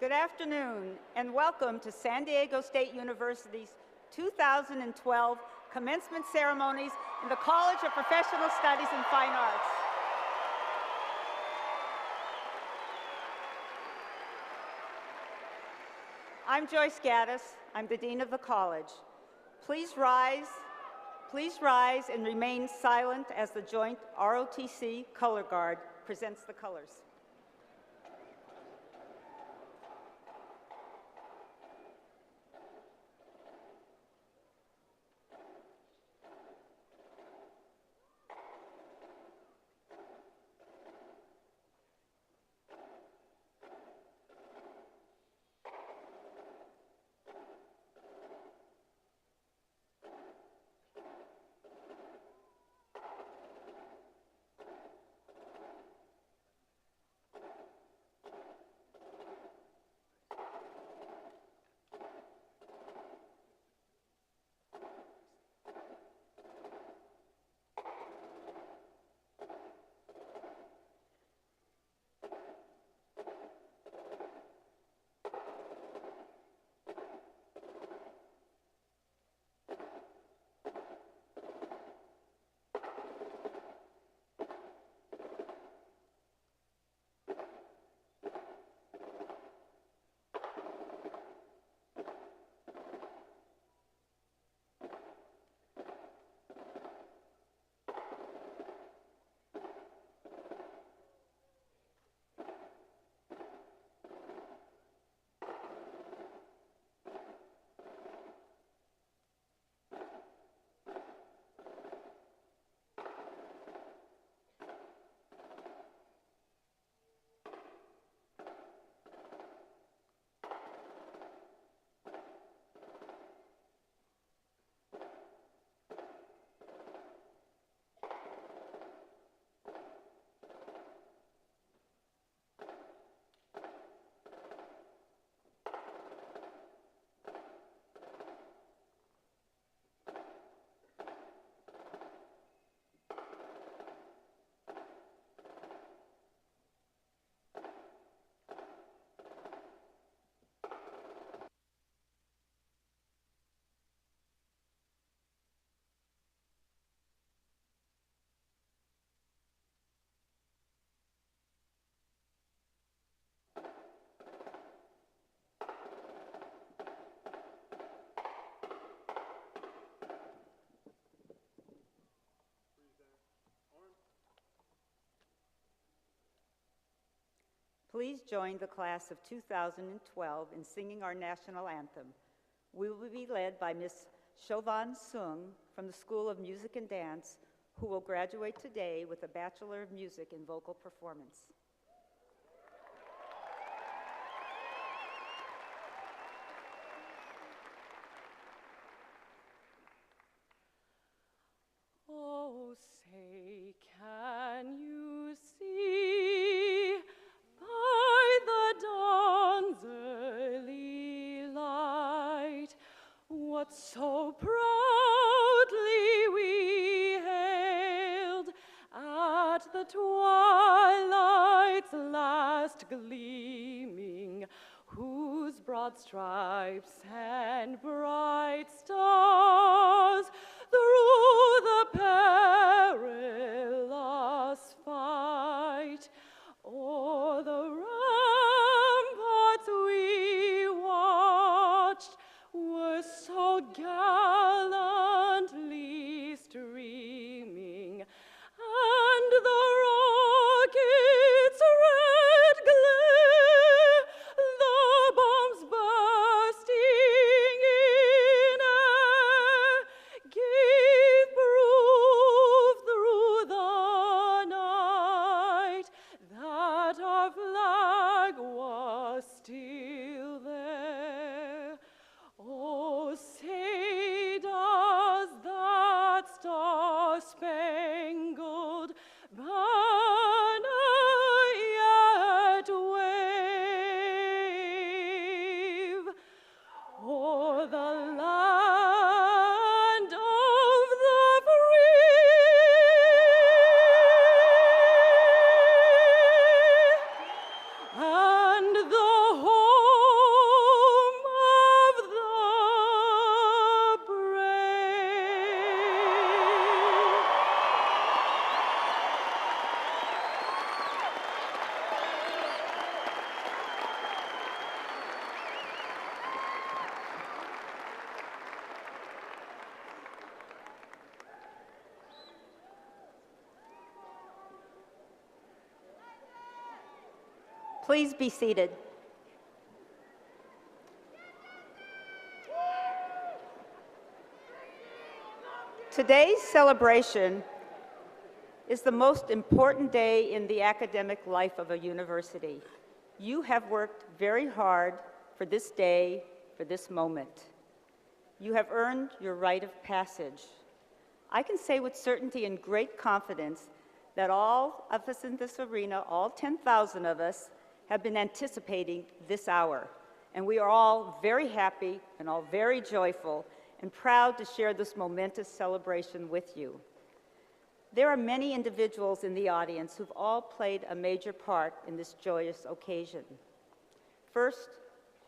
Good afternoon, and welcome to San Diego State University's 2012 commencement ceremonies in the College of Professional Studies and Fine Arts. I'm Joyce Gaddis. I'm the Dean of the College. Please rise and remain silent as the joint ROTC Color Guard presents the colors. Please join the class of 2012 in singing our national anthem. We will be led by Ms. Chauvon Sung from the School of Music and Dance, who will graduate today with a Bachelor of Music in Vocal Performance. Oh, say, can you see by the dawn's early light what so proudly we hailed at the twilight's last gleaming, whose broad stripes and bright stars through the perilous fight o'er the ramparts we watched were so gallantly streaming, and the rockets' red glare, the bombs bursting in Please be seated. Today's celebration is the most important day in the academic life of a university. You have worked very hard for this day, for this moment. You have earned your rite of passage. I can say with certainty and great confidence that all of us in this arena, all 10,000 of us, have been anticipating this hour. And we are all very happy and all very joyful and proud to share this momentous celebration with you. There are many individuals in the audience who've all played a major part in this joyous occasion. First,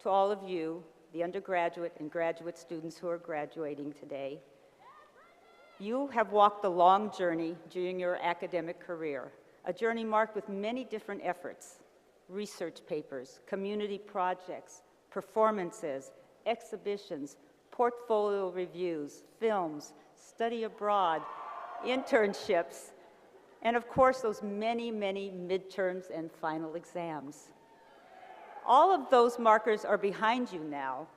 to all of you, the undergraduate and graduate students who are graduating today, you have walked a long journey during your academic career, a journey marked with many different efforts, research papers, community projects, performances, exhibitions, portfolio reviews, films, study abroad, internships, and of course those many, many midterms and final exams. All of those markers are behind you now,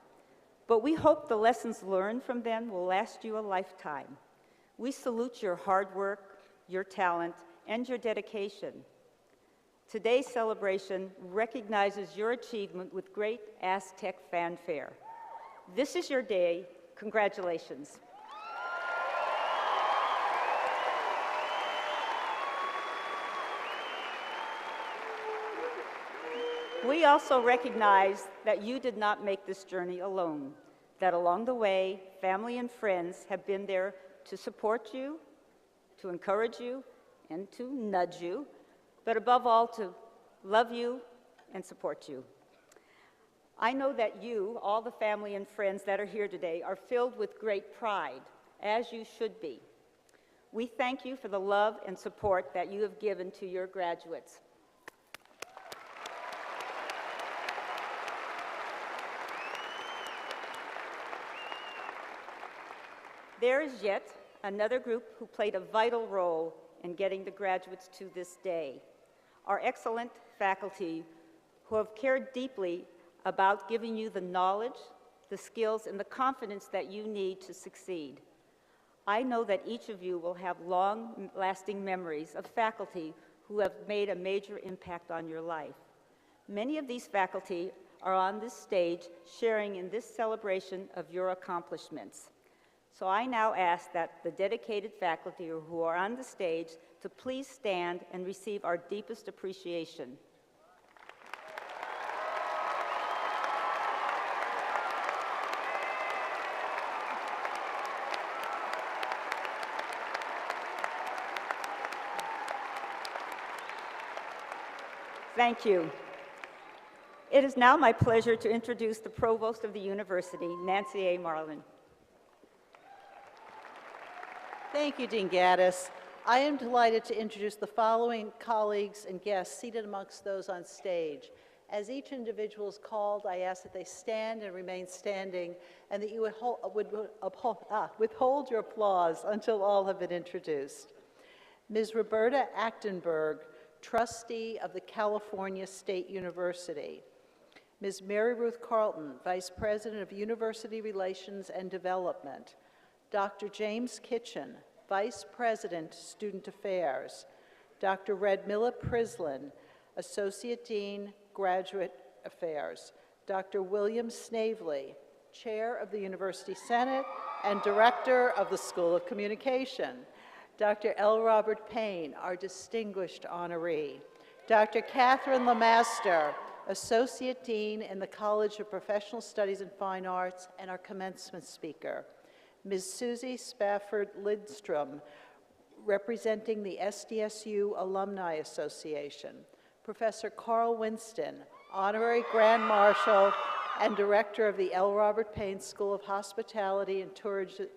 but we hope the lessons learned from them will last you a lifetime. We salute your hard work, your talent, and your dedication. Today's celebration recognizes your achievement with great Aztec fanfare. This is your day. Congratulations. We also recognize that you did not make this journey alone, that along the way, family and friends have been there to support you, to encourage you, and to nudge you, but above all, to love you and support you. I know that you, all the family and friends that are here today, are filled with great pride, as you should be. We thank you for the love and support that you have given to your graduates. There is yet another group who played a vital role in getting the graduates to this day. Our excellent faculty who have cared deeply about giving you the knowledge, the skills, and the confidence that you need to succeed. I know that each of you will have long-lasting memories of faculty who have made a major impact on your life. Many of these faculty are on this stage sharing in this celebration of your accomplishments. So I now ask that the dedicated faculty who are on the stage to please stand and receive our deepest appreciation. Thank you. It is now my pleasure to introduce the Provost of the University, Nancy A. Marlin. Thank you, Dean Gaddis. I am delighted to introduce the following colleagues and guests seated amongst those on stage. As each individual is called, I ask that they stand and remain standing, and that you withhold your applause until all have been introduced. Ms. Roberta Achtenberg, trustee of the California State University. Ms. Mary Ruth Carlton, Vice President of University Relations and Development. Dr. James Kitchen, Vice President, Student Affairs. Dr. Redmilla Prislin, Associate Dean, Graduate Affairs. Dr. William Snavely, Chair of the University Senate and Director of the School of Communication. Dr. L. Robert Payne, our distinguished honoree. Dr. Catherine Lemaster, Associate Dean in the College of Professional Studies and Fine Arts and our commencement speaker. Ms. Susie Spafford Lidstrom, representing the SDSU Alumni Association. Professor Carl Winston, Honorary Grand Marshal and Director of the L. Robert Payne School of Hospitality and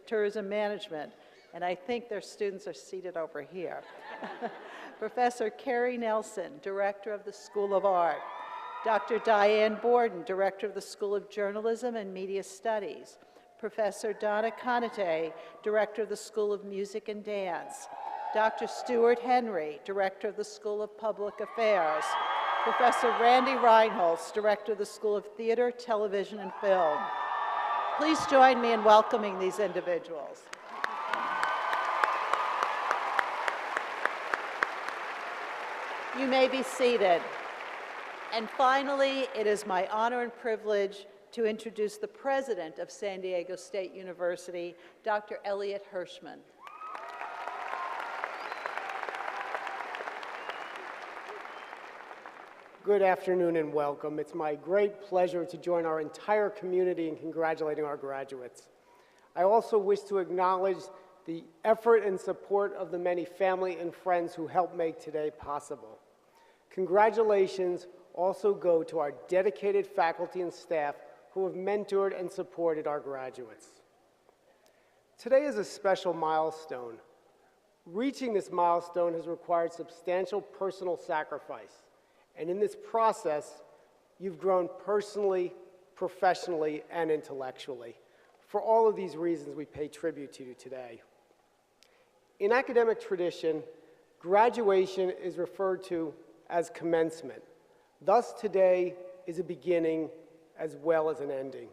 Tourism Management. And I think their students are seated over here. Professor Carrie Nelson, Director of the School of Art. Dr. Diane Borden, Director of the School of Journalism and Media Studies. Professor Donna Conate, Director of the School of Music and Dance. Dr. Stuart Henry, Director of the School of Public Affairs. Professor Randy Reinholz, Director of the School of Theater, Television, and Film. Please join me in welcoming these individuals. You may be seated. And finally, it is my honor and privilege to introduce the president of San Diego State University, Dr. Elliot Hirschman. Good afternoon and welcome. It's my great pleasure to join our entire community in congratulating our graduates. I also wish to acknowledge the effort and support of the many family and friends who helped make today possible. Congratulations also go to our dedicated faculty and staff who have mentored and supported our graduates. Today is a special milestone. Reaching this milestone has required substantial personal sacrifice. And in this process, you've grown personally, professionally, and intellectually. For all of these reasons, we pay tribute to you today. In academic tradition, graduation is referred to as commencement. Thus, today is a beginning as well as an ending.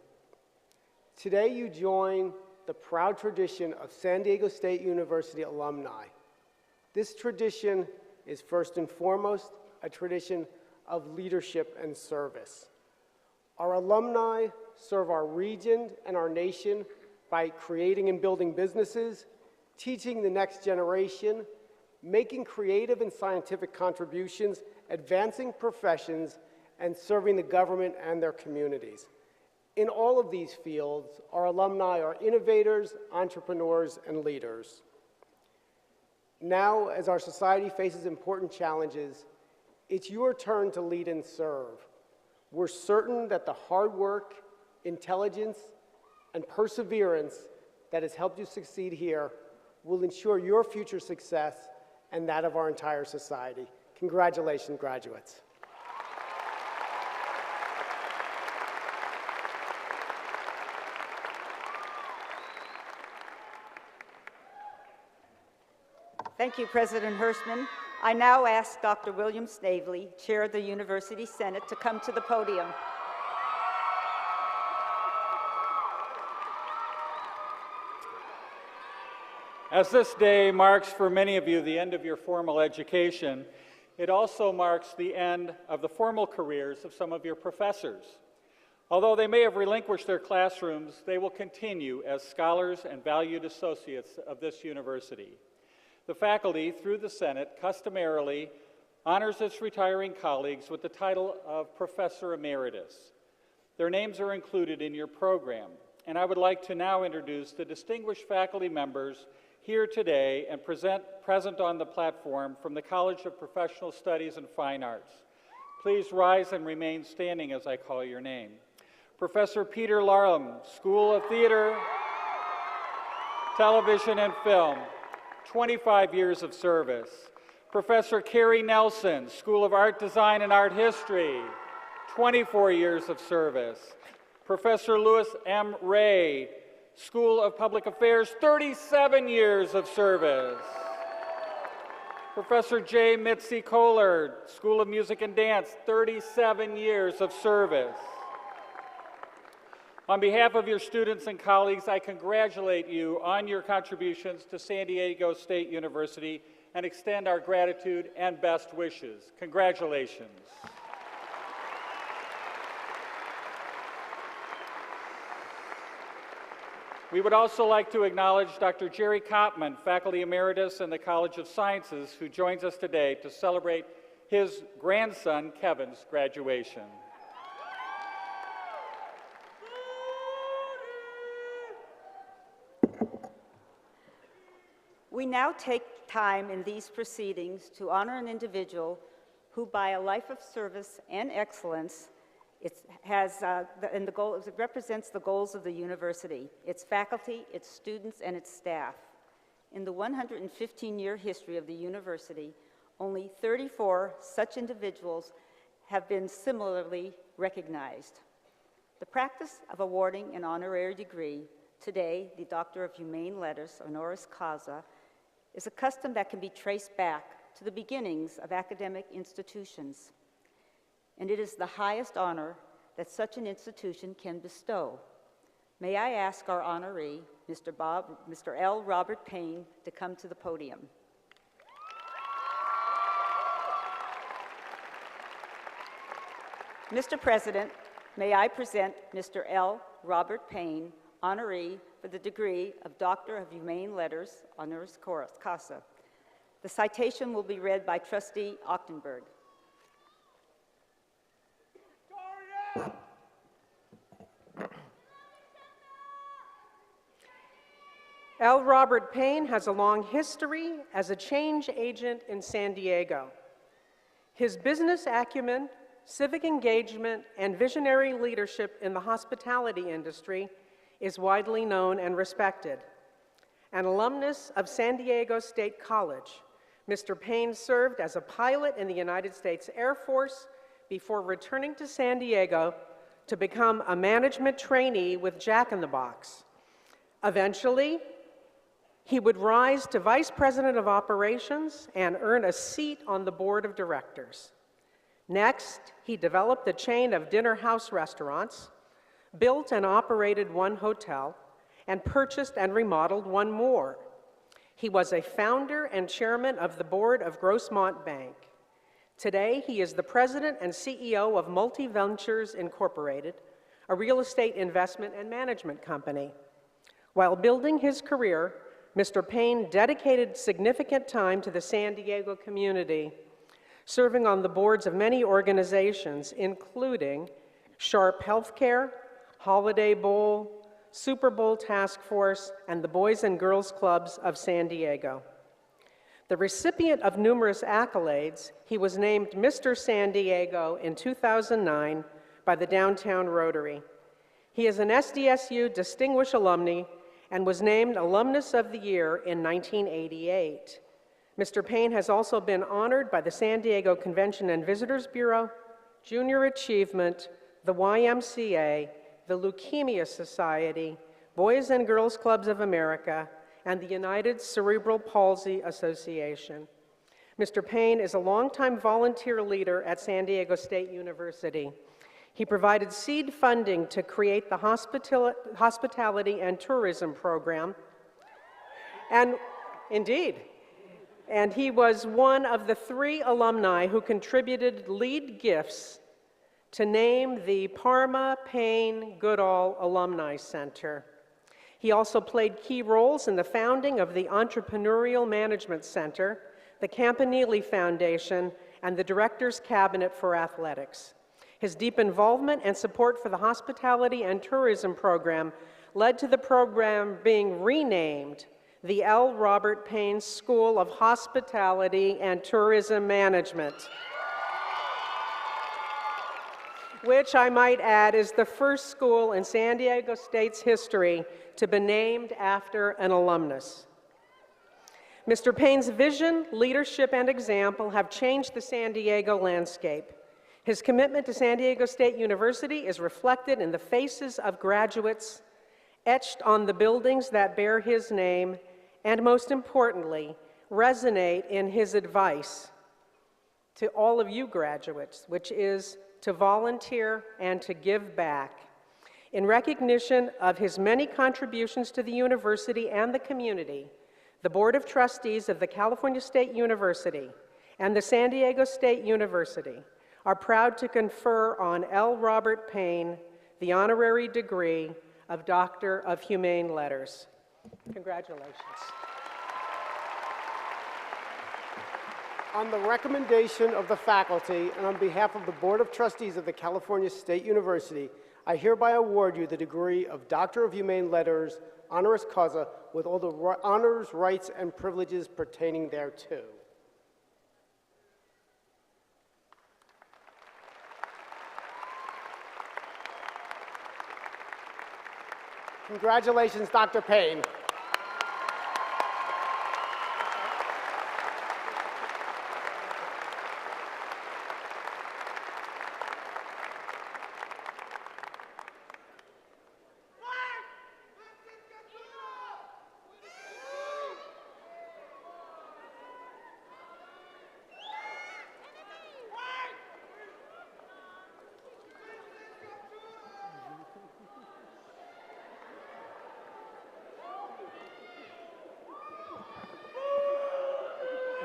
Today, you join the proud tradition of San Diego State University alumni. This tradition is first and foremost a tradition of leadership and service. Our alumni serve our region and our nation by creating and building businesses, teaching the next generation, making creative and scientific contributions, advancing professions, and serving the government and their communities. In all of these fields, our alumni are innovators, entrepreneurs, and leaders. Now, as our society faces important challenges, it's your turn to lead and serve. We're certain that the hard work, intelligence, and perseverance that has helped you succeed here will ensure your future success and that of our entire society. Congratulations, graduates. Thank you, President Hirschman. I now ask Dr. William Snavely, Chair of the University Senate, to come to the podium. As this day marks for many of you the end of your formal education, it also marks the end of the formal careers of some of your professors. Although they may have relinquished their classrooms, they will continue as scholars and valued associates of this university. The faculty, through the Senate, customarily honors its retiring colleagues with the title of Professor Emeritus. Their names are included in your program, and I would like to now introduce the distinguished faculty members here today and present on the platform from the College of Professional Studies and Fine Arts. Please rise and remain standing as I call your name. Professor Peter Larlam, School of Theater, Television, and Film, 25 years of service. Professor Carrie Nelson, School of Art Design and Art History, 24 years of service. Professor Louis M. Ray, School of Public Affairs, 37 years of service. Professor J. Mitzi Kohler, School of Music and Dance, 37 years of service. On behalf of your students and colleagues, I congratulate you on your contributions to San Diego State University and extend our gratitude and best wishes. Congratulations. We would also like to acknowledge Dr. Jerry Kopman, Faculty Emeritus in the College of Sciences, who joins us today to celebrate his grandson, Kevin's, graduation. We now take time in these proceedings to honor an individual who, by a life of service and excellence, it represents the goals of the university, its faculty, its students, and its staff. In the 115-year history of the university, only 34 such individuals have been similarly recognized. The practice of awarding an honorary degree, today the Doctor of Humane Letters, honoris causa, is a custom that can be traced back to the beginnings of academic institutions. and it is the highest honor that such an institution can bestow. May I ask our honoree, Mr. L. Robert Payne, to come to the podium. Mr. President, may I present Mr. L. Robert Payne, honoree for the degree of Doctor of Humane Letters, honoris causa. The citation will be read by Trustee Ochtenberg. L. Robert Payne has a long history as a change agent in San Diego. His business acumen, civic engagement, and visionary leadership in the hospitality industry is widely known and respected. An alumnus of San Diego State College, Mr. Payne served as a pilot in the United States Air Force before returning to San Diego to become a management trainee with Jack in the Box. Eventually, he would rise to Vice President of Operations and earn a seat on the board of directors. Next, he developed a chain of dinner house restaurants, built and operated one hotel, and purchased and remodeled one more. He was a founder and chairman of the board of Grossmont Bank. Today, he is the president and CEO of Multiventures Incorporated, a real estate investment and management company. While building his career, Mr. Payne dedicated significant time to the San Diego community, serving on the boards of many organizations, including Sharp Healthcare, Holiday Bowl, Super Bowl Task Force, and the Boys and Girls Clubs of San Diego. The recipient of numerous accolades, he was named Mr. San Diego in 2009 by the Downtown Rotary. He is an SDSU Distinguished Alumni and was named Alumnus of the Year in 1988. Mr. Payne has also been honored by the San Diego Convention and Visitors Bureau, Junior Achievement, the YMCA, the Leukemia Society, Boys and Girls Clubs of America, and the United Cerebral Palsy Association. Mr. Payne is a longtime volunteer leader at San Diego State University. He provided seed funding to create the Hospitality and Tourism Program, and he was one of the 3 alumni who contributed lead gifts to name the Parma Payne Goodall Alumni Center. He also played key roles in the founding of the Entrepreneurial Management Center, the Campanile Foundation, and the Director's Cabinet for Athletics. His deep involvement and support for the Hospitality and Tourism Program led to the program being renamed the L. Robert Payne School of Hospitality and Tourism Management, which I might add is the first school in San Diego State's history to be named after an alumnus. Mr. Payne's vision, leadership, and example have changed the San Diego landscape. His commitment to San Diego State University is reflected in the faces of graduates, etched on the buildings that bear his name, and most importantly, resonate in his advice to all of you graduates, which is to volunteer and to give back. In recognition of his many contributions to the university and the community, the Board of Trustees of the California State University and the San Diego State University are proud to confer on L. Robert Payne the honorary degree of Doctor of Humane Letters. Congratulations. On the recommendation of the faculty and on behalf of the Board of Trustees of the California State University, I hereby award you the degree of Doctor of Humane Letters, honoris causa, with all the honors, rights, and privileges pertaining thereto. Congratulations, Dr. Payne.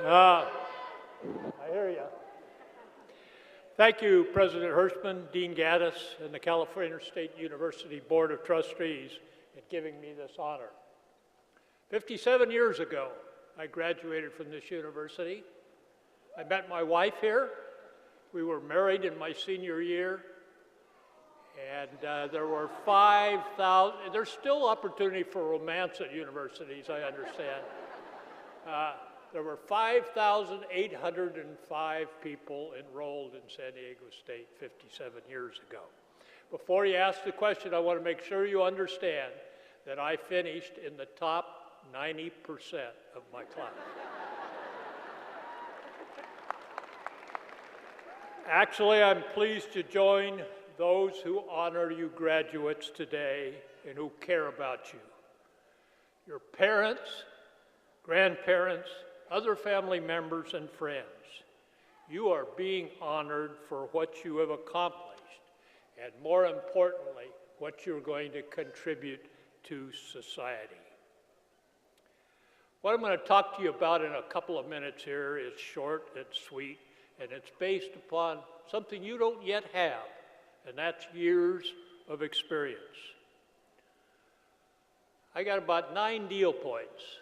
I hear you. Thank you, President Hirschman, Dean Gaddis, and the California State University Board of Trustees in giving me this honor. 57 years ago, I graduated from this university. I met my wife here. We were married in my senior year. And there were 5,000, there's still opportunity for romance at universities, I understand. There were 5,805 people enrolled in San Diego State 57 years ago. Before you ask the question, I want to make sure you understand that I finished in the top 90% of my class. Actually, I'm pleased to join those who honor you graduates today and who care about you. Your parents, grandparents, other family members, and friends. You are being honored for what you have accomplished, and more importantly, what you're going to contribute to society. What I'm going to talk to you about in a couple of minutes here is short and sweet, and it's based upon something you don't yet have, and that's years of experience. I got about 9 deal points.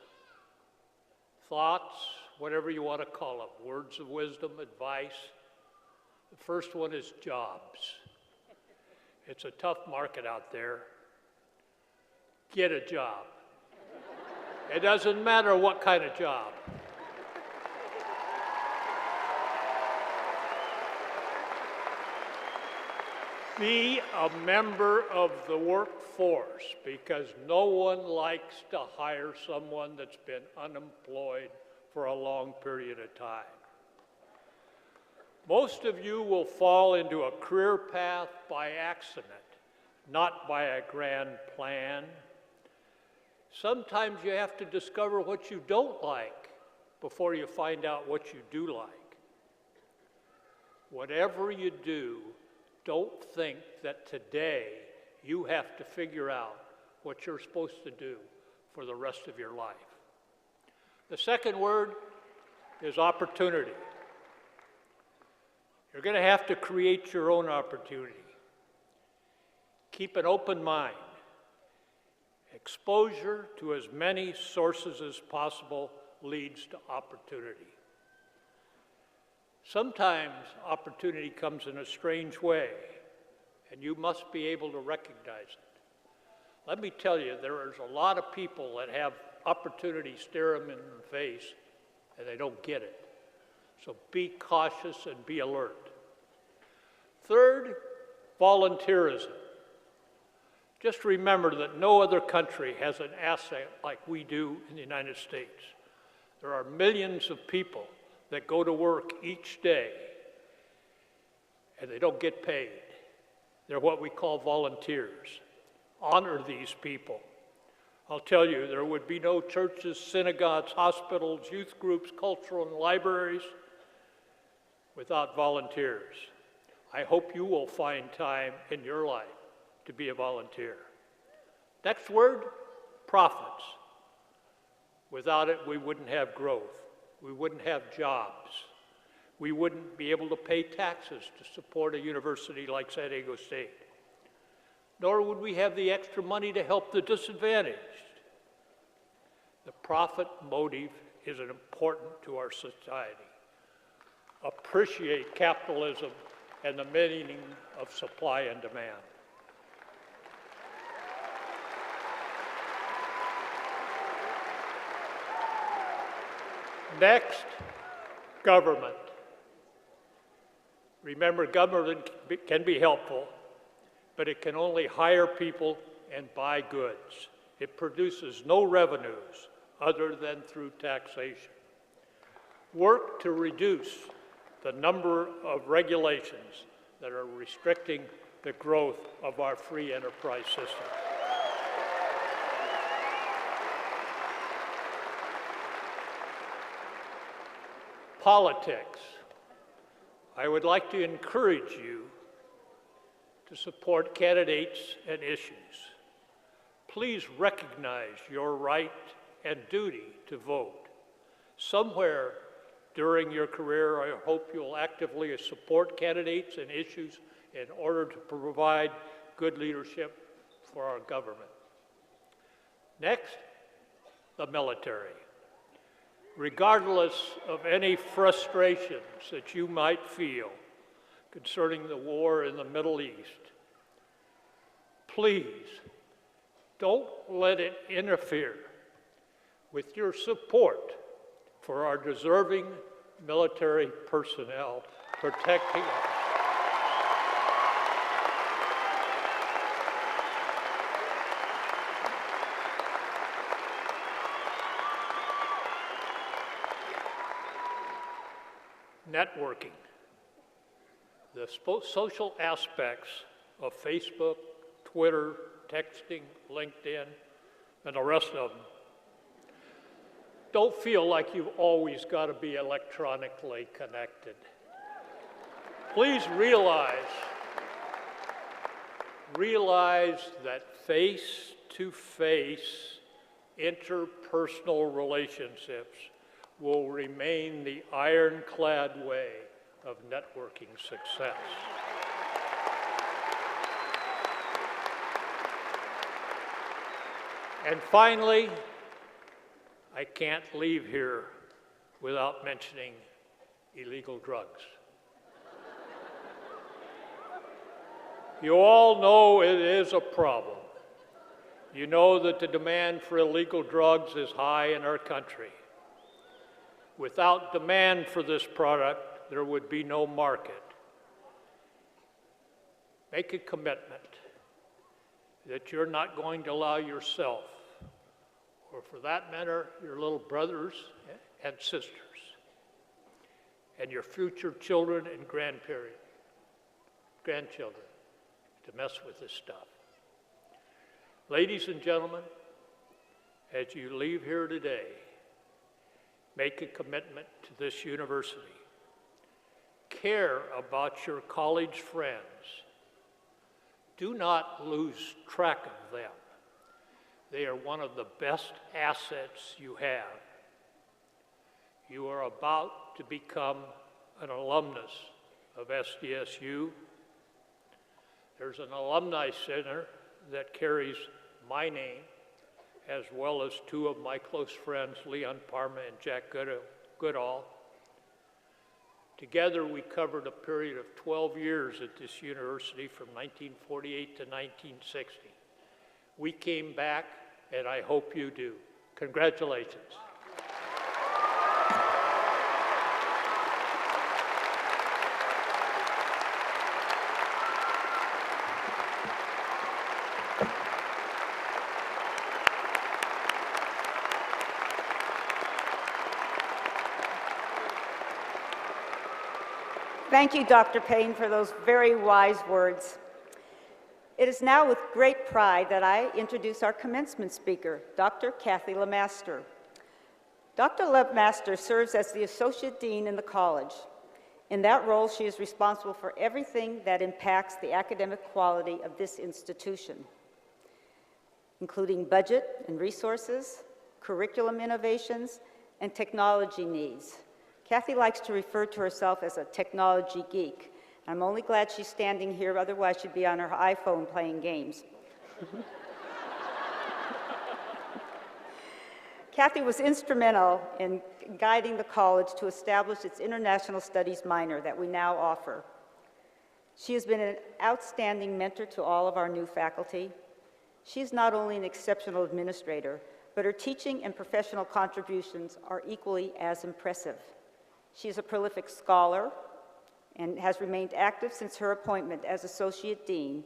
Thoughts, whatever you want to call them, words of wisdom, advice. The first one is jobs. It's a tough market out there. Get a job. It doesn't matter what kind of job. Be a member of the workforce, because no one likes to hire someone that's been unemployed for a long period of time. Most of you will fall into a career path by accident, not by a grand plan. Sometimes you have to discover what you don't like before you find out what you do like. Whatever you do, don't think that today you have to figure out what you're supposed to do for the rest of your life. The second word is opportunity. You're going to have to create your own opportunity. Keep an open mind. Exposure to as many sources as possible leads to opportunity. Sometimes opportunity comes in a strange way, and you must be able to recognize it. Let me tell you, there is a lot of people that have opportunity stare them in the face, and they don't get it. So be cautious and be alert. Third, volunteerism. Just remember that no other country has an asset like we do in the United States. There are millions of people that go to work each day, and they don't get paid. They're what we call volunteers. Honor these people. I'll tell you, there would be no churches, synagogues, hospitals, youth groups, cultural and libraries without volunteers. I hope you will find time in your life to be a volunteer. Next word, profits. Without it, we wouldn't have growth. We wouldn't have jobs. We wouldn't be able to pay taxes to support a university like San Diego State. Nor would we have the extra money to help the disadvantaged. The profit motive is important to our society. Appreciate capitalism and the meaning of supply and demand. Next, government. Remember, government can be helpful, but it can only hire people and buy goods. It produces no revenues other than through taxation. Work to reduce the number of regulations that are restricting the growth of our free enterprise system. Politics. I would like to encourage you to support candidates and issues. Please recognize your right and duty to vote. Somewhere During your career, I hope you'll actively support candidates and issues in order to provide good leadership for our government. Next, the military. Regardless of any frustrations that you might feel concerning the war in the Middle East, please don't let it interfere with your support for our deserving military personnel protecting us. Networking. The social aspects of Facebook, Twitter, texting, LinkedIn, and the rest of them. Don't feel like you've always got to be electronically connected. Please realize that face-to-face interpersonal relationships will remain the ironclad way of networking success. And finally, I can't leave here without mentioning illegal drugs. You all know it is a problem. You know that the demand for illegal drugs is high in our country. Without demand for this product, there would be no market. Make a commitment that you're not going to allow yourself, or for that matter, your little brothers and sisters, and your future children and grandchildren, to mess with this stuff. Ladies and gentlemen, as you leave here today, make a commitment to this university. Care about your college friends. Do not lose track of them. They are one of the best assets you have. You are about to become an alumnus of SDSU. There's an alumni center that carries my name, as well as two of my close friends, Leon Parma and Jack Goodall. Together, we covered a period of 12 years at this university from 1948 to 1960. We came back, and I hope you do. Congratulations. Thank you, Dr. Payne, for those very wise words. It is now with great pride that I introduce our commencement speaker, Dr. Kathy LeMaster. Dr. LeMaster serves as the Associate Dean in the college. In that role, she is responsible for everything that impacts the academic quality of this institution, including budget and resources, curriculum innovations, and technology needs. Kathy likes to refer to herself as a technology geek. I'm only glad she's standing here, otherwise she'd be on her iPhone playing games. Kathy was instrumental in guiding the college to establish its international studies minor that we now offer. She has been an outstanding mentor to all of our new faculty. She is not only an exceptional administrator, but her teaching and professional contributions are equally as impressive. She is a prolific scholar and has remained active since her appointment as Associate Dean,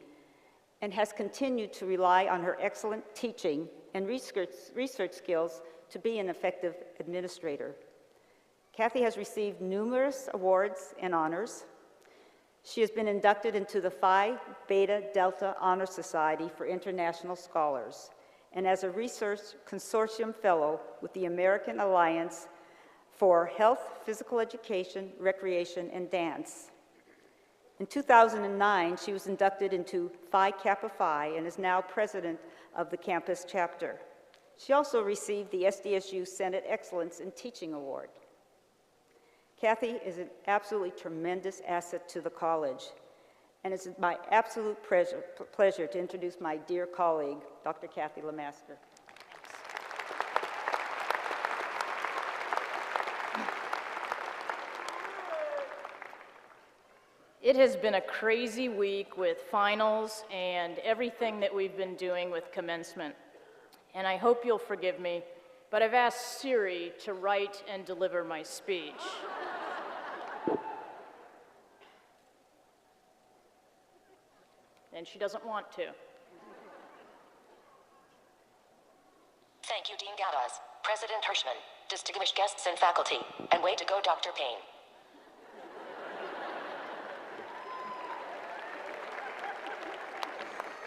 and has continued to rely on her excellent teaching and research skills to be an effective administrator. Kathy has received numerous awards and honors. She has been inducted into the Phi Beta Delta Honor Society for International Scholars, and as a research consortium fellow with the American Alliance for Health, Physical Education, Recreation, and Dance. In 2009, she was inducted into Phi Kappa Phi and is now president of the campus chapter. She also received the SDSU Senate Excellence in Teaching Award. Kathy is an absolutely tremendous asset to the college, and it's my absolute pleasure to introduce my dear colleague, Dr. Kathy Lemaster. It has been a crazy week with finals and everything that we've been doing with commencement. And I hope you'll forgive me, but I've asked Siri to write and deliver my speech. And she doesn't want to. Thank you, Dean Gavaz, President Hirschman, distinguished guests and faculty, and way to go, Dr. Payne.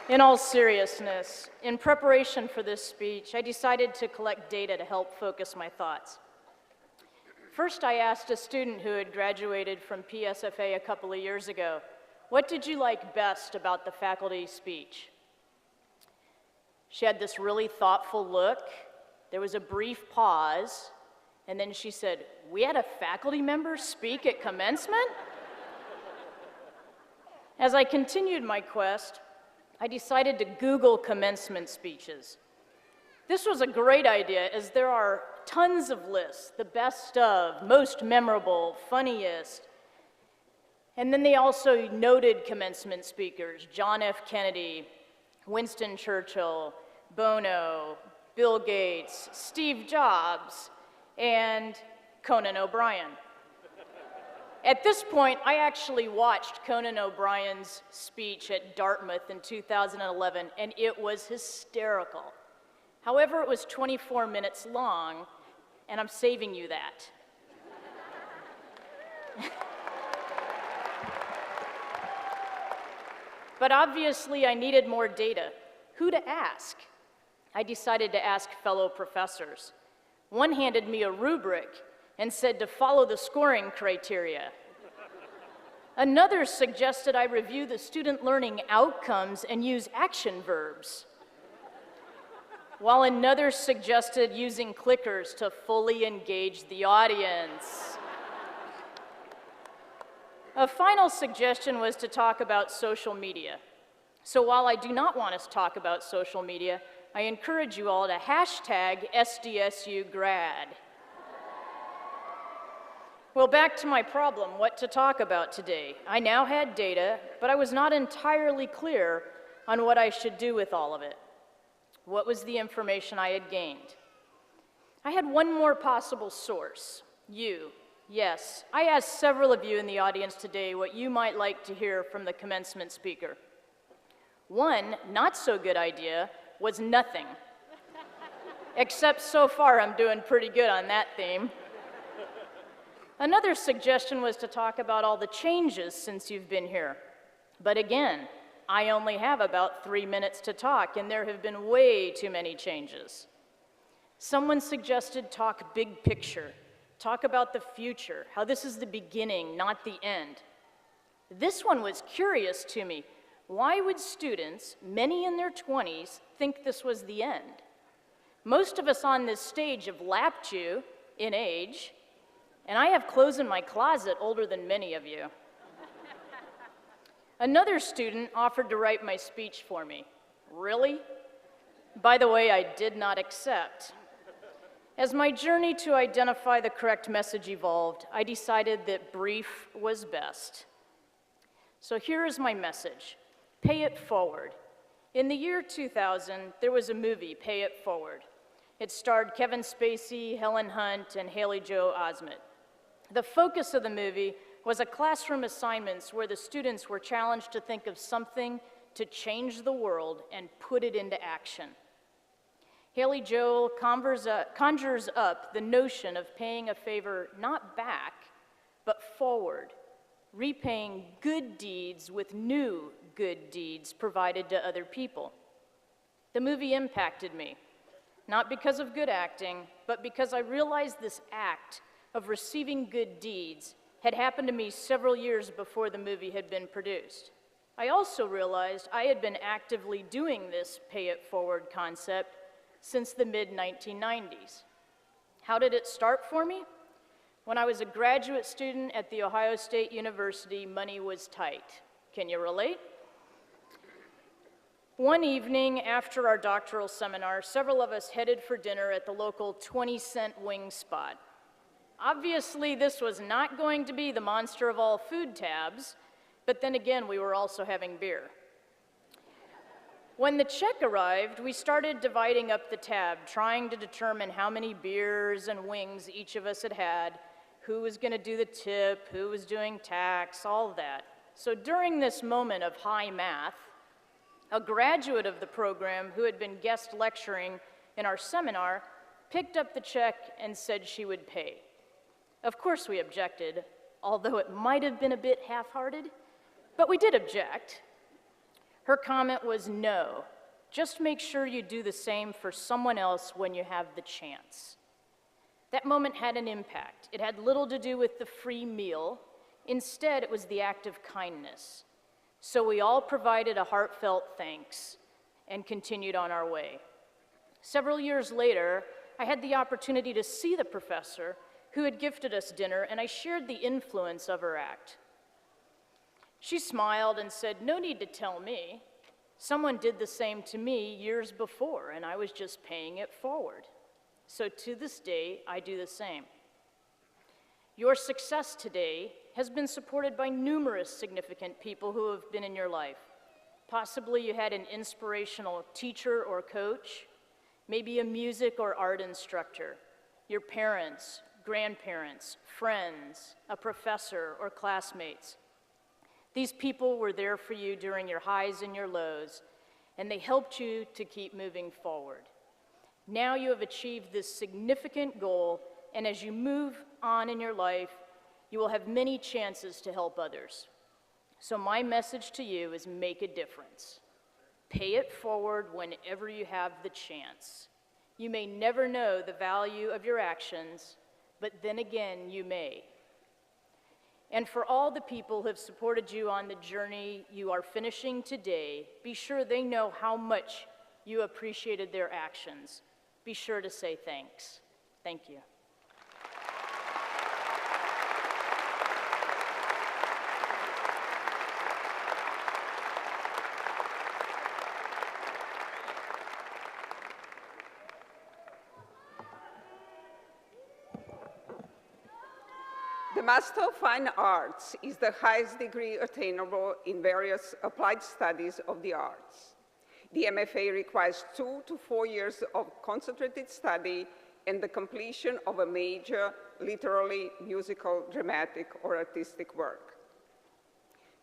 In all seriousness, in preparation for this speech, I decided to collect data to help focus my thoughts. First, I asked a student who had graduated from PSFA a couple of years ago, "What did you like best about the faculty speech?" She had this really thoughtful look. There was a brief pause, and then she said, "We had a faculty member speak at commencement?" As I continued my quest, I decided to Google commencement speeches. This was a great idea, as there are tons of lists, the best of, most memorable, funniest. And then they also noted commencement speakers: John F. Kennedy, Winston Churchill, Bono, Bill Gates, Steve Jobs, and Conan O'Brien. At this point, I actually watched Conan O'Brien's speech at Dartmouth in 2011, and it was hysterical. However, it was 24 minutes long, and I'm saving you that. But obviously, I needed more data. Who to ask? I decided to ask fellow professors. One handed me a rubric and said to follow the scoring criteria. Another suggested I review the student learning outcomes and use action verbs, while another suggested using clickers to fully engage the audience. A final suggestion was to talk about social media. So while I do not want us to talk about social media, I encourage you all to hashtag SDSUgrad. Well, back to my problem, what to talk about today. I now had data, but I was not entirely clear on what I should do with all of it. What was the information I had gained? I had one more possible source, you. Yes, I asked several of you in the audience today what you might like to hear from the commencement speaker. One not so good idea was nothing. Except so far I'm doing pretty good on that theme. Another suggestion was to talk about all the changes since you've been here. But again, I only have about 3 minutes to talk, and there have been way too many changes. Someone suggested talk big picture, talk about the future, how this is the beginning, not the end. This one was curious to me. Why would students, many in their 20s, think this was the end? Most of us on this stage have lapped you in age, and I have clothes in my closet older than many of you. Another student offered to write my speech for me. Really? By the way, I did not accept. As my journey to identify the correct message evolved, I decided that brief was best. So here is my message. Pay it forward. In the year 2000, there was a movie, Pay It Forward. It starred Kevin Spacey, Helen Hunt, and Haley Joel Osment. The focus of the movie was a classroom assignments where the students were challenged to think of something to change the world and put it into action. Haley Joel conjures up the notion of paying a favor not back, but forward, repaying good deeds with new good deeds provided to other people. The movie impacted me, not because of good acting, but because I realized this act of receiving good deeds had happened to me several years before the movie had been produced. I also realized I had been actively doing this pay it forward concept since the mid-1990s. How did it start for me? When I was a graduate student at The Ohio State University, money was tight. Can you relate? One evening after our doctoral seminar, several of us headed for dinner at the local 20-cent wing spot. Obviously, this was not going to be the monster of all food tabs, but then again, we were also having beer. When the check arrived, we started dividing up the tab, trying to determine how many beers and wings each of us had had, who was going to do the tip, who was doing tax, all of that. So during this moment of high math, a graduate of the program who had been guest lecturing in our seminar picked up the check and said she would pay. Of course we objected, although it might have been a bit half-hearted, but we did object. Her comment was, no, just make sure you do the same for someone else when you have the chance. That moment had an impact. It had little to do with the free meal. Instead, it was the act of kindness. So we all provided a heartfelt thanks and continued on our way. Several years later, I had the opportunity to see the professor who had gifted us dinner, and I shared the influence of her act. She smiled and said, no need to tell me. Someone did the same to me years before, and I was just paying it forward. So to this day, I do the same. Your success today has been supported by numerous significant people who have been in your life. Possibly you had an inspirational teacher or coach, maybe a music or art instructor, your parents, grandparents, friends, a professor, or classmates. These people were there for you during your highs and your lows, and they helped you to keep moving forward. Now you have achieved this significant goal, and as you move on in your life, you will have many chances to help others. So my message to you is make a difference. Pay it forward whenever you have the chance. You may never know the value of your actions, but then again, you may. And for all the people who have supported you on the journey you are finishing today, be sure they know how much you appreciated their actions. Be sure to say thanks. Thank you. The Master of Fine Arts is the highest degree attainable in various applied studies of the arts. The MFA requires 2 to 4 years of concentrated study and the completion of a major, literary, musical, dramatic, or artistic work.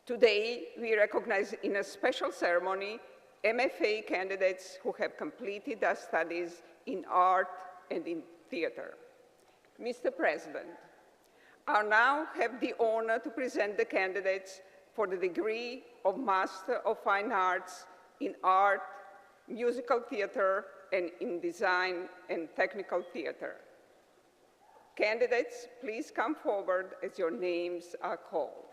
Today, we recognize in a special ceremony MFA candidates who have completed their studies in art and in theater. Mr. President, I now have the honor to present the candidates for the degree of Master of Fine Arts in Art, Musical Theater, and in Design and Technical Theater. Candidates, please come forward as your names are called.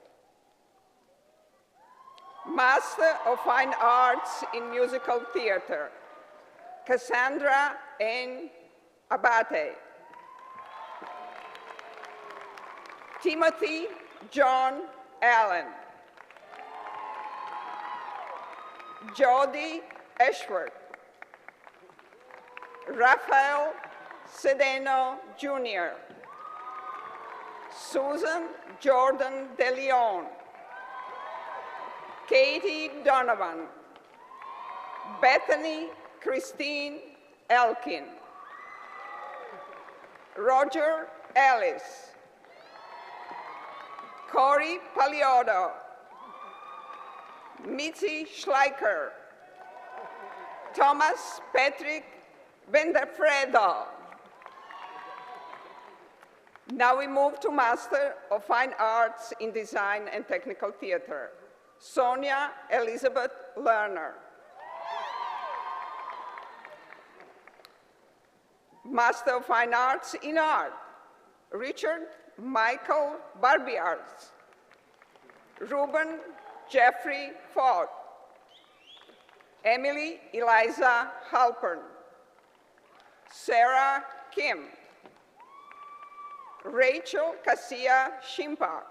Master of Fine Arts in Musical Theater, Cassandra N. Abate. Timothy John Allen. Jody Ashworth. Rafael Sedeno Jr. Susan Jordan De Leon. Katie Donovan. Bethany Christine Elkin. Roger Ellis. Corey Paliotto. Mitzi Schleicher. Thomas Patrick Venderfredo. Now we move to Master of Fine Arts in Design and Technical Theater. Sonia Elizabeth Lerner. Master of Fine Arts in Art. Richard Michael Barbiers. Ruben Jeffrey Ford. Emily Eliza Halpern. Sarah Kim. Rachel Casilla Shimpa.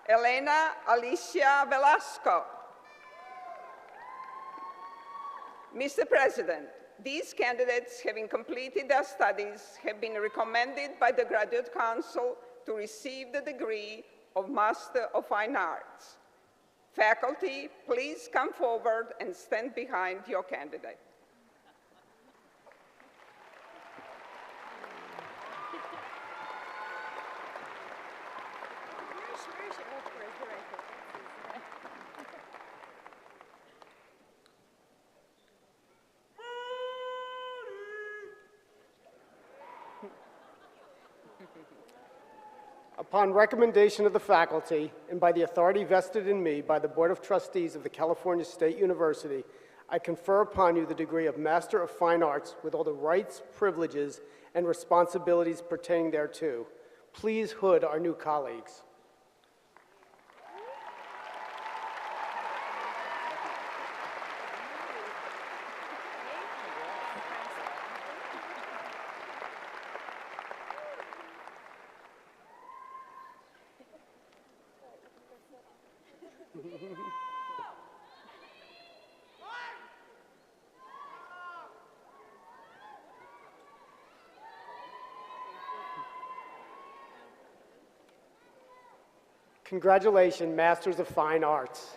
Elena Alicia Velasco. Mr. President, these candidates, having completed their studies, have been recommended by the Graduate Council to receive the degree of Master of Fine Arts. Faculty, please come forward and stand behind your candidate. Upon recommendation of the faculty and by the authority vested in me by the Board of Trustees of the California State University, I confer upon you the degree of Master of Fine Arts with all the rights, privileges, and responsibilities pertaining thereto. Please hood our new colleagues. Congratulations, Masters of Fine Arts.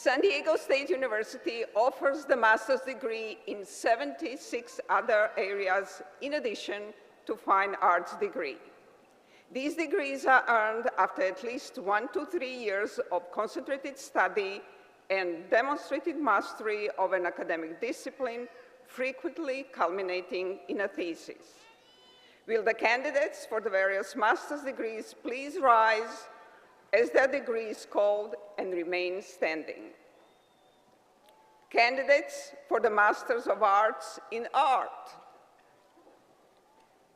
San Diego State University offers the master's degree in 76 other areas in addition to fine arts degree. These degrees are earned after at least 1 to 3 years of concentrated study and demonstrated mastery of an academic discipline, frequently culminating in a thesis. Will the candidates for the various master's degrees please rise as their degree is called and remain standing. Candidates for the Masters of Arts in Art.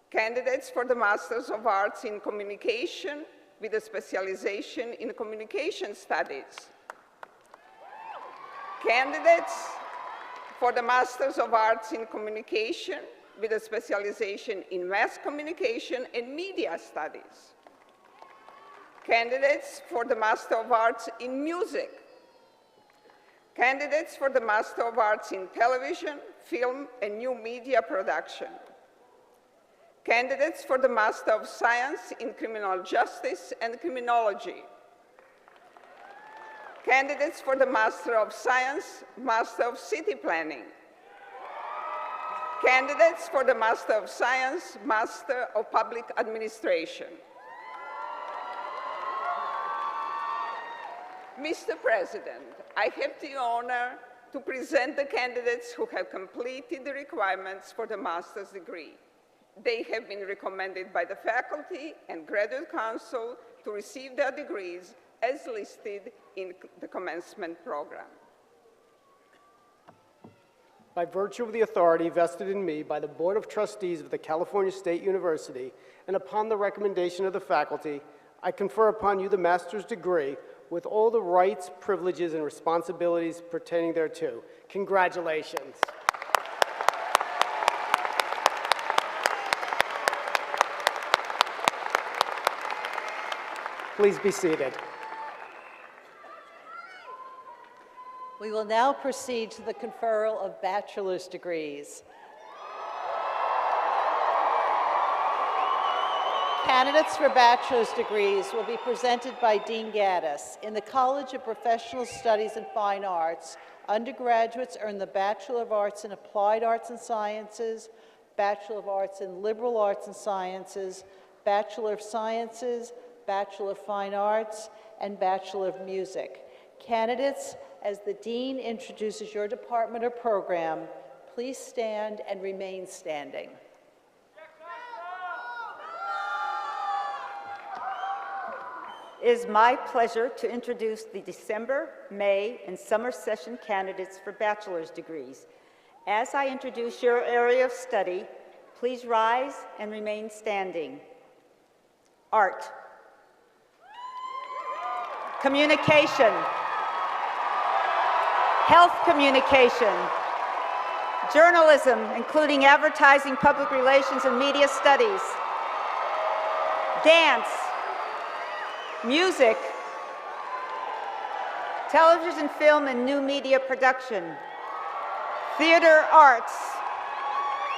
Candidates for the Masters of Arts in Communication with a specialization in Communication Studies. Candidates for the Masters of Arts in Communication with a specialization in Mass Communication and Media Studies. Candidates for the Master of Arts in Music. Candidates for the Master of Arts in Television, Film, and New Media Production. Candidates for the Master of Science in Criminal Justice and Criminology. Candidates for the Master of Science, Master of City Planning. Candidates for the Master of Science, Master of Public Administration. Mr. President, I have the honor to present the candidates who have completed the requirements for the master's degree. They have been recommended by the faculty and graduate council to receive their degrees as listed in the commencement program. By virtue of the authority vested in me by the Board of Trustees of the California State University, and upon the recommendation of the faculty, I confer upon you the master's degree with all the rights, privileges, and responsibilities pertaining thereto. Congratulations. Please be seated. We will now proceed to the conferral of bachelor's degrees. Candidates for bachelor's degrees will be presented by Dean Gaddis. In the College of Professional Studies and Fine Arts, undergraduates earn the Bachelor of Arts in Applied Arts and Sciences, Bachelor of Arts in Liberal Arts and Sciences, Bachelor of Sciences, Bachelor of Fine Arts, and Bachelor of Music. Candidates, as the Dean introduces your department or program, please stand and remain standing. It is my pleasure to introduce the December, May, and summer session candidates for bachelor's degrees. As I introduce your area of study, please rise and remain standing. Art. Communication. Health communication. Journalism, including advertising, public relations, and media studies. Dance. Music. Television, film, and new media production. Theater arts.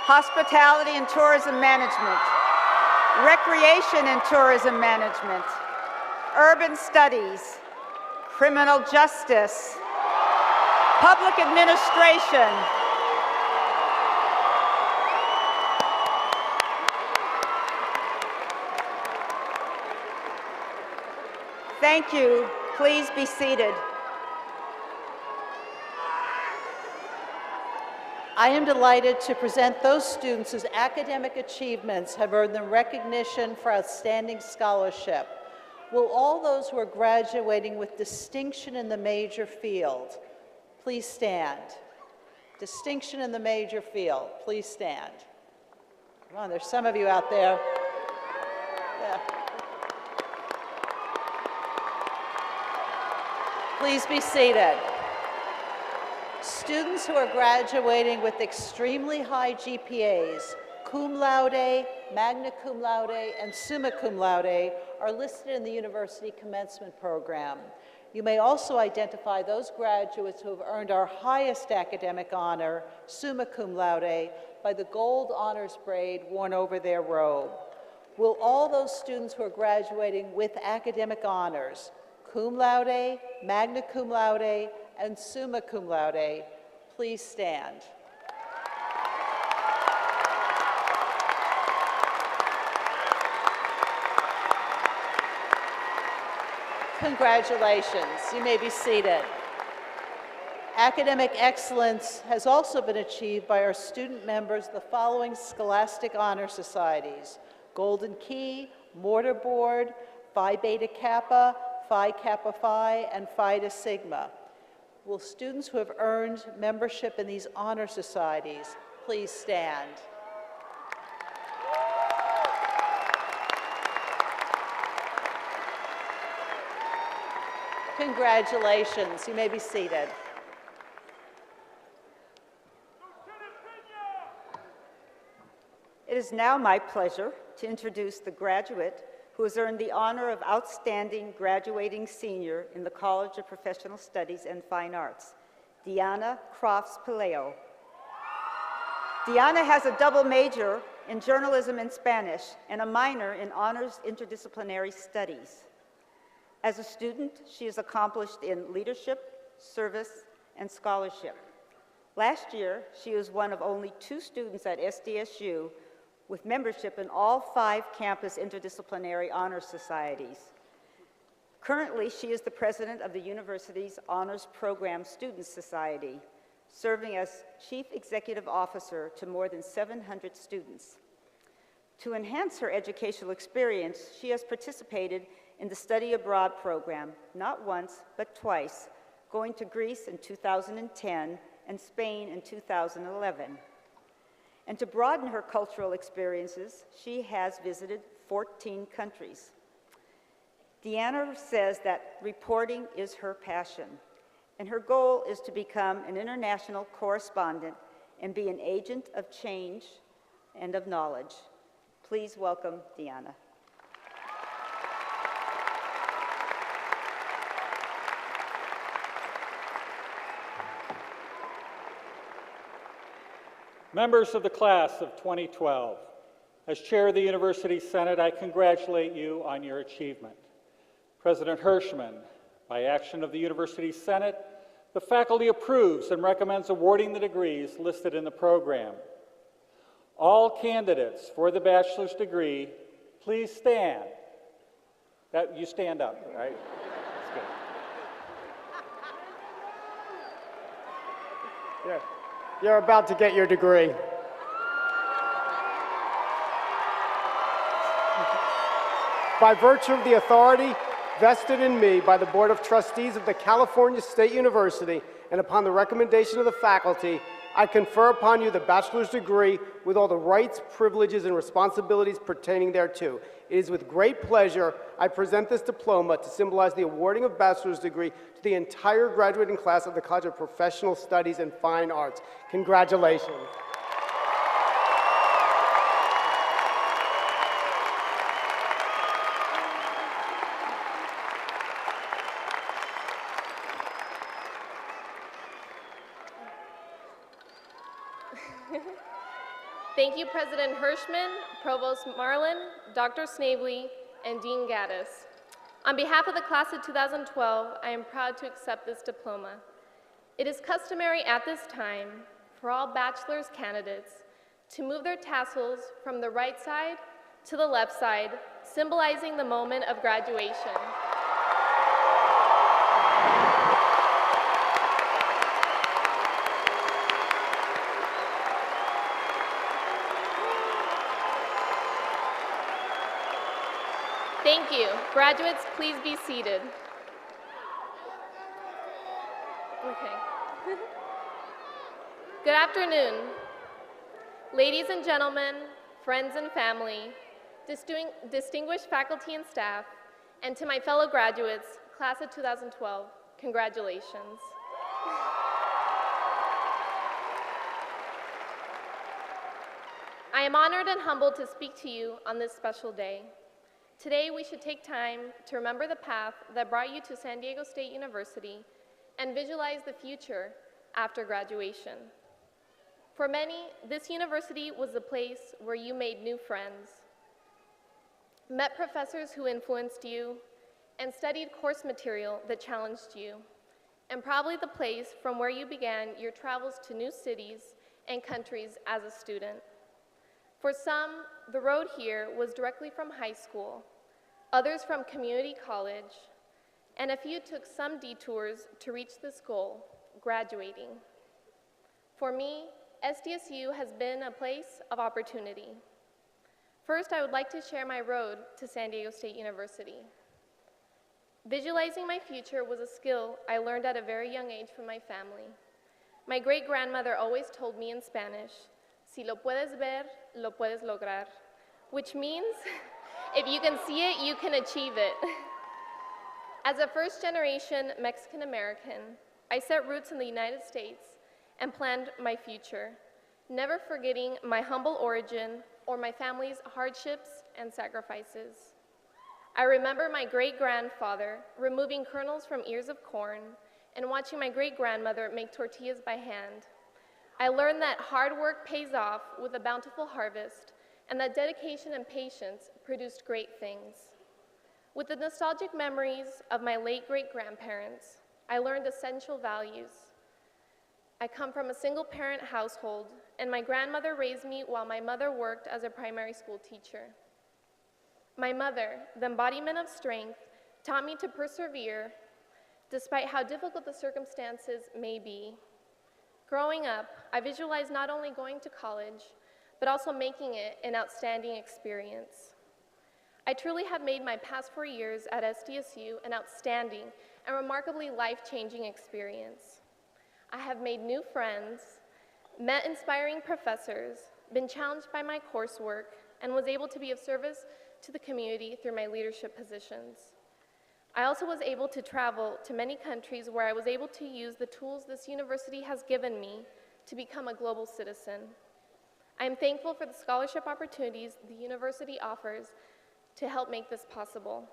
Hospitality and tourism management. Recreation and tourism management. Urban studies. Criminal justice. Public administration. Thank you. Please be seated. I am delighted to present those students whose academic achievements have earned them recognition for outstanding scholarship. Will all those who are graduating with distinction in the major field please stand? Distinction in the major field, please stand. Come on, there's some of you out there. Yeah. Please be seated. Students who are graduating with extremely high GPAs, cum laude, magna cum laude, and summa cum laude, are listed in the University Commencement Program. You may also identify those graduates who have earned our highest academic honor, summa cum laude, by the gold honors braid worn over their robe. Will all those students who are graduating with academic honors, cum laude, magna cum laude, and summa cum laude, please stand. Congratulations. You may be seated. Academic excellence has also been achieved by our student members of the following Scholastic Honor Societies: Golden Key, Mortarboard, Phi Beta Kappa, Phi Kappa Phi, and Phi Beta Sigma. Will students who have earned membership in these honor societies please stand? Congratulations. You may be seated. It is now my pleasure to introduce the graduate who has earned the honor of Outstanding Graduating Senior in the College of Professional Studies and Fine Arts, Diana Crofts Pelayo. Diana has a double major in journalism and Spanish and a minor in honors interdisciplinary studies. As a student, she is accomplished in leadership, service, and scholarship. Last year, she was one of only 2 students at SDSU with membership in all 5 campus interdisciplinary honor societies. Currently, she is the president of the university's Honors Program Students Society, serving as Chief Executive Officer to more than 700 students. To enhance her educational experience, she has participated in the Study Abroad program, not once, but twice, going to Greece in 2010 and Spain in 2011. And to broaden her cultural experiences, she has visited 14 countries. Deanna says that reporting is her passion, and her goal is to become an international correspondent and be an agent of change and of knowledge. Please welcome Deanna. Members of the class of 2012, as chair of the University Senate, I congratulate you on your achievement. President Hirschman, by action of the University Senate, the faculty approves and recommends awarding the degrees listed in the program. All candidates for the bachelor's degree, please stand. You stand up, right? That's good. Yeah. You're about to get your degree. By virtue of the authority vested in me by the Board of Trustees of the California State University, and upon the recommendation of the faculty, I confer upon you the bachelor's degree with all the rights, privileges, and responsibilities pertaining thereto. It is with great pleasure I present this diploma to symbolize the awarding of bachelor's degree to the entire graduating class of the College of Professional Studies and Fine Arts. Congratulations. Thank you, President Hirschman, Provost Marlin, Dr. Snavely, and Dean Gaddis. On behalf of the class of 2012, I am proud to accept this diploma. It is customary at this time for all bachelor's candidates to move their tassels from the right side to the left side, symbolizing the moment of graduation. Thank you. Graduates, please be seated. Okay. Good afternoon. Ladies and gentlemen, friends and family, distinguished faculty and staff, and to my fellow graduates, class of 2012, congratulations. I am honored and humbled to speak to you on this special day. Today, we should take time to remember the path that brought you to San Diego State University and visualize the future after graduation. For many, this university was the place where you made new friends, met professors who influenced you, and studied course material that challenged you, and probably the place from where you began your travels to new cities and countries as a student. For some, the road here was directly from high school, others from community college, and a few took some detours to reach this goal, graduating. For me, SDSU has been a place of opportunity. First, I would like to share my road to San Diego State University. Visualizing my future was a skill I learned at a very young age from my family. My great-grandmother always told me in Spanish, "Si lo puedes ver, lo puedes lograr," which means, if you can see it, you can achieve it. As a first-generation Mexican-American, I set roots in the United States and planned my future, never forgetting my humble origin or my family's hardships and sacrifices. I remember my great-grandfather removing kernels from ears of corn and watching my great-grandmother make tortillas by hand. I learned that hard work pays off with a bountiful harvest, and that dedication and patience produced great things. With the nostalgic memories of my late great-grandparents, I learned essential values. I come from a single-parent household, and my grandmother raised me while my mother worked as a primary school teacher. My mother, the embodiment of strength, taught me to persevere despite how difficult the circumstances may be. Growing up, I visualized not only going to college, but also making it an outstanding experience. I truly have made my past 4 years at SDSU an outstanding and remarkably life-changing experience. I have made new friends, met inspiring professors, been challenged by my coursework, and was able to be of service to the community through my leadership positions. I also was able to travel to many countries where I was able to use the tools this university has given me to become a global citizen. I am thankful for the scholarship opportunities the university offers to help make this possible.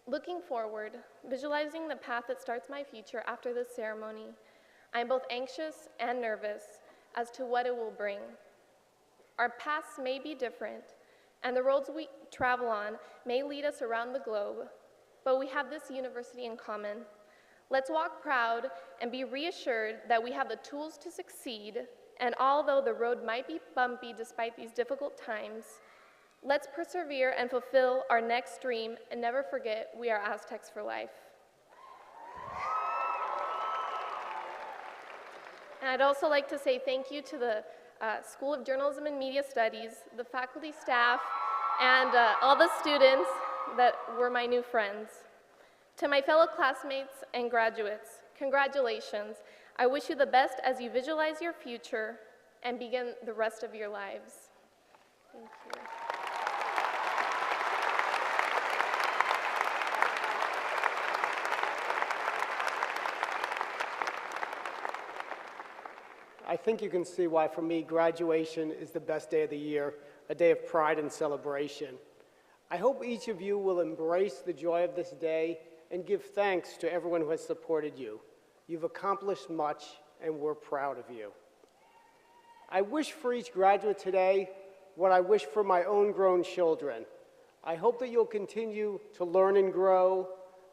Looking forward, visualizing the path that starts my future after this ceremony, I am both anxious and nervous as to what it will bring. Our paths may be different, and the roads we travel on may lead us around the globe, but we have this university in common. Let's walk proud and be reassured that we have the tools to succeed, and although the road might be bumpy despite these difficult times, let's persevere and fulfill our next dream and never forget we are Aztecs for life. And I'd also like to say thank you to the School of Journalism and Media Studies, the faculty, staff, and all the students that were my new friends. To my fellow classmates and graduates, congratulations. I wish you the best as you visualize your future and begin the rest of your lives. Thank you. I think you can see why, for me, graduation is the best day of the year, a day of pride and celebration. I hope each of you will embrace the joy of this day and give thanks to everyone who has supported you. You've accomplished much, and we're proud of you. I wish for each graduate today what I wish for my own grown children. I hope that you'll continue to learn and grow,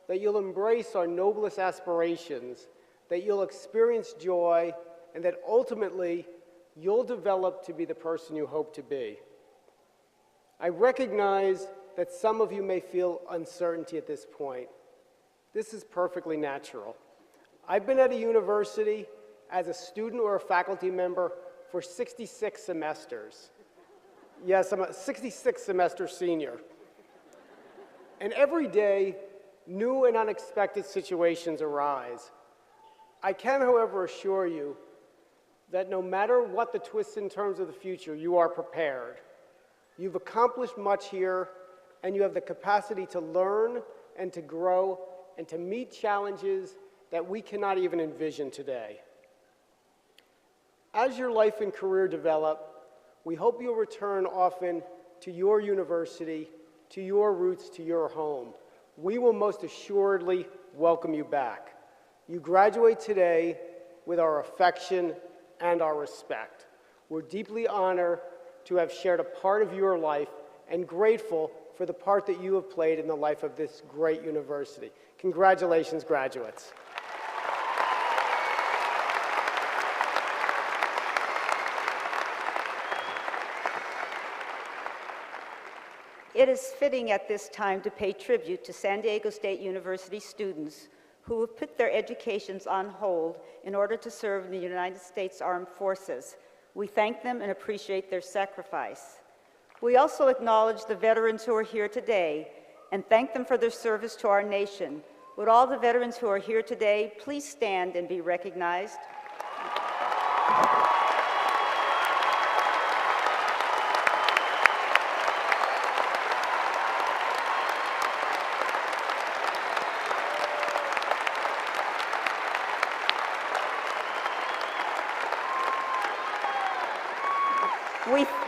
that you'll embrace our noblest aspirations, that you'll experience joy, and that ultimately you'll develop to be the person you hope to be. I recognize that some of you may feel uncertainty at this point. This is perfectly natural. I've been at a university as a student or a faculty member for 66 semesters. Yes, I'm a 66 semester senior. And every day, new and unexpected situations arise. I can, however, assure you that no matter what the twists and turns of the future, you are prepared. You've accomplished much here, and you have the capacity to learn and to grow and to meet challenges that we cannot even envision today. As your life and career develop, we hope you'll return often to your university, to your roots, to your home. We will most assuredly welcome you back. You graduate today with our affection and our respect. We're deeply honored to have shared a part of your life and grateful for the part that you have played in the life of this great university. Congratulations, graduates. It is fitting at this time to pay tribute to San Diego State University students who have put their educations on hold in order to serve in the United States Armed Forces. We thank them and appreciate their sacrifice. We also acknowledge the veterans who are here today and thank them for their service to our nation. Would all the veterans who are here today please stand and be recognized?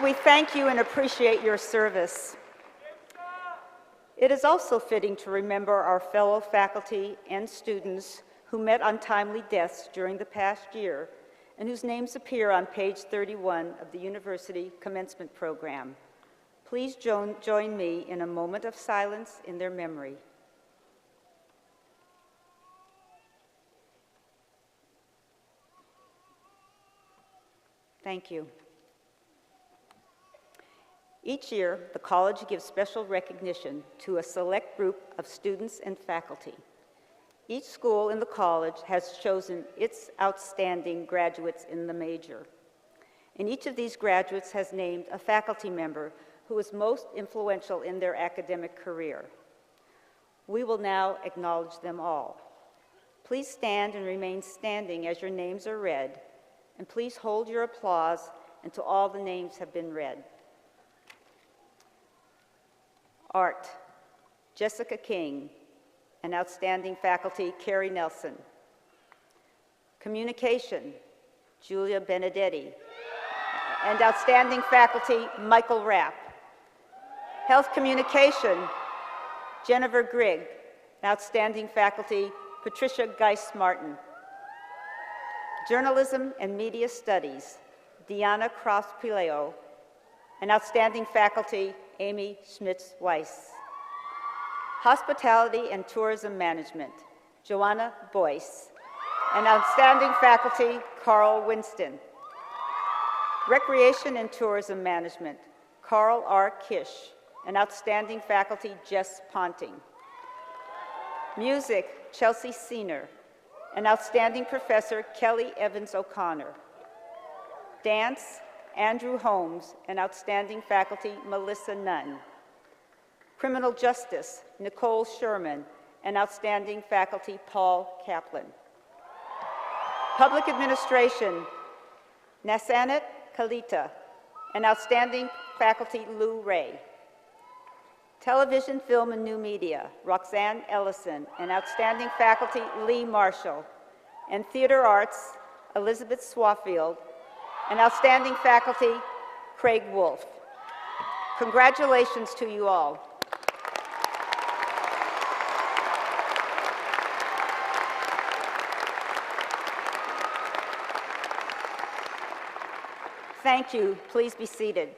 We thank you and appreciate your service. It is also fitting to remember our fellow faculty and students who met untimely deaths during the past year and whose names appear on page 31 of the university commencement program. Please join me in a moment of silence in their memory. Thank you. Each year, the college gives special recognition to a select group of students and faculty. Each school in the college has chosen its outstanding graduates in the major. And each of these graduates has named a faculty member who was most influential in their academic career. We will now acknowledge them all. Please stand and remain standing as your names are read, and please hold your applause until all the names have been read. Art, Jessica King, and outstanding faculty, Carrie Nelson. Communication, Julia Benedetti, and outstanding faculty, Michael Rapp. Health Communication, Jennifer Grigg, and outstanding faculty, Patricia Geis-Martin. Journalism and Media Studies, Diana Cross-Pileo, and outstanding faculty, Amy Schmitz-Weiss. Hospitality and Tourism Management, Joanna Boyce, and outstanding faculty, Carl Winston. Recreation and Tourism Management, Carl R. Kish, and outstanding faculty, Jess Ponting. Music, Chelsea Senior, and outstanding professor, Kelly Evans O'Connor. Dance, Andrew Holmes, and outstanding faculty, Melissa Nunn. Criminal Justice, Nicole Sherman, and outstanding faculty Paul Kaplan. Public Administration, Nasanet Kalita, and outstanding faculty Lou Ray. Television, Film, and New Media, Roxanne Ellison, and outstanding faculty Lee Marshall. And Theater Arts, Elizabeth Swafield, and outstanding faculty Craig Wolf. Congratulations to you all. Thank you. Please be seated.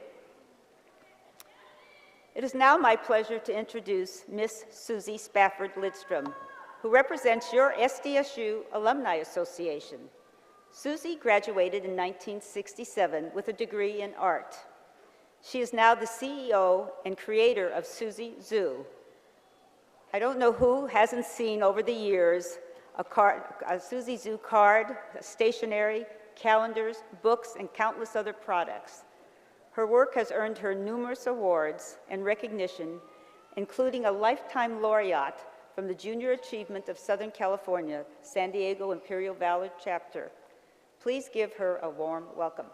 It is now my pleasure to introduce Miss Susie Spafford Lidstrom, who represents your SDSU Alumni Association. Susie graduated in 1967 with a degree in art. She is now the CEO and creator of Susie Zoo. I don't know who hasn't seen over the years a Susie Zoo card, stationery, calendars, books, and countless other products. Her work has earned her numerous awards and recognition, including a lifetime laureate from the Junior Achievement of Southern California, San Diego Imperial Valley Chapter. Please give her a warm welcome.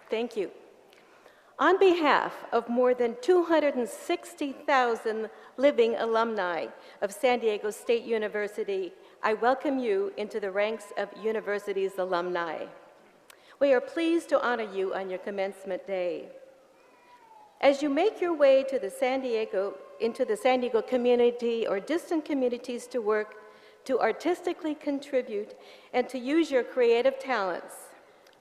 Thank you. On behalf of more than 260,000 living alumni of San Diego State University, I welcome you into the ranks of university's alumni. We are pleased to honor you on your commencement day. As you make your way to into the San Diego community or distant communities to work, to artistically contribute, and to use your creative talents,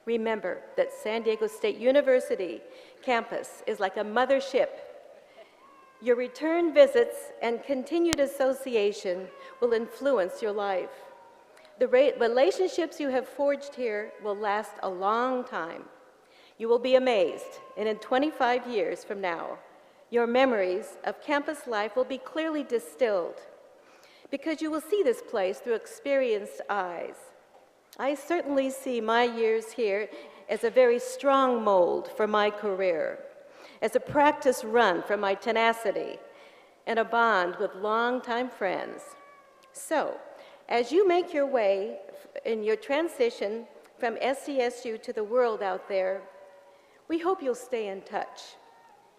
remember that San Diego State University campus is like a mothership. Your return visits and continued association will influence your life. The relationships you have forged here will last a long time. You will be amazed, and in 25 years from now, your memories of campus life will be clearly distilled because you will see this place through experienced eyes. I certainly see my years here as a very strong mold for my career, as a practice run for my tenacity, and a bond with longtime friends. So, as you make your way in your transition from SDSU to the world out there, we hope you'll stay in touch.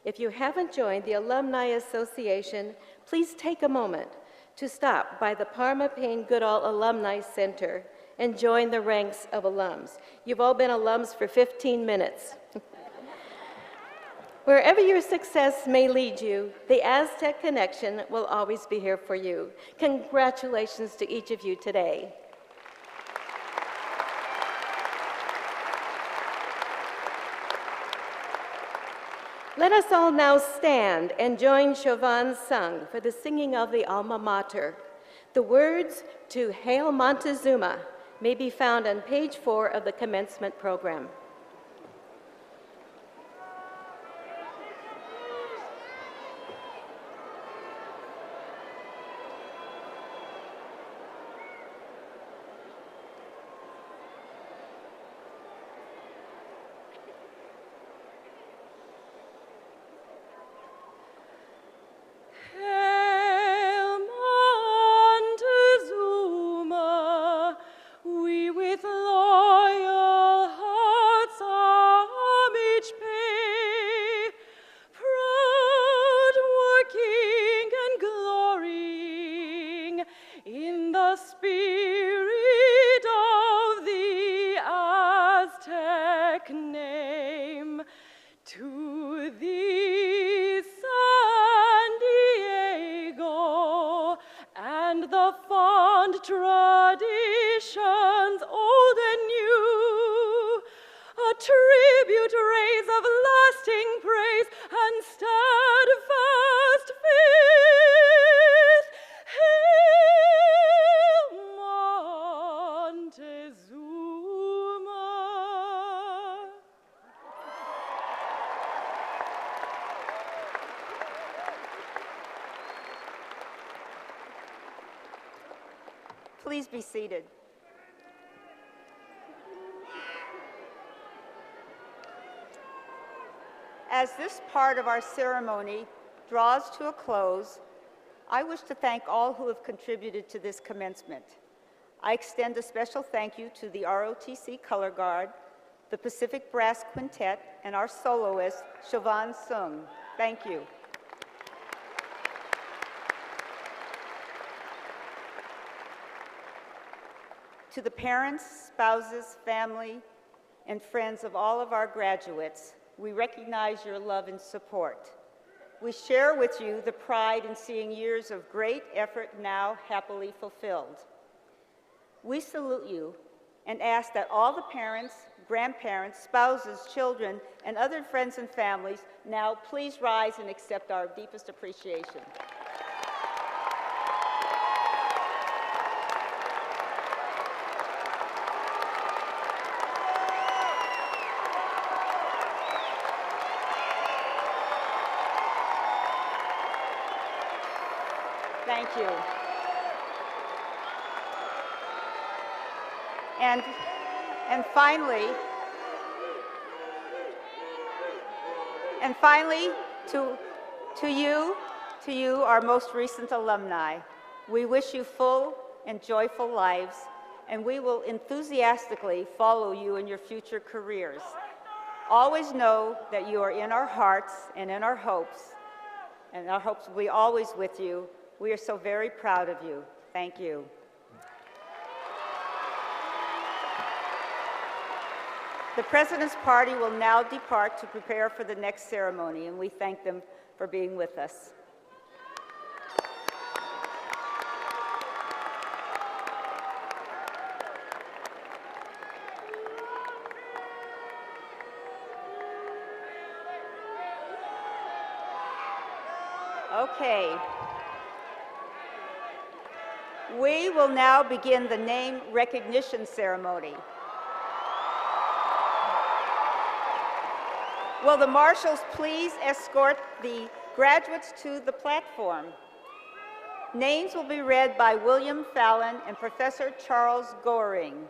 If you haven't joined the Alumni Association, please take a moment to stop by the Parma Payne Goodall Alumni Center and join the ranks of alums. You've all been alums for 15 minutes. Wherever your success may lead you, the Aztec Connection will always be here for you. Congratulations to each of you today. Let us all now stand and join Chauvin Sung for the singing of the Alma Mater. The words to Hail Montezuma may be found on page 4 of the commencement program. Hail Montezuma, we with loyal hearts homage pay, proud working and glorying in the spirit of the Aztec name. To thee, San Diego, and the fond traditions old and new, a tribute raise of lasting praise and steadfast faith. Hail Montezuma. Please be seated. as this part of our ceremony draws to a close, I wish to thank all who have contributed to this commencement. I extend a special thank you to the ROTC Color Guard, the Pacific Brass Quintet, and our soloist, Siobhan Sung. Thank you. To the parents, spouses, family, and friends of all of our graduates, we recognize your love and support. We share with you the pride in seeing years of great effort now happily fulfilled. We salute you and ask that all the parents, grandparents, spouses, children, and other friends and families now please rise and accept our deepest appreciation. Thank you. And finally, to you, our most recent alumni, we wish you full and joyful lives, and we will enthusiastically follow you in your future careers. Always know that you are in our hearts and in our hopes, and our hopes will be always with you. We are so very proud of you. Thank you. The President's Party will now depart to prepare for the next ceremony, and we thank them for being with us. Okay. We will now begin the name recognition ceremony. Will the marshals please escort the graduates to the platform? Names will be read by William Fallon and Professor Charles Goring.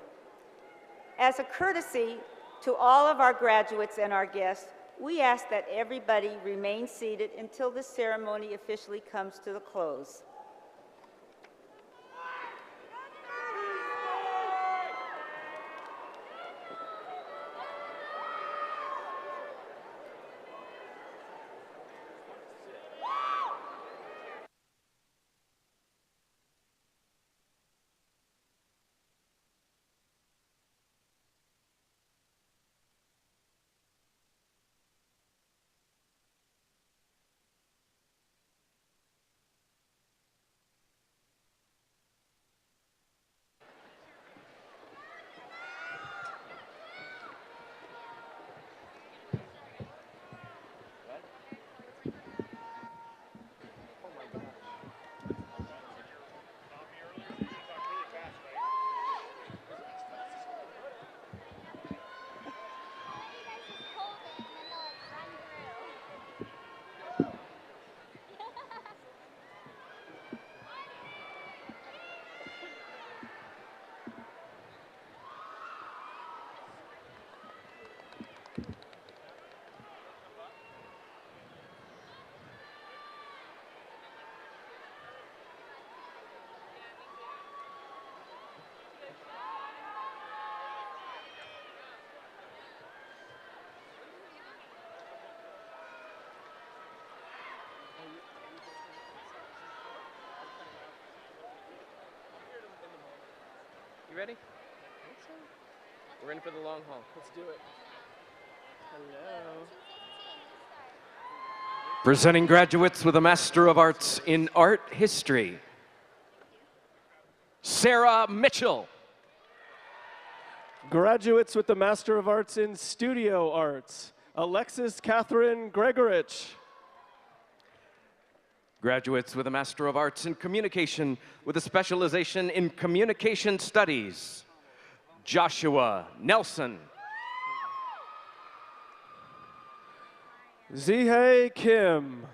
As a courtesy to all of our graduates and our guests, we ask that everybody remain seated until the ceremony officially comes to the close. You ready? We're in for the long haul. Let's do it. Hello. Presenting graduates with a Master of Arts in Art History, Sarah Mitchell. Graduates with the Master of Arts in Studio Arts, Alexis Catherine Gregorich. Graduates with a Master of Arts in Communication with a specialization in Communication Studies, Joshua Nelson. Zihei Kim.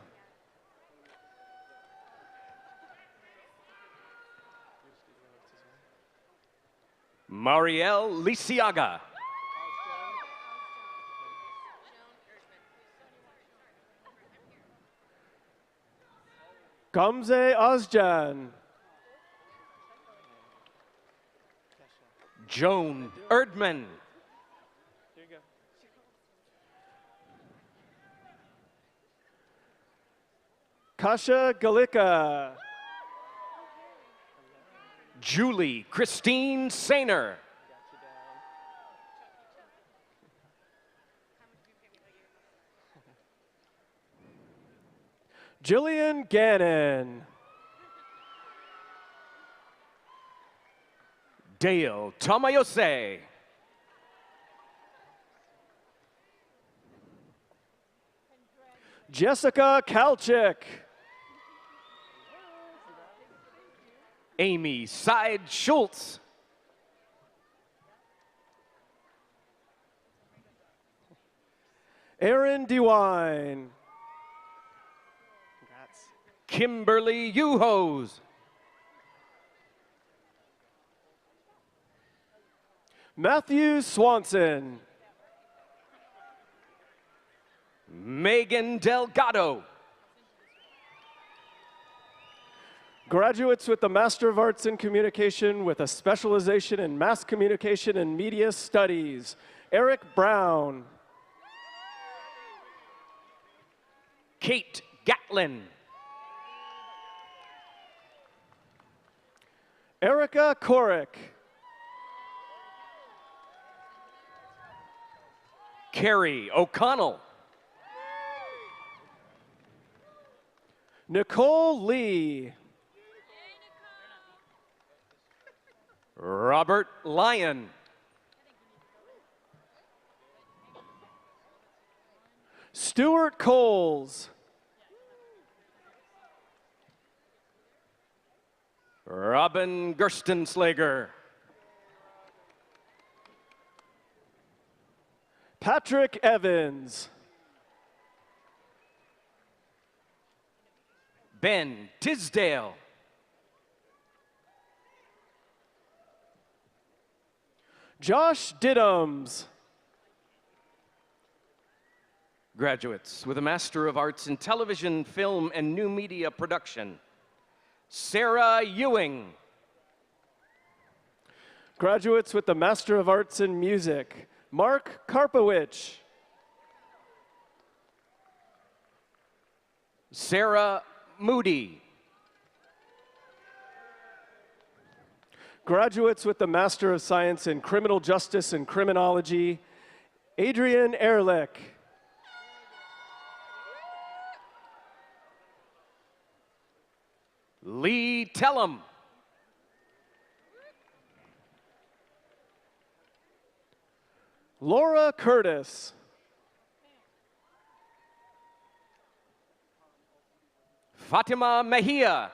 Marielle Lisiaga. Gamze Ozjan. Joan Erdman. Kasha Galika. Julie Christine Sainer. Jillian Gannon. Dale Tamayose. Jessica Kalchik. Amy Seid Schultz. Aaron DeWine. Kimberly Uhos. Matthew Swanson. Megan Delgado. Graduates with the Master of Arts in Communication with a specialization in Mass Communication and Media Studies, Eric Brown. Kate Gatlin. Erica Korick. Carrie O'Connell. Nicole Lee. Robert Lyon. Stuart Coles. Robin Gerstenslager. Patrick Evans. Ben Tisdale. Josh Diddums. Graduates with a Master of Arts in Television, Film, and New Media Production, Sarah Ewing. Graduates with the Master of Arts in Music, Mark Karpowicz. Sarah Moody. Graduates with the Master of Science in Criminal Justice and Criminology, Adrian Ehrlich. Lee Tellum. Laura Curtis. Fatima Mejia.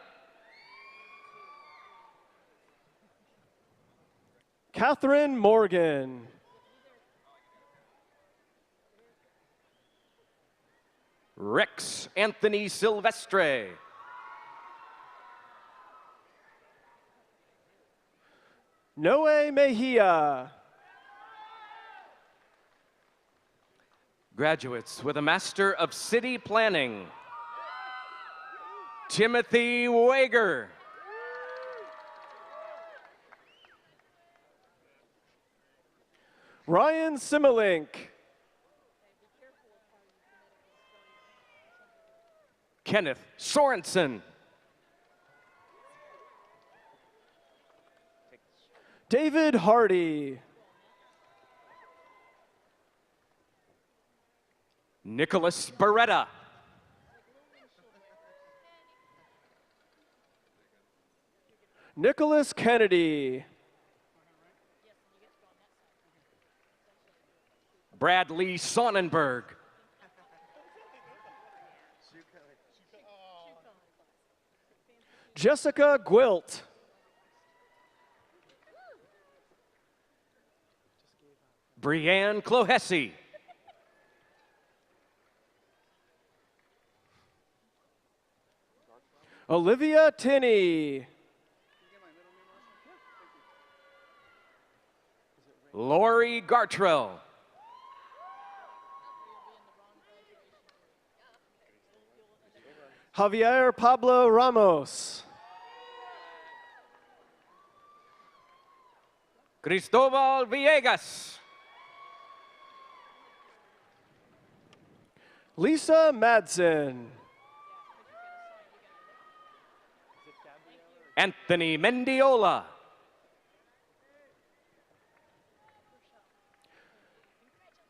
Catherine Morgan. Rex Anthony Silvestre. Noe Mejia. Graduates with a Master of City Planning, Timothy Wager. Ryan Simmelink. Kenneth Sorensen. David Hardy. Nicholas Beretta. Nicholas Kennedy. Bradley Sonnenberg. Jessica Gwilt. Brianne Clohessy. Olivia Tinney. Lori Gartrell. Javier Pablo Ramos. Cristobal Villegas. Lisa Madsen. Anthony Mendiola.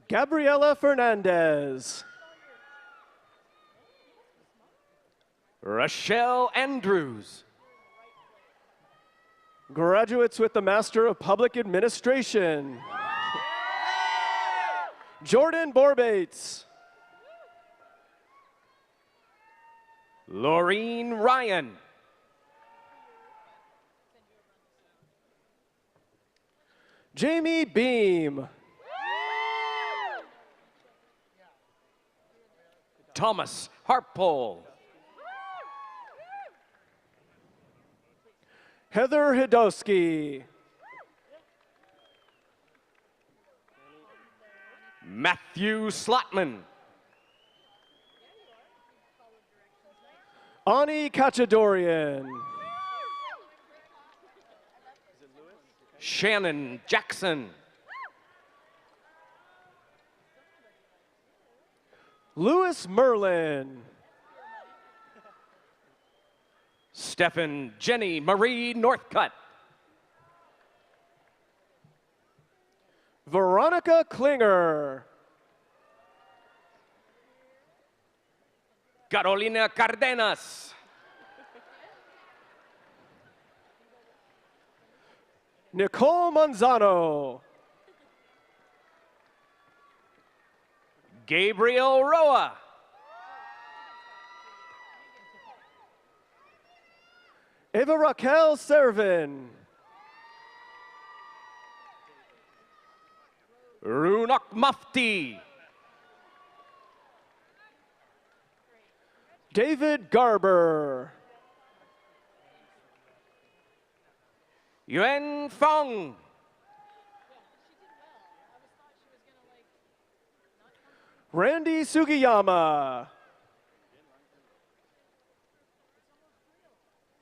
Gabriela Fernandez. Rochelle Andrews. Graduates with the Master of Public Administration. Jordan Borbates. Laureen Ryan. Jamie Beam. Thomas Harpole. Heather Hidowski. Matthew Slotman. Ani Kachadorian. Shannon Jackson. Louis Merlin. Stephen Jenny Marie Northcutt. Veronica Klinger. Carolina Cardenas. Nicole Manzano. Gabriel Roa. Eva Raquel Servin. Runak Mufti. David Garber. Yuan Fong. Randy Sugiyama.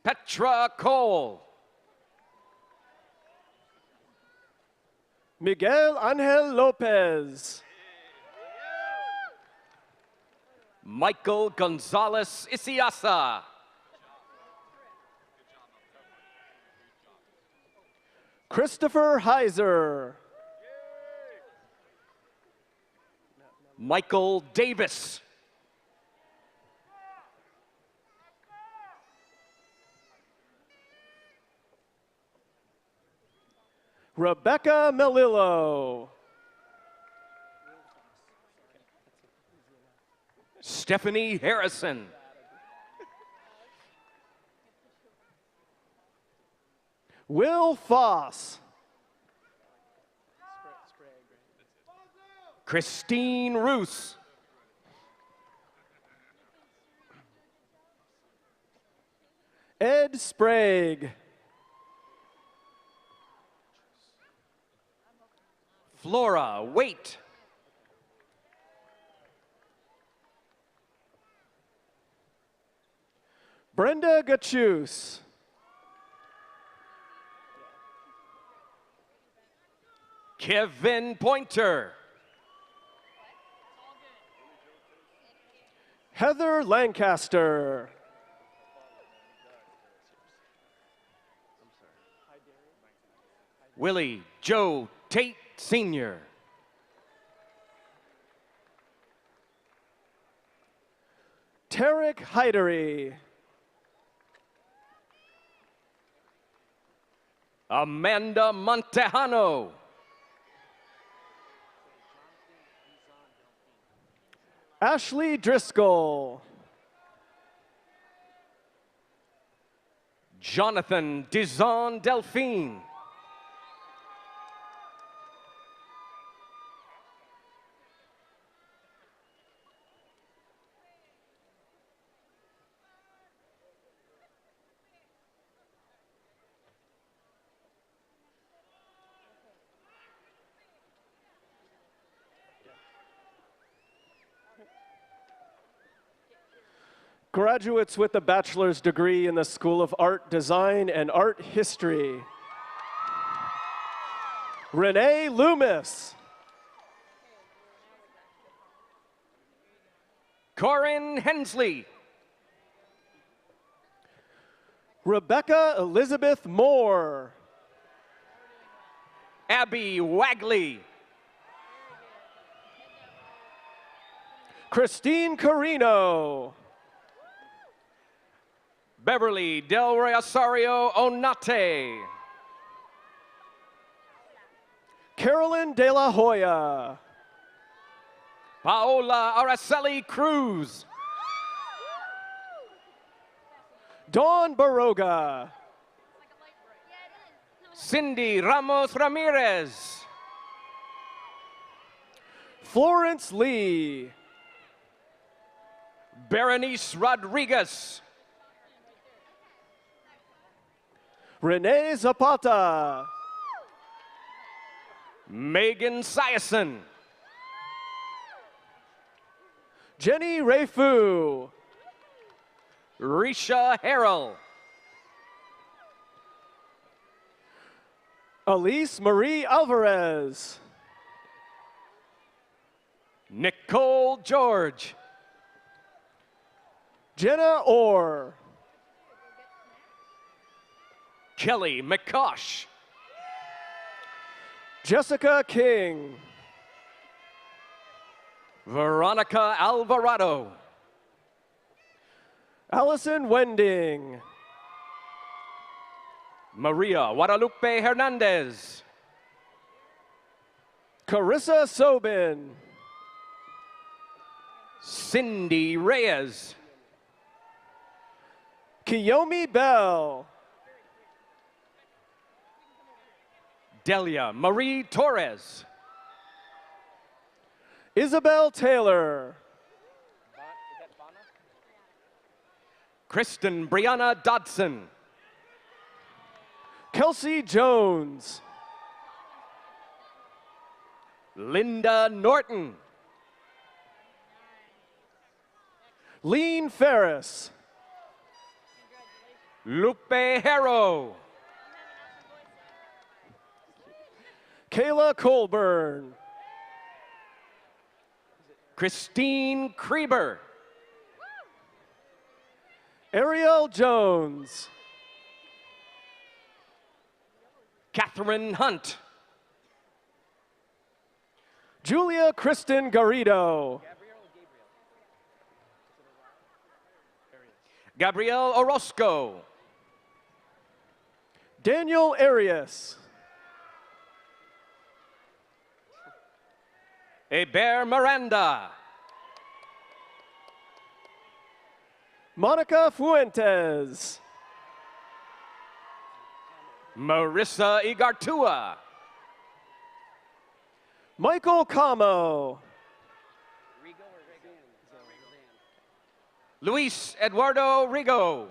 Petra Cole. Miguel Angel Lopez. Michael Gonzalez Isiasa. Christopher Heiser. Michael Davis. Rebecca Melillo. Stephanie Harrison. Will Foss. Christine Roos. Ed Sprague. Flora Waite. Brenda Gachus. Kevin Pointer. Heather Lancaster. Willie Joe Tate Sr. Tarek Hydery. Amanda Montejano. Ashley Driscoll. Jonathan Dizon Delphine. Graduates with a bachelor's degree in the School of Art Design and Art History. Renee Loomis. Corinne Hensley. Rebecca Elizabeth Moore. Abby Wagley. Christine Carino. Beverly Del Rosario Onate. Carolyn De La Hoya. Paola Araceli Cruz. Dawn Baroga. Cindy Ramos Ramirez. Florence Lee. Berenice Rodriguez. Renee Zapata. Megan Siason. Jenny Rayfu. Risha Harrell. Elise Marie Alvarez. Nicole George. Jenna Orr. Kelly McCosh. Jessica King. Veronica Alvarado. Allison Wending. Maria Guadalupe Hernandez. Carissa Sobin. Cindy Reyes. Kiyomi Bell. Delia Marie Torres. Isabel Taylor. Kristen Brianna Dodson. Kelsey Jones. Linda Norton. Lean Ferris. Lupe Harrow. Kayla Colburn. Christine Krieber. Ariel Jones. Catherine Hunt. Julia Kristen Garrido. Gabrielle Orozco. Daniel Arias. Eber Miranda. Monica Fuentes. Marissa Igartua. Michael Camo. Luis Eduardo Rigo.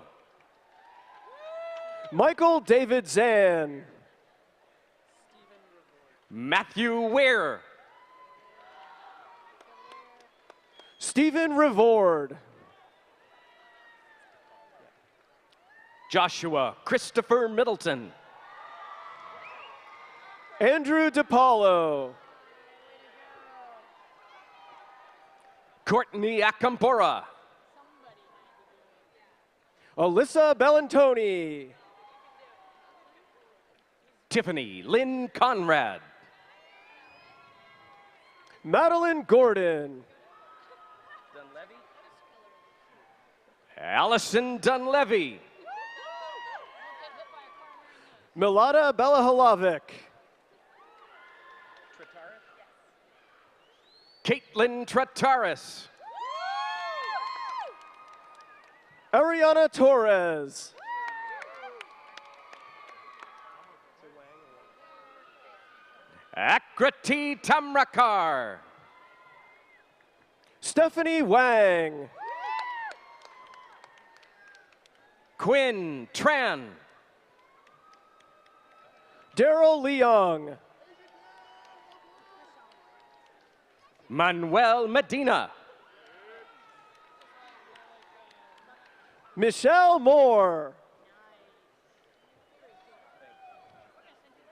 Michael David Zan. Matthew Weir. Stephen Rivord. Joshua Christopher Middleton. Andrew DiPaolo. Courtney Acampora. Alyssa Bellantoni. Tiffany Lynn Conrad. Madeline Gordon. Allison Dunlevy. Milada Belahalovic. Caitlin Trataris. Ariana Torres. Akriti Tamrakar. Stephanie Wang. Quinn Tran. Daryl Leong. Manuel Medina. Michelle Moore.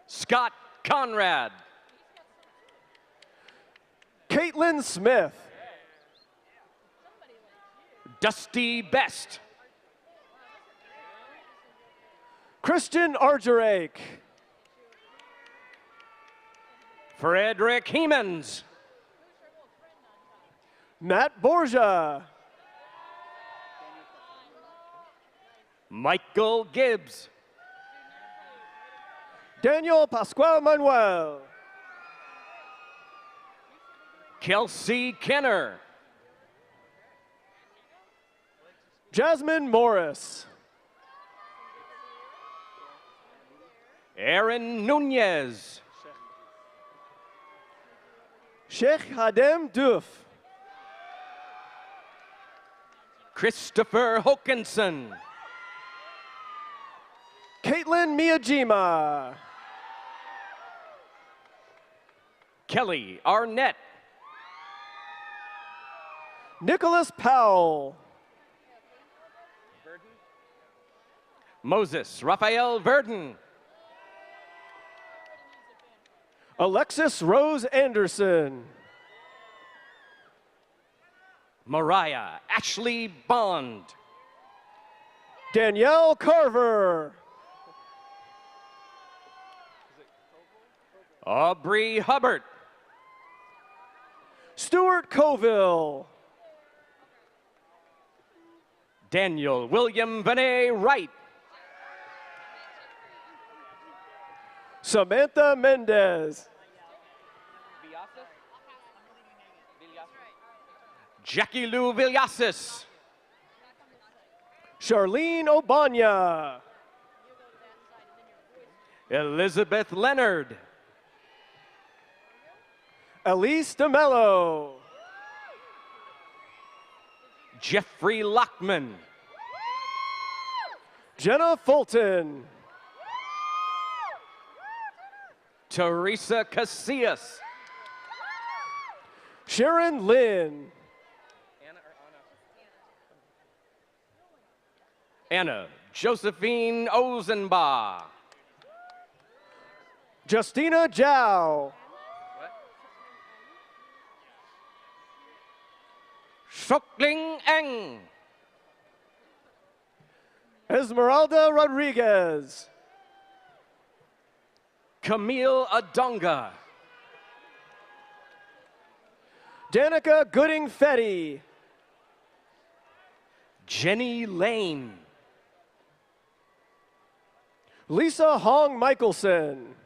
Scott Conrad. Caitlin Smith. Dusty Best. Christian Argerake. Frederick Hemans. Matt Borgia. Michael Gibbs. Daniel Pascual Manuel. Kelsey Kenner. Jasmine Morris. Aaron Nunez. Sheikh Hadem Duf. Christopher Hokinson. Caitlin Miyajima. Kelly Arnett. Nicholas Powell. Moses Raphael Verdon. Alexis Rose Anderson. Mariah Ashley Bond. Danielle Carver. Aubrey Hubbard. Stuart Coville. Daniel William Vinay Wright. Samantha Mendez. Jackie Lou Villasis. Charlene Obanya. Elizabeth Leonard. Elise DeMello. Jeffrey Lockman. Jenna Fulton. Teresa Casillas. Sharon Lynn. Anna Josephine Ozenbaugh. Justina Zhao. Shokling Eng. Esmeralda Rodriguez. Camille Adonga. Danica Gooding Fetty. Jenny Lane. Lisa Hong Michelson.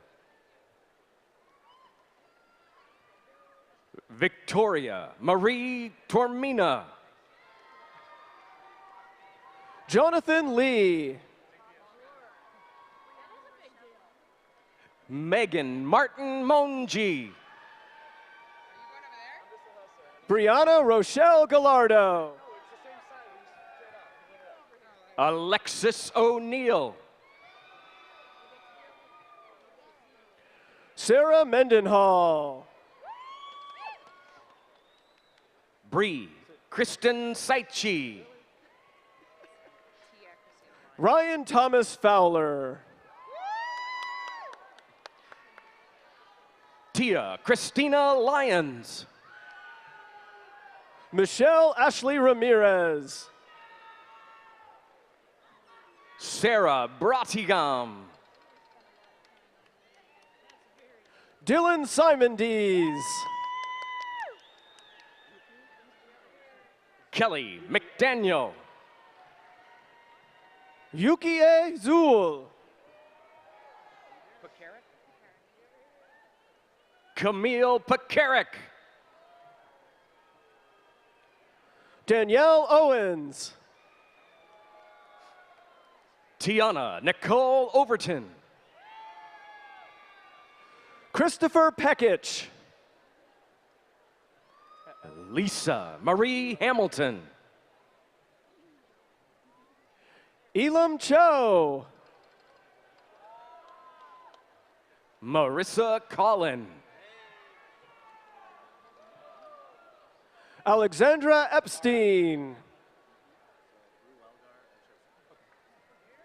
Victoria Marie Tormina. Jonathan Lee. Megan Martin Monji. Brianna Rochelle Gallardo. Alexis O'Neill. Sarah Mendenhall. Bree Kristen Saichi. Ryan Thomas Fowler. Tia Christina Lyons. Michelle Ashley Ramirez. Sarah Bratigam. Dylan Simondees. Kelly McDaniel. Yukie Zul. Camille Pekarik. Danielle Owens. Tiana Nicole Overton. Christopher Pekich. Lisa Marie Hamilton. Elam Cho. Marissa Collin. Alexandra Epstein.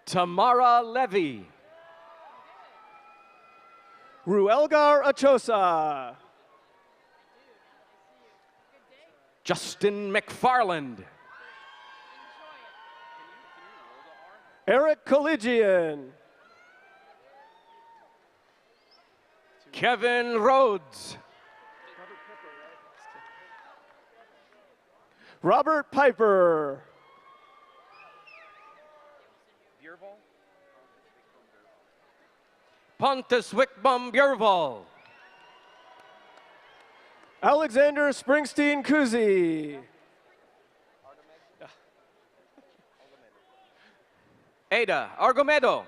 Tamara Levy. Ruelgar Achosa. Justin McFarland. Eric Collegian. Kevin Rhodes. Robert Piper. Pontus Wickbom Bjurval. Alexander Springsteen Kuzi. Ada Argomedo.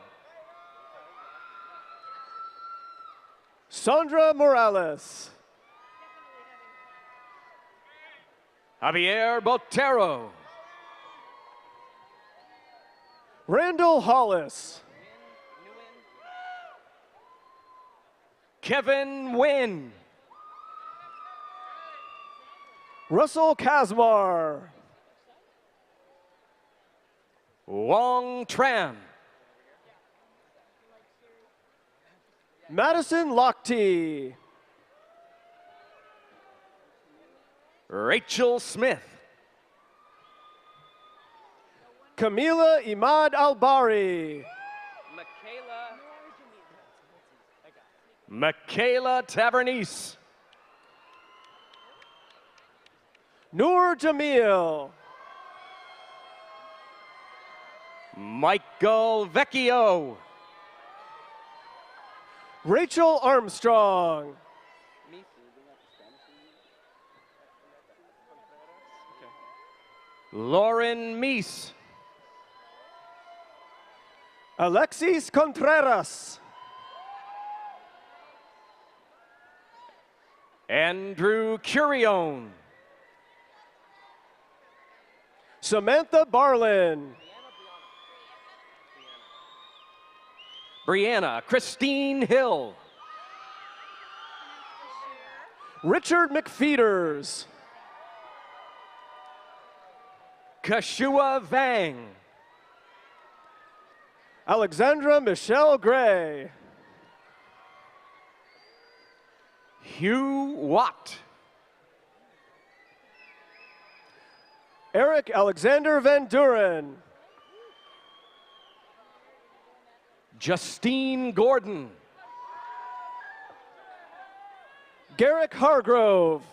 Sandra Morales. Javier Botero. Randall Hollis. Kevin Wynn. Russell Kazmar. Wong Tran. Madison Lochte. Rachel Smith. Camila Imad Albari. Michaela Tavernese. Noor Jamil. Michael Vecchio. Rachel Armstrong. Lauren Meese. Alexis Contreras. Andrew Curione. Samantha Barlin. Brianna Christine Hill. Richard McFeeters. Kashua Vang. Alexandra Michelle Gray. Hugh Watt. Eric Alexander Van Duren. Justine Gordon. Garrick Hargrove.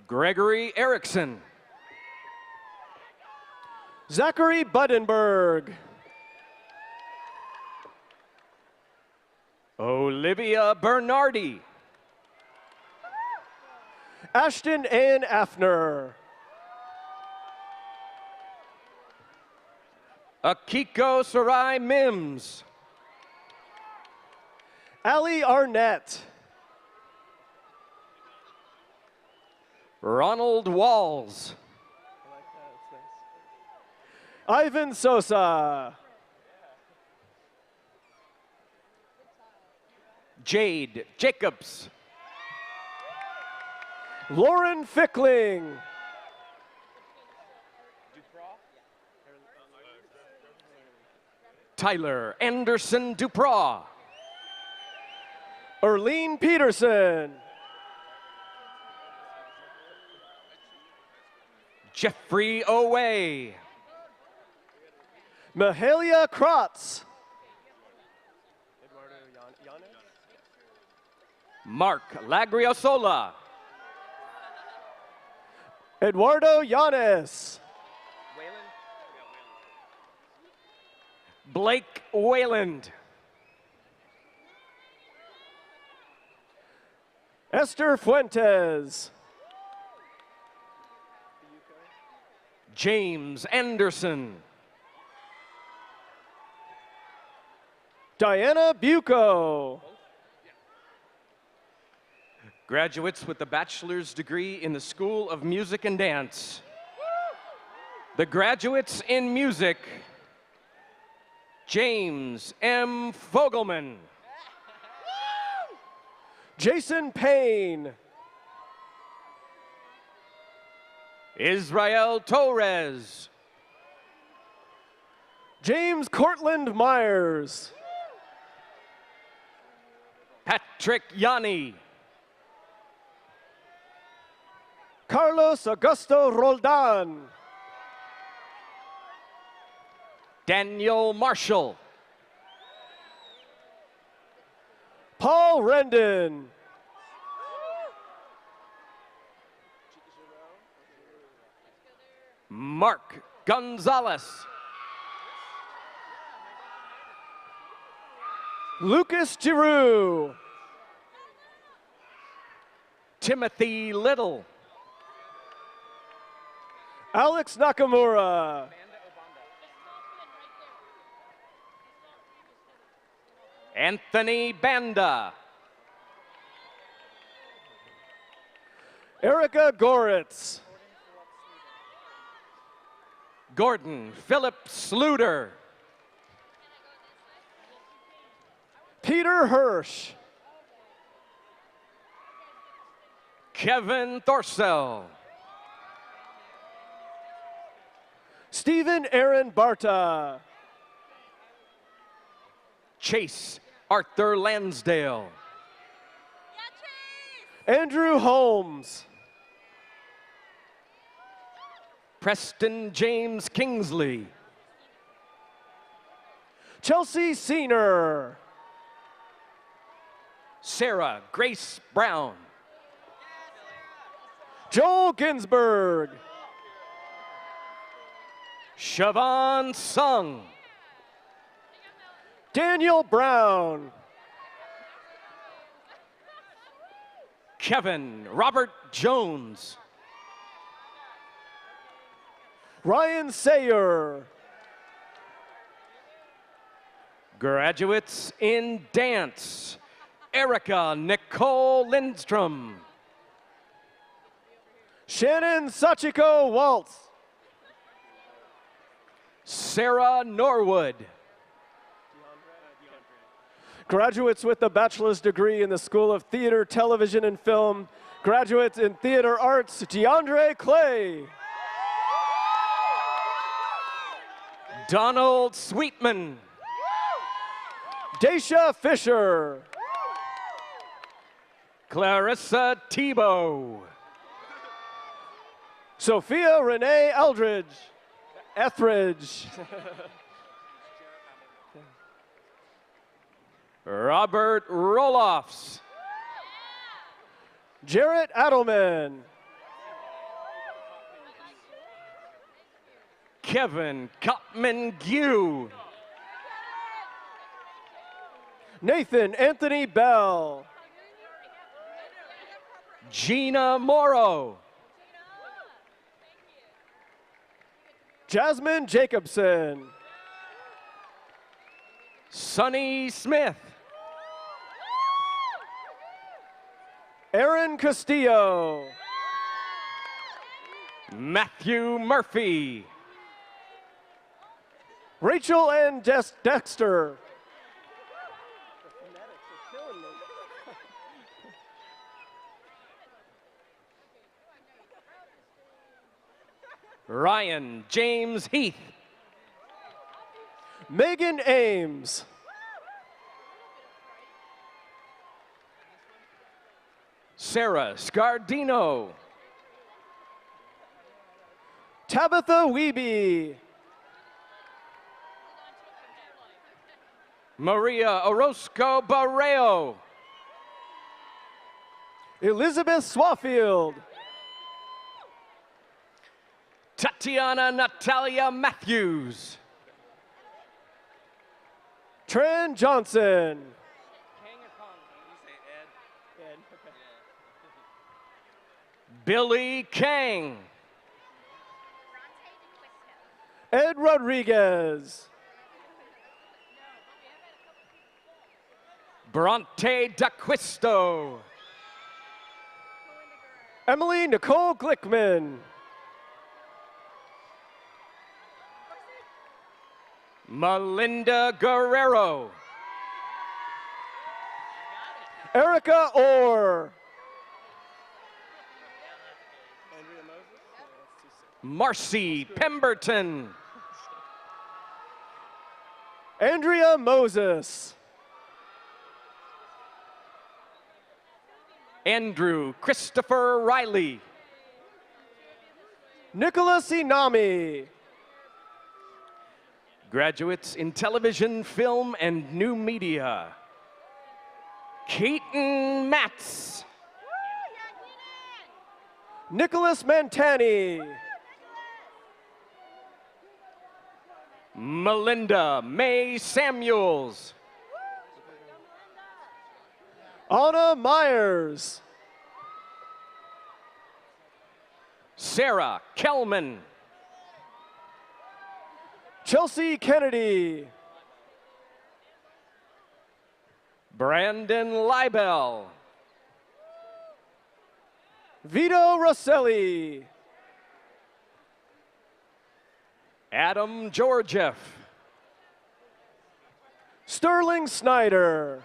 Gregory Erickson. Zachary Buddenberg. Olivia Bernardi. Ashton Ann Afner. Akiko Sarai Mims. Allie Arnett. Ronald Walls. Ivan Sosa. Jade Jacobs. Lauren Fickling. Tyler Anderson Dupraw. Erlene Peterson. Jeffrey Oway. Mahalia Kratz. Mark Lagriosola. Eduardo Yanes. Blake Wayland. Esther Fuentes. James Anderson. Diana Bucco. Graduates with a bachelor's degree in the School of Music and Dance. The graduates in music, James M. Fogelman. Jason Payne. Israel Torres. James Cortland Myers. Patrick Yanni. Carlos Augusto Roldan. Daniel Marshall. Paul Rendon. Mark Gonzalez. Lucas Giroux. Timothy Little. Alex Nakamura. Anthony Banda. Erica Goritz. Gordon Philip Sluder. Peter Hirsch. Kevin Thorsell. Stephen Aaron Barta. Chase Arthur Lansdale. Andrew Holmes. Preston James Kingsley. Chelsea Senior. Sarah Grace Brown. Joel Ginsberg. Siobhan Sung. Daniel Brown. Kevin Robert Jones. Ryan Sayer. Graduates in dance. Erica Nicole Lindstrom. Shannon Sachiko Waltz. Sarah Norwood. Graduates with a bachelor's degree in the School of Theater, Television, and Film. Graduates in Theater Arts, DeAndre Clay. Donald Sweetman. Daisha Fisher. Clarissa Tebow. Sophia Renee Etheridge. Robert Roloffs. Jarrett Adelman. Kevin Kopman-Gue. Nathan Anthony Bell. Gina Morrow. Jasmine Jacobson. Sonny Smith. Aaron Castillo. Matthew Murphy. Rachel Ann Dexter. Ryan James Heath. Megan Ames. Sarah Scardino. Tabitha Wiebe. Maria Orozco Barreo. Elizabeth Swafield. Tatiana Natalia Matthews. Tran Johnson. Billy Kang. Ed Rodriguez. Bronte D'Acquisto. Emily Nicole Glickman. Melinda Guerrero. Erica Orr. Marcy Pemberton. Andrea Moses. Andrew Christopher Riley. Nicholas Inami. Graduates in television, film, and new media. Keaton Matz. Nicholas Mantani. Melinda May Samuels. Anna Myers. Sarah Kelman. Chelsea Kennedy. Brandon Leibel. Vito Rosselli. Adam Georgieff. Sterling Snyder.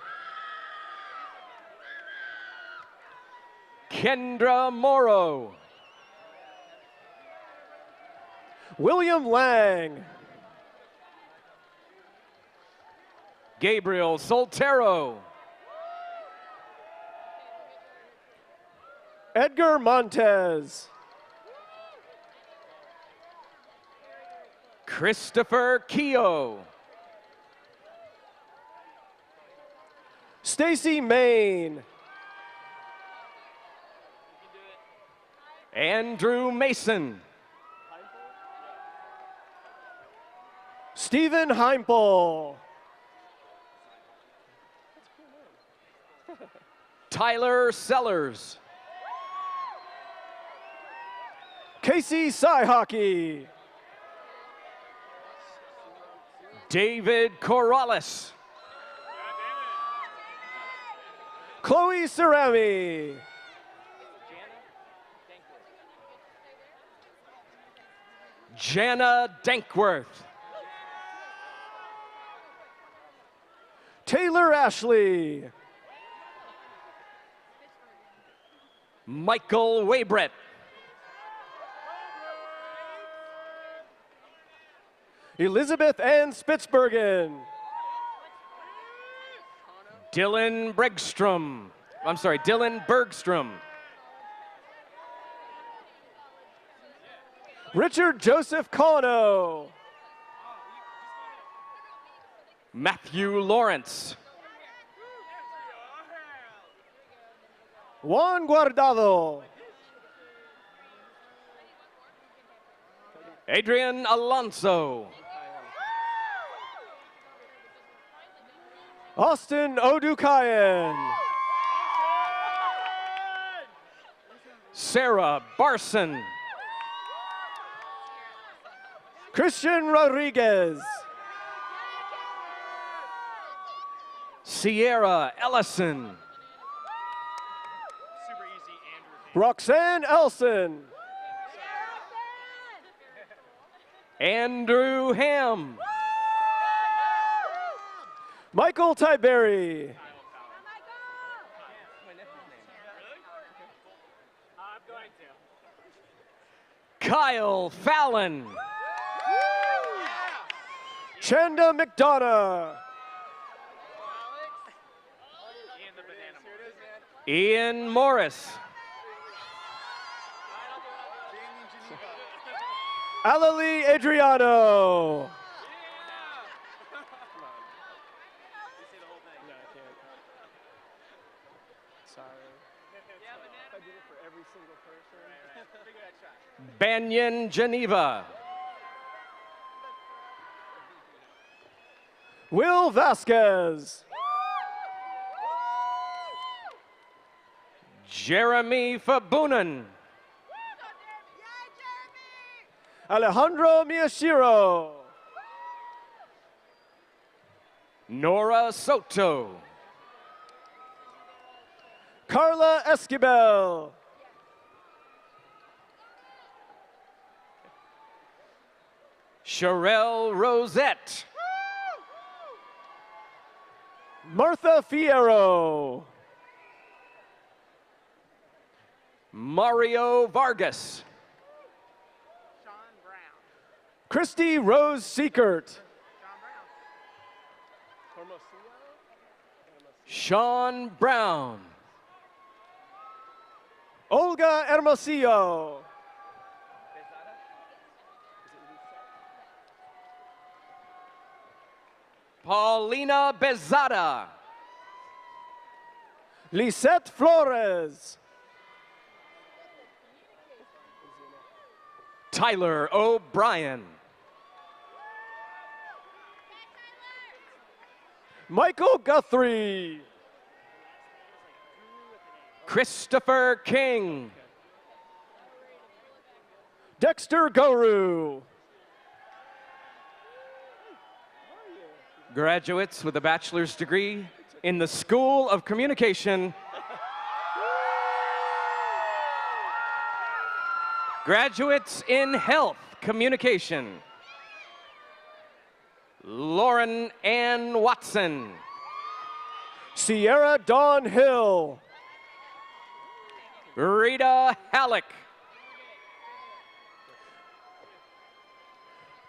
Kendra Morrow. William Lang. Gabriel Soltero. Edgar Montez. Christopher Keogh. Stacy Main. Andrew Mason. Stephen Heimpel. Tyler Sellers. Casey Cyhockey. David Corrales. Chloe Cerami. Jana Dankworth. Taylor Ashley. Michael Waybrett. Elizabeth Ann Spitzbergen. Dylan Bergstrom. Richard Joseph Colano. Matthew Lawrence. Juan Guardado. Adrian Alonso. Austin Odukayan. Sarah Barson. Christian Rodriguez. Sierra Ellison. Roxanne Elson. Andrew Ham. Michael Tiberi. Kyle Fallon. Chanda McDonough. Ian Morris. Alalie Adriano. Banyan Geneva. Will Vasquez. Jeremy Fabunan. Alejandro Miyashiro. Nora Soto. Carla Esquivel. Sherelle Rosette. Martha Fierro. Mario Vargas. Christy Rose Seekert. Sean Brown. Olga Hermosillo. Paulina Bezada. Lisette Flores. Tyler O'Brien. Michael Guthrie. Christopher King. Dexter Goru. Graduates with a bachelor's degree in the School of Communication. Graduates in Health Communication. Lauren Ann Watson. Sierra Dawn Hill. Rita Halleck.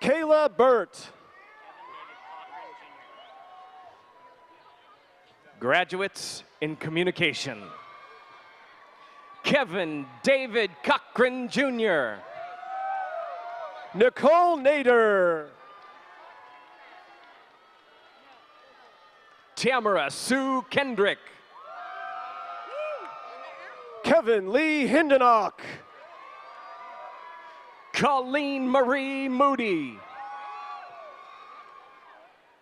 Kayla Burt. Graduates in Communication. Kevin David Cochran Jr. Nicole Nader. Tamara Sue Kendrick. Kevin Lee Hindenock. Colleen Marie Moody.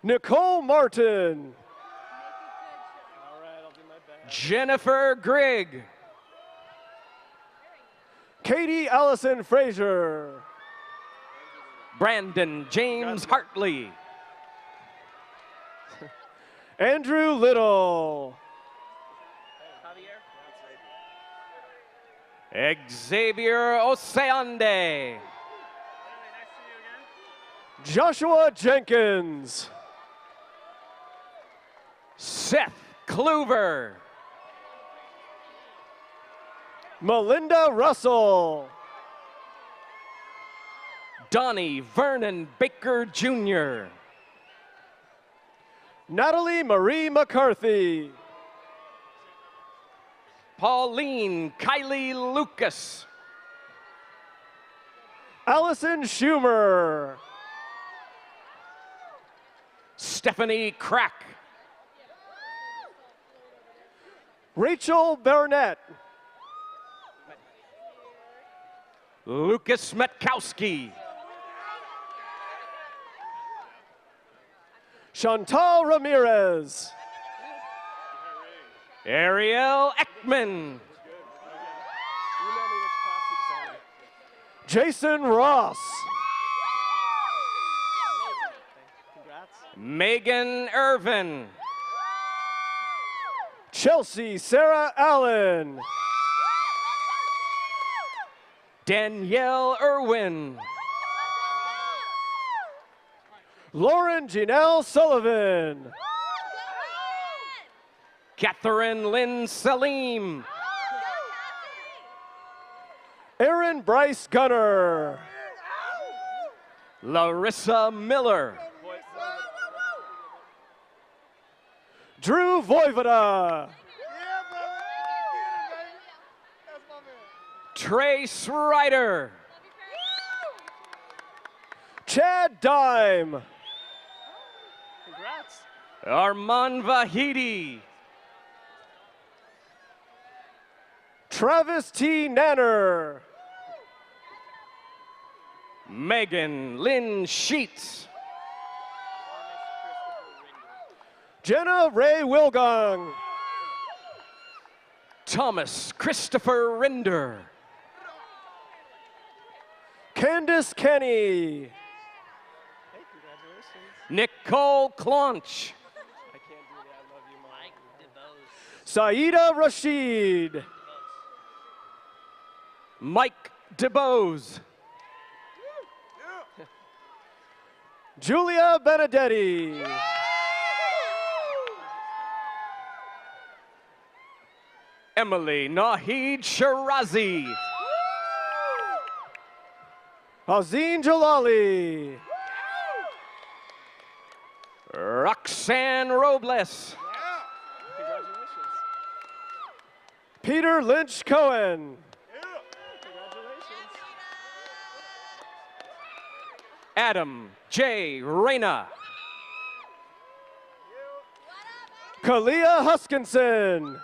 Nicole Martin. Jennifer Grigg. Katie Allison Frazier. Brandon James Hartley. Andrew Little. Xavier Oseande. Joshua Jenkins. Seth Kluver. Melinda Russell. Donnie Vernon Baker Jr. Natalie Marie McCarthy. Pauline Kylie Lucas. Allison Schumer. Stephanie Crack. Rachel Burnett. Lucas Metkowski. Chantal Ramirez. Ariel Ekman. Jason Ross. Megan Irvin. Chelsea Sarah Allen. Danielle Irwin. Lauren Janelle Sullivan. Catherine Lynn Salim. Aaron Bryce Gunner. Larissa Miller. Drew Voivoda. Trace Ryder. Chad Dime. Congrats. Armand Vahidi. Travis T. Nanner. Megan Lynn Sheets. Jenna Ray Wilgong. Thomas Christopher Rinder. Candace Kenny. Nicole Clonch. Saida Rashid. Mike DeBose. Julia Benedetti. Emily Nahid Shirazi. Azeen Jalali. Roxanne Robles. Peter Lynch Cohen. Adam J. Reyna. Kalia Huskinson.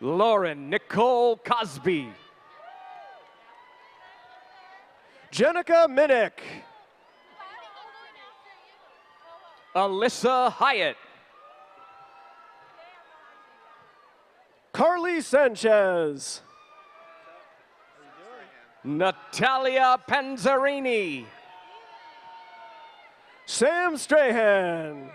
Lauren Nicole Cosby. Jenica Minnick. Alyssa Hyatt. Carly Sanchez. Natalia Panzarini. Sam Strahan.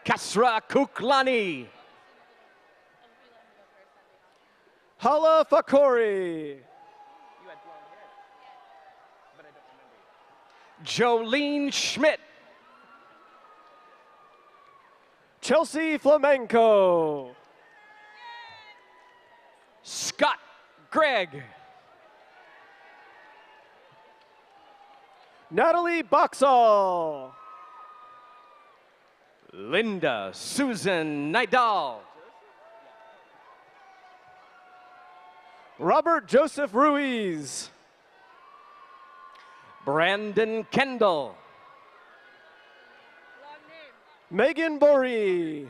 Kasra Kuklani. Hala Fakori. Jolene Schmidt. Chelsea Flamenco. Scott Gregg. Natalie Boxall. Linda Susan Nidal. Robert Joseph Ruiz. Brandon Kendall. Megan Boree.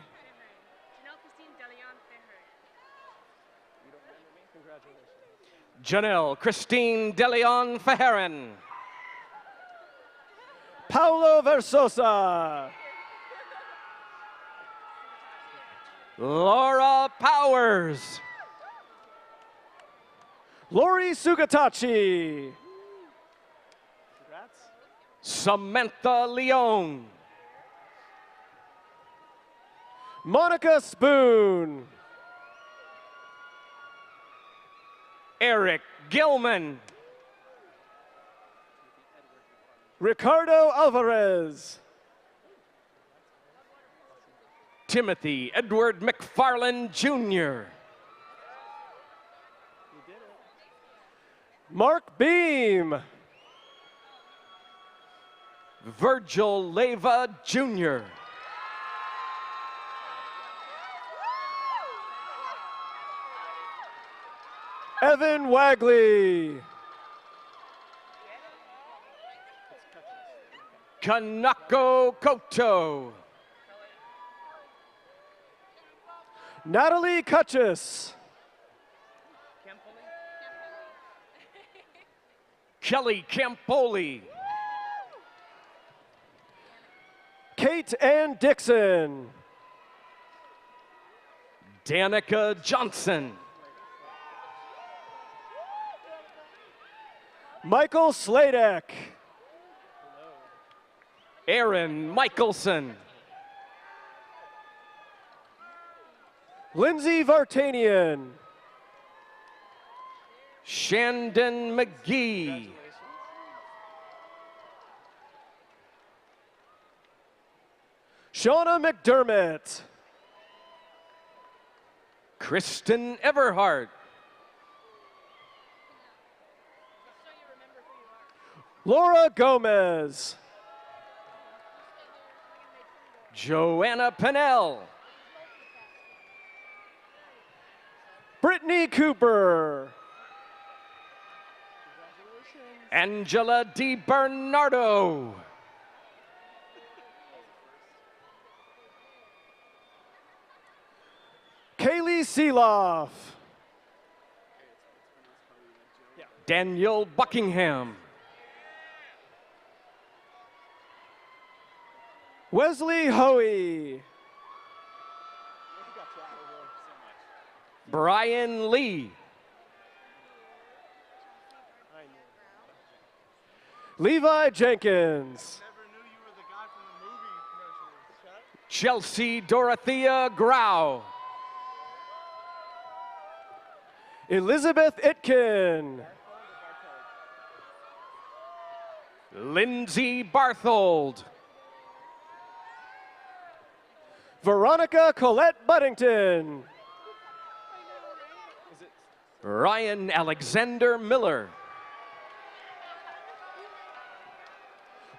Janelle Christine DeLeon Feheran. Paulo Versosa. Laura Powers. Lori Sugatachi. Samantha Leone. Monica Spoon. Eric Gilman. Ricardo Alvarez. Timothy Edward McFarland Jr. Mark Beam. Virgil Leyva Jr. Evan Wagley. Kanako Koto. Natalie Cutchess. Kelly Campoli. Kate Ann Dixon. Danica Johnson. Michael Sladek. Aaron Michelson. Lindsay Vartanian. Shandon McGee. Shauna McDermott. Kristen Everhart. Laura Gomez. Joanna Pennell. Brittany Cooper. Angela DiBernardo. Kaylee Seeloff. Daniel Buckingham. Wesley Hoey. Brian Lee. Levi Jenkins. Chelsea Dorothea Grau. Elizabeth Itkin. Lindsay Barthold. Veronica Colette Buddington. Ryan Alexander Miller.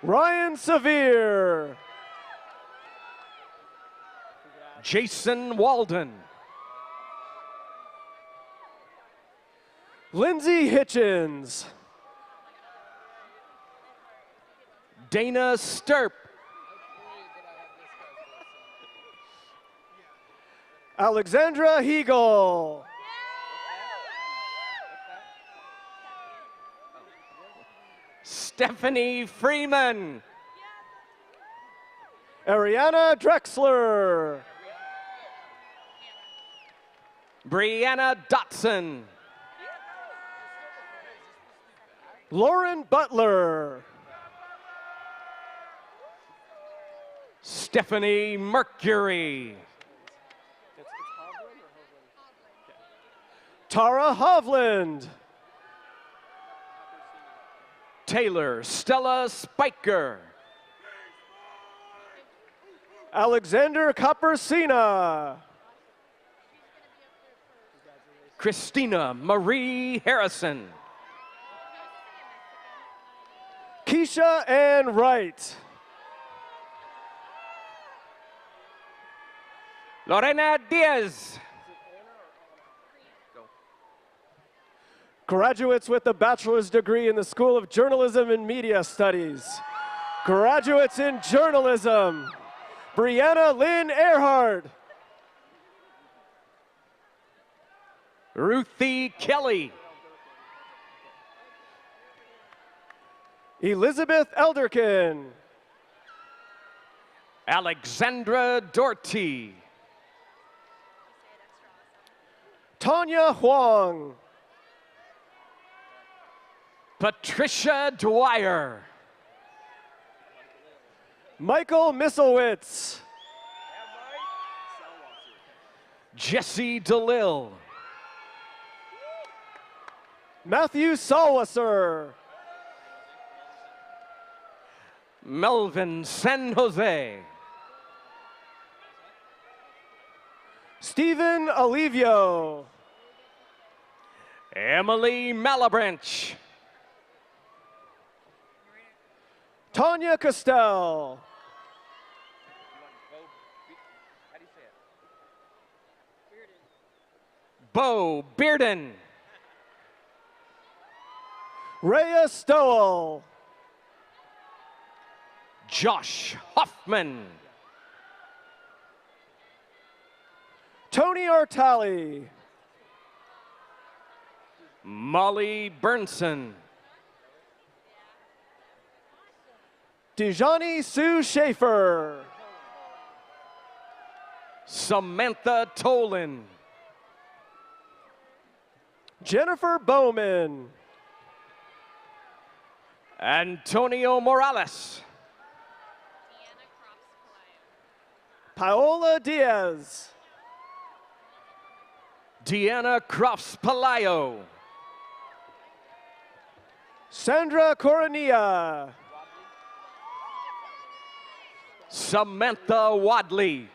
Ryan Severe. Jason Walden. Lindsay Hitchens. Dana Sturp. Alexandra Hegel. Stephanie Freeman. Ariana Drexler. Brianna Dotson. Lauren Butler. Stephanie Mercury. Tara Hovland. Taylor Stella Spiker. Alexander Capersina. Christina Marie Harrison. Keisha Ann Wright. Lorena Diaz. Graduates with a bachelor's degree in the School of Journalism and Media Studies. Graduates in journalism. Brianna Lynn Earhart. Ruthie Kelly. Elizabeth Elderkin. Alexandra Doherty. Tanya Huang. Patricia Dwyer. Michael Misselwitz. Jesse DeLille. Matthew Salwasser. Melvin San Jose. Stephen Alivio. Emily Malabranch. Tanya Costell. Bo Bearden. Rhea Stowell. Josh Hoffman. Tony Artali. Molly Burnson. Dejani Sue Schaefer. Samantha Tolan. Jennifer Bowman. Antonio Morales. Paola Diaz. Deanna Crofts Palayo. Sandra Coronilla. Samantha Wadley.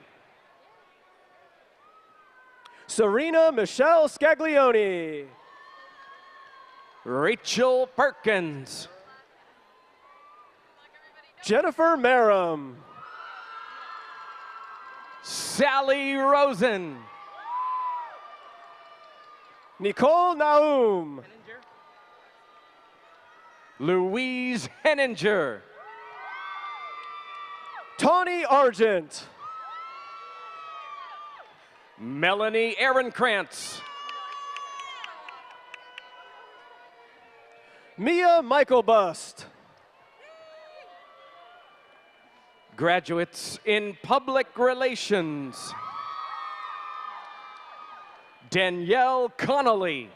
Serena Michelle Scaglione. Rachel Perkins. Jennifer Merrim. Sally Rosen. Nicole Naum. Louise Henninger. Tawny Argent. Melanie Ehrenkrantz. Mia Michaelbust. Graduates in Public Relations. Danielle Connolly.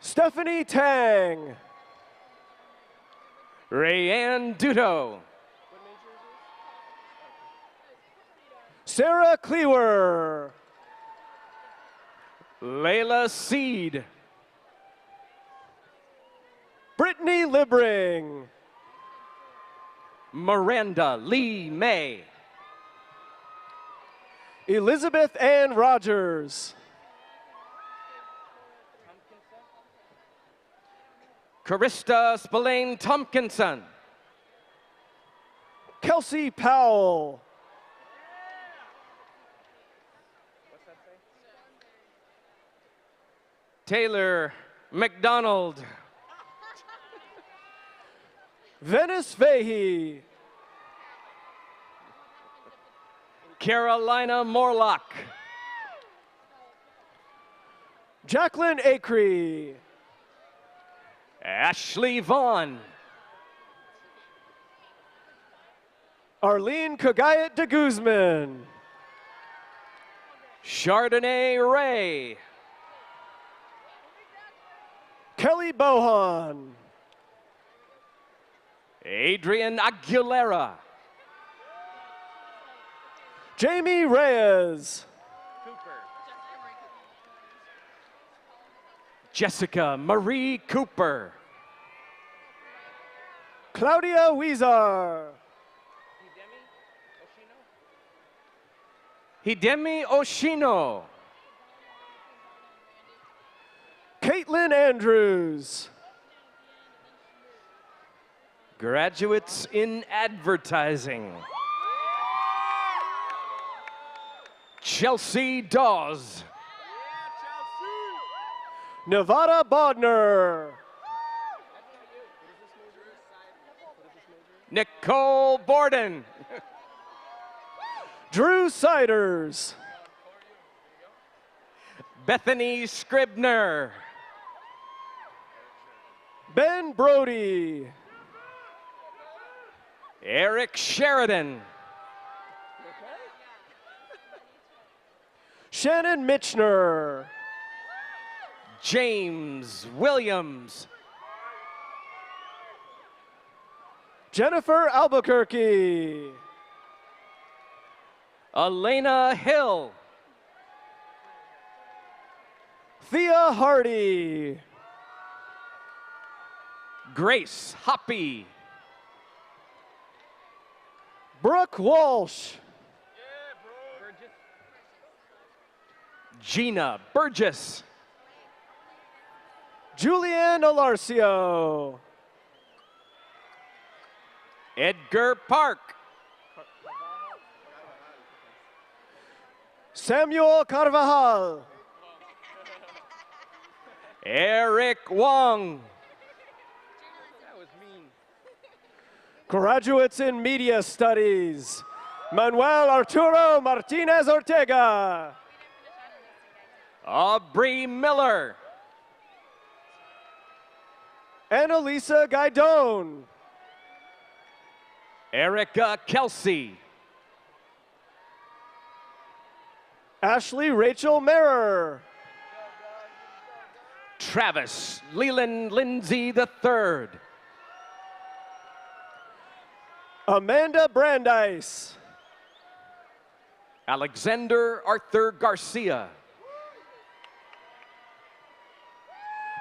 Stephanie Tang. Rayanne Duto. Sarah Cleaver. Layla Seed. Brittany Libring. Miranda Lee May. Elizabeth Ann Rogers. Carista Spillane Tompkinson. Kelsey Powell. Taylor McDonald. Venice Fahey. Carolina Morlock. Jacqueline Acree. Ashley Vaughn. Arlene Kagayat de Guzman. Chardonnay Ray. Kelly Bohan. Adrian Aguilera. Jamie Reyes. Jessica Marie Cooper. Claudia Weezar. Hidemi Oshino. Caitlin Andrews. Graduates in advertising. Chelsea Dawes. Nevada Bodner. Nicole Borden. Drew Siders. Bethany Scribner. Ben Brody. Eric Sheridan. Shannon Mitchner. James Williams. Jennifer Albuquerque. Elena Hill. Thea Hardy. Grace Hoppy. Brooke Walsh. Gina Burgess. Julianne Alarcio. Edgar Park. Samuel Carvajal. Eric Wong. Graduates in Media Studies. Manuel Arturo Martinez Ortega. Aubrey Miller. Annalisa Gaidon. Erica Kelsey. Ashley Rachel Merer. Travis Leland Lindsay III. Amanda Brandeis. Alexander Arthur Garcia.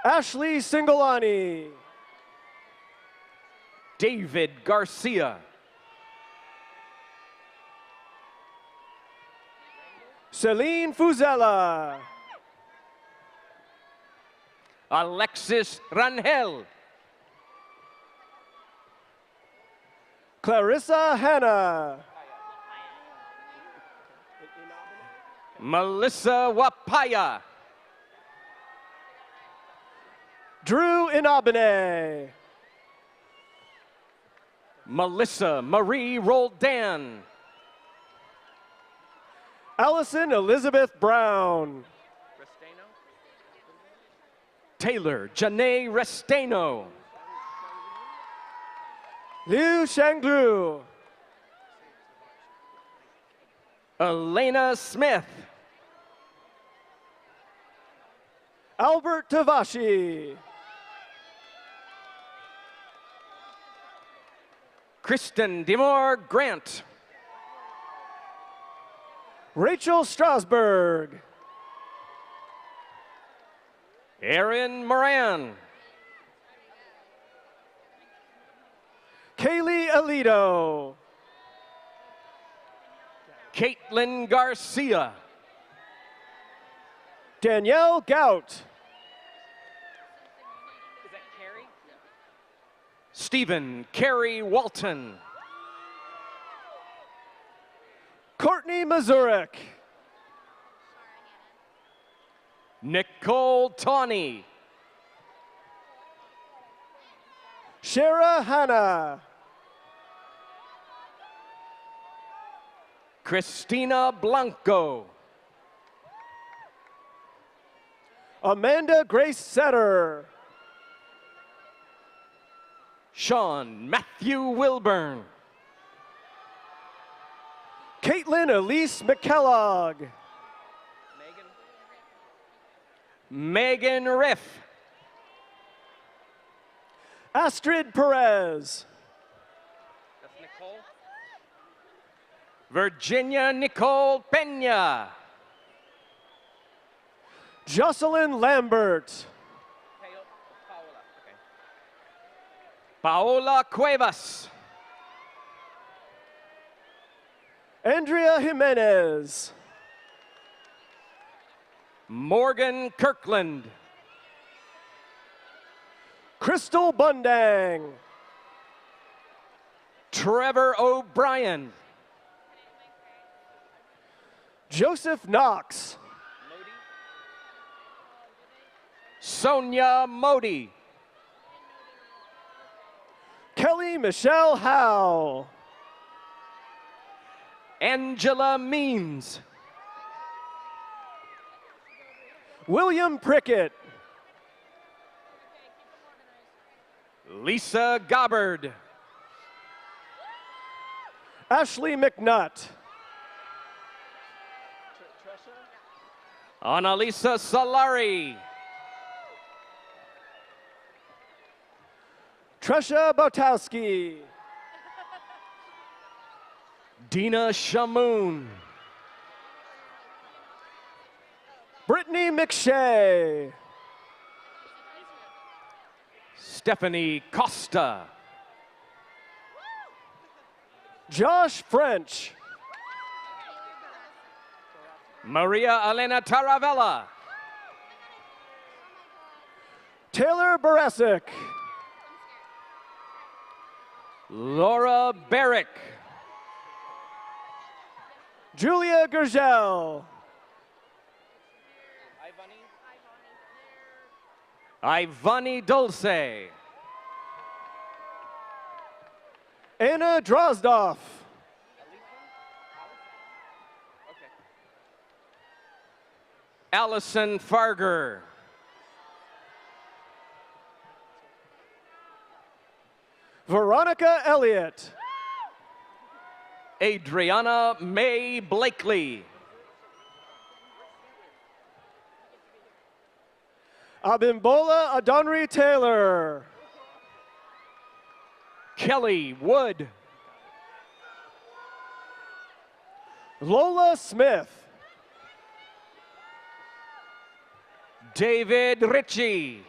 Ashley Singolani. David Garcia. Celine Fuzella. Alexis Rangel. Clarissa Hanna. Melissa Wapaya. Drew Inabene. Melissa Marie Roldan. Allison Elizabeth Brown. Taylor Janae Restano. Liu Shanglu. Elena Smith. Albert Tavashi. Kristen Demore Grant. Rachel Strasberg. Erin Moran. Kaylee Alito. Caitlin Garcia. Danielle Gout. Stephen Carey Walton. Courtney Mazurek. Nicole Tawney. Shara Hanna. Christina Blanco. Amanda Grace Setter. Sean Matthew Wilburn. Caitlin Elise McKellogg. Megan Riff. Astrid Perez. That's Nicole. Virginia Nicole Pena. Jocelyn Lambert. Paola Cuevas. Andrea Jimenez. Morgan Kirkland. Crystal Bundang. Trevor O'Brien. Joseph Knox. Sonia Modi. Kelly Michelle Howe. Angela Means. William Prickett. Lisa Gobbard. Ashley McNutt. Annalisa Solari. Tresha Botowski. Dina Shamoon. Brittany McShay. Stephanie Costa. Josh French. Maria Elena Taravella. Taylor Baresic. Laura Barrick. Julia Gurgel. Ivani Dulce. Anna Drozdoff. Allison Farger. Veronica Elliott. Adriana May Blakely. Abimbola Adonri Taylor. Kelly Wood. Lola Smith. David Ritchie.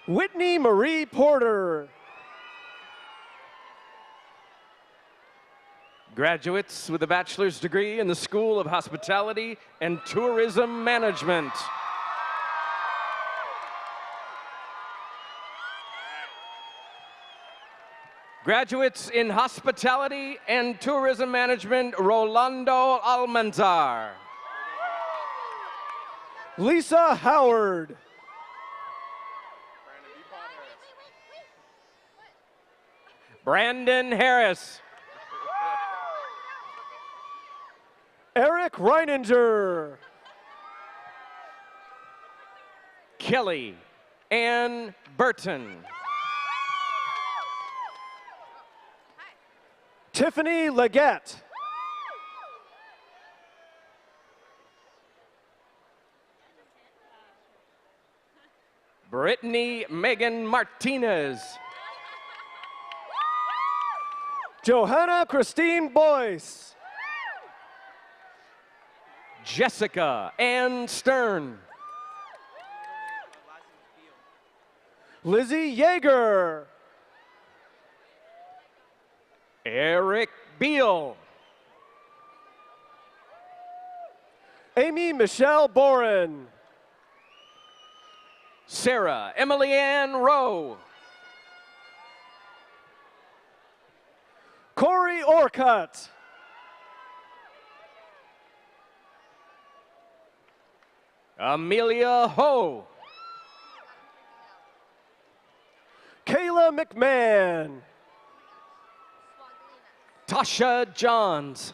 Whitney Marie Porter. Graduates with a bachelor's degree in the School of Hospitality and Tourism Management. Graduates in Hospitality and Tourism Management, Rolando Almanzar. Lisa Howard. Brandon Harris. Eric Reininger. Kelly Ann Burton. Tiffany Leggett. Brittany Megan Martinez. Johanna Christine Boyce. Jessica Ann Stern. Lizzie Yeager. Eric Beal. Amy Michelle Boren. Sarah Emily Ann Rowe. Corey Orcutt. Amelia Ho. Kayla McMahon. Tasha Johns.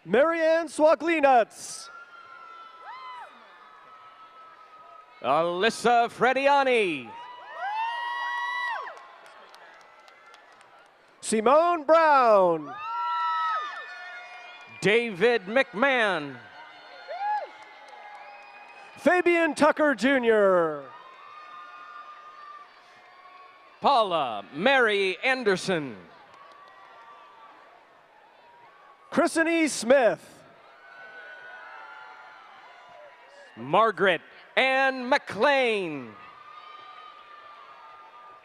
Marianne Swaglinutz. Alyssa Frediani. Simone Brown. David McMahon. Fabian Tucker Jr. Paula Mary Anderson. Christine Smith. Margaret Ann McLean.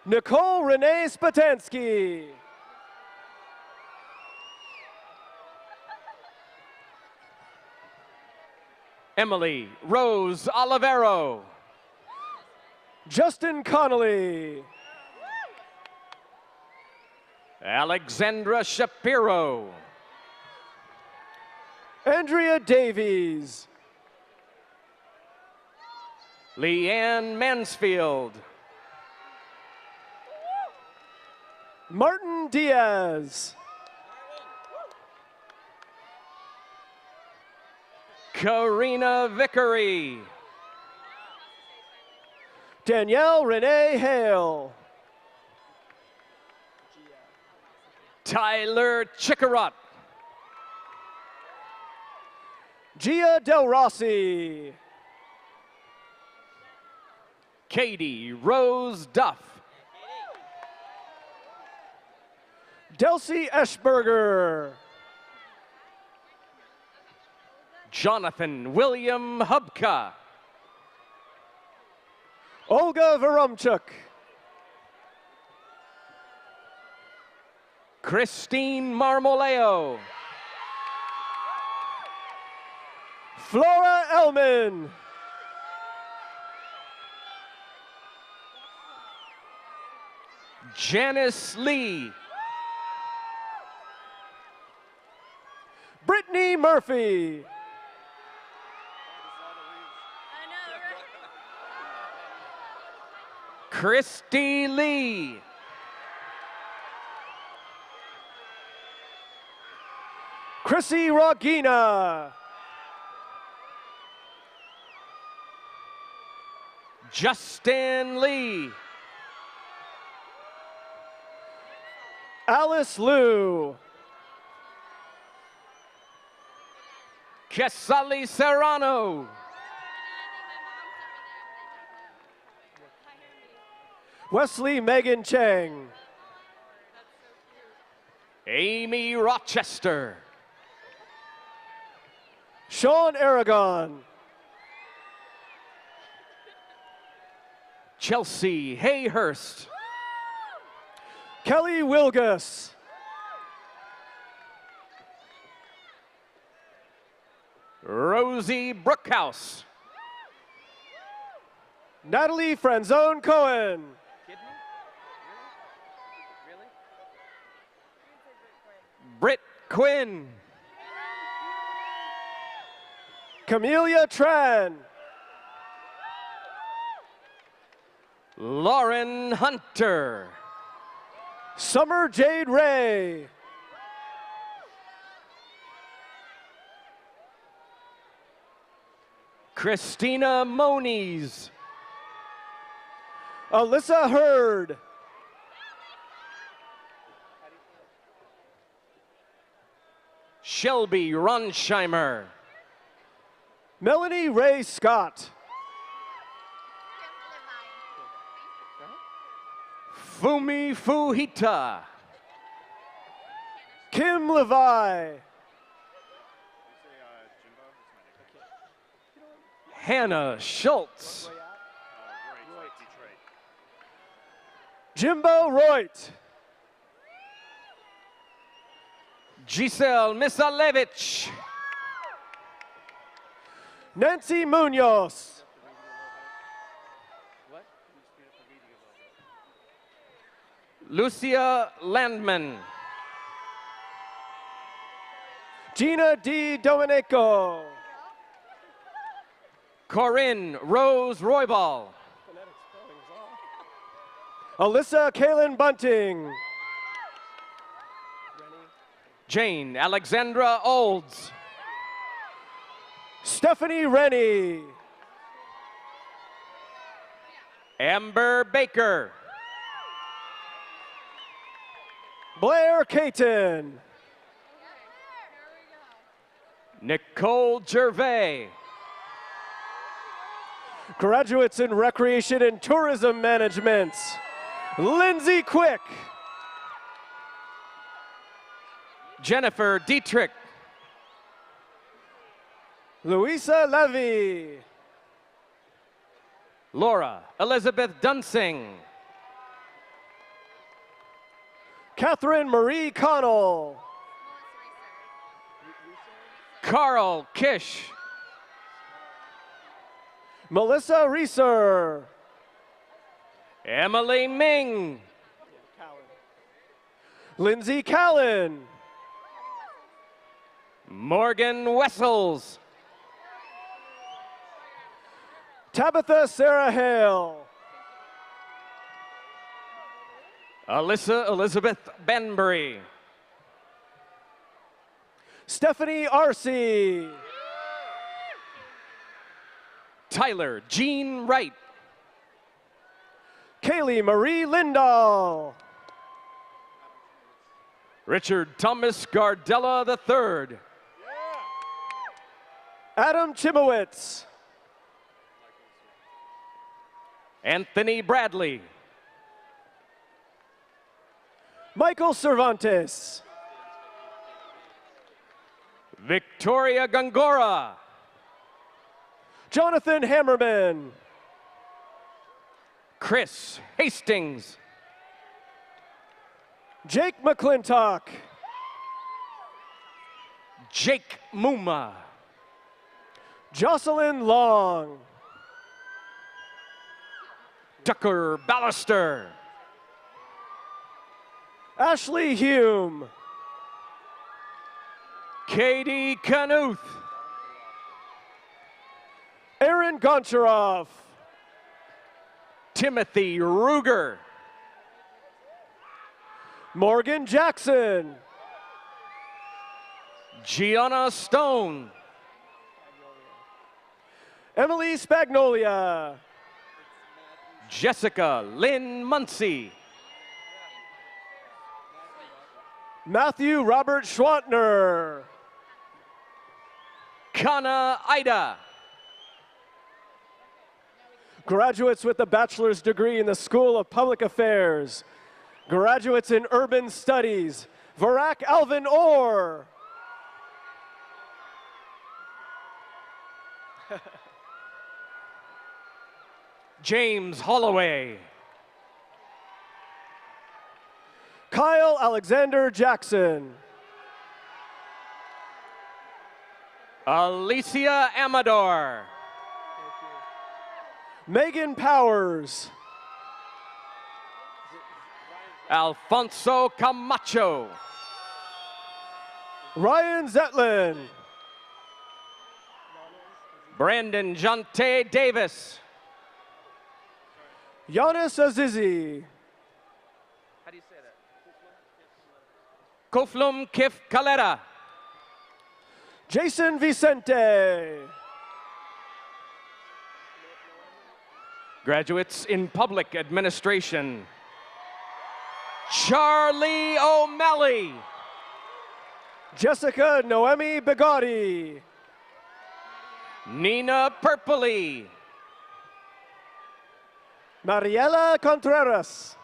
Nicole Renee Spatansky. Emily Rose Olivero. Justin Connolly. Alexandra Shapiro. Andrea Davies. Leanne Mansfield. Martin Diaz. Karina Vickery. Danielle Renee Hale. Tyler Chickarot. Gia Del Rossi. Katie Rose Duff. Delcy Eschberger. Jonathan William Hubka. Olga Verumchuk. Christine Marmoleo. Flora Elman. Janice Lee. Brittany Murphy. Christy Lee. Chrissy Rogina. Justin Lee. Alice Liu. Kesali Serrano. Wesley Megan Chang. Amy Rochester. Sean Aragon. Chelsea Hayhurst. Kelly Wilgus. Rosie Brookhouse. Natalie Franzone Cohen. Britt Quinn. Camelia Tran. Lauren Hunter. Summer Jade Ray. Christina Moniz. Alyssa Hurd. Shelby Ronsheimer. Melanie Ray Scott. Fumi Fuhita. Kim Levi. Hannah Schultz. Jimbo Roit. Giselle Misalevich. Nancy Munoz. Lucia Landman. Gina Di Domenico. Corinne Rose Roybal. Alyssa Kaylin Bunting. Jane Alexandra Olds. Stephanie Rennie. Amber Baker. Blair Caton. Nicole Gervais. Graduates in Recreation and Tourism Management. Lindsay Quick. Jennifer Dietrich. Louisa Levy. Laura Elizabeth Dunsing. Catherine Marie Connell. Carl Kish. Melissa Reeser. Emily Ming. Lindsay Callan. Morgan Wessels. Tabitha Sarah Hale. Alyssa Elizabeth Benbury. Stephanie Arcee. Tyler Jean Wright. Kaylee Marie Lindahl. Richard Thomas Gardella III. Adam Chimowitz. Anthony Bradley. Michael Cervantes. Victoria Gongora. Jonathan Hammerman. Chris Hastings. Jake McClintock. Jake Muma. Jocelyn Long. Tucker Ballister. Ashley Hume. Katie Knuth. Aaron Goncharov. Timothy Ruger. Morgan Jackson. Gianna Stone. Emily Spagnolia. Jessica Lynn Muncie. Matthew Robert Schwantner. Kana Ida. Graduates with a bachelor's degree in the School of Public Affairs. Graduates in Urban Studies. Varak Alvin Orr. James Holloway. Kyle Alexander Jackson. Alicia Amador. Megan Powers. Alfonso Camacho. Ryan Zetlin. Brandon Jante Davis. Giannis Azizi. How do you say that? Koflum Kif Kalera. Jason Vicente. Graduates in Public Administration. Charlie O'Malley. Jessica Noemi Bigotti. Nina Purpley. Mariela Contreras.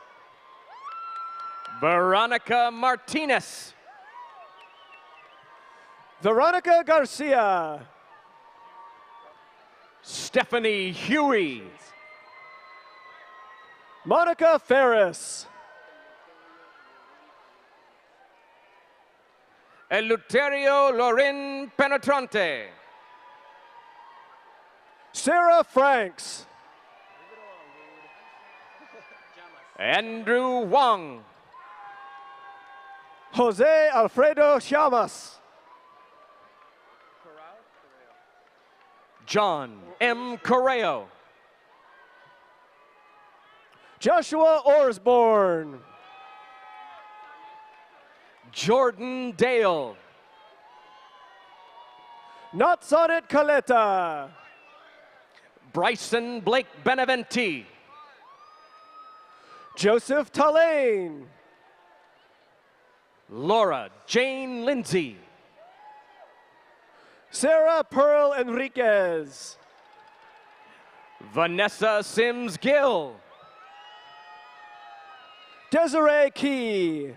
Veronica Martinez. Veronica Garcia. Stephanie Huey. Monica Ferris. Eleuterio Lorin Penetrante. Sarah Franks. Andrew Wong. Jose Alfredo Llamas. John M. Correo. Joshua Orsborn. Jordan Dale. Natsanet Caleta. Bryson Blake Beneventi. Joseph Talaine. Laura Jane Lindsay. Sarah Pearl Enriquez. Vanessa Sims Gill. Desiree Key.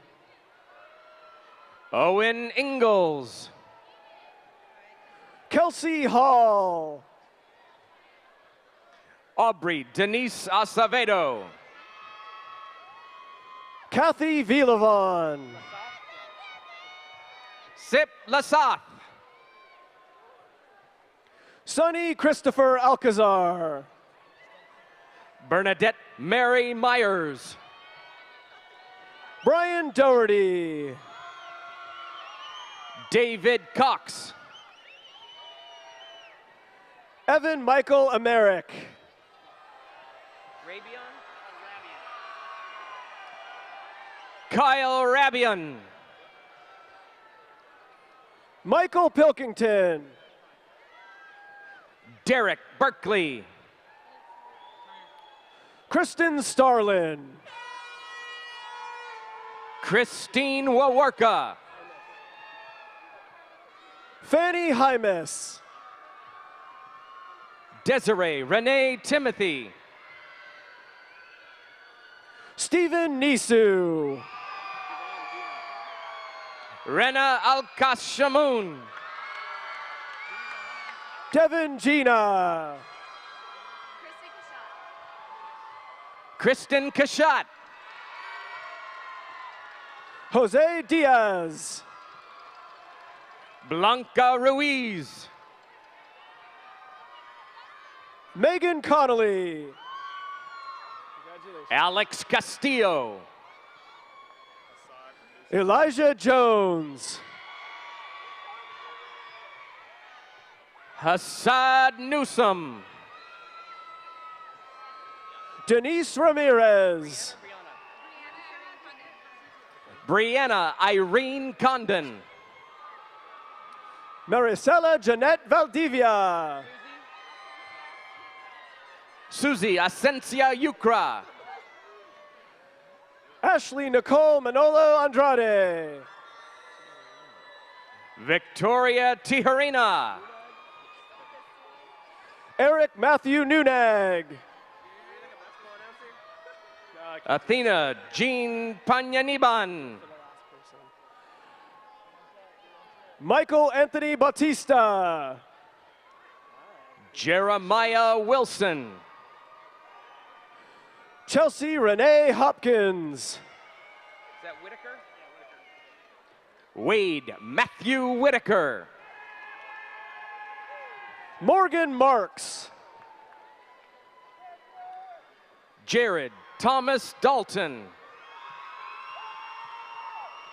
Owen Ingalls. Kelsey Hall. Aubrey Denise Acevedo. Kathy Villavon. Sip Lasath. Sonny Christopher Alcazar. Bernadette Mary Myers. Brian Doherty. David Cox. Evan Michael Emerick. Kyle Rabian. Michael Pilkington. Derek Berkeley. Kristen Starlin. Christine Waworka. Fanny Hymas. Desiree Renee Timothy. Stephen Nisu. Rena Alkashamoon. Devin Gina. Kristen Kashat. Jose Diaz. Blanca Ruiz. Megan Connolly. Alex Castillo. Elijah Jones. Hassad Newsom. Denise Ramirez. Brianna Irene Condon. Maricela Jeanette Valdivia. Susie Asencia Yucra. Ashley Nicole Manolo Andrade. Victoria Tijerina. Eric Matthew Nunag. Athena Jean Panyaniban. Michael Anthony Bautista. Jeremiah Wilson. Chelsea Renee Hopkins. Is that Whitaker? Wade Matthew Whitaker. Morgan Marks. Jared Thomas Dalton.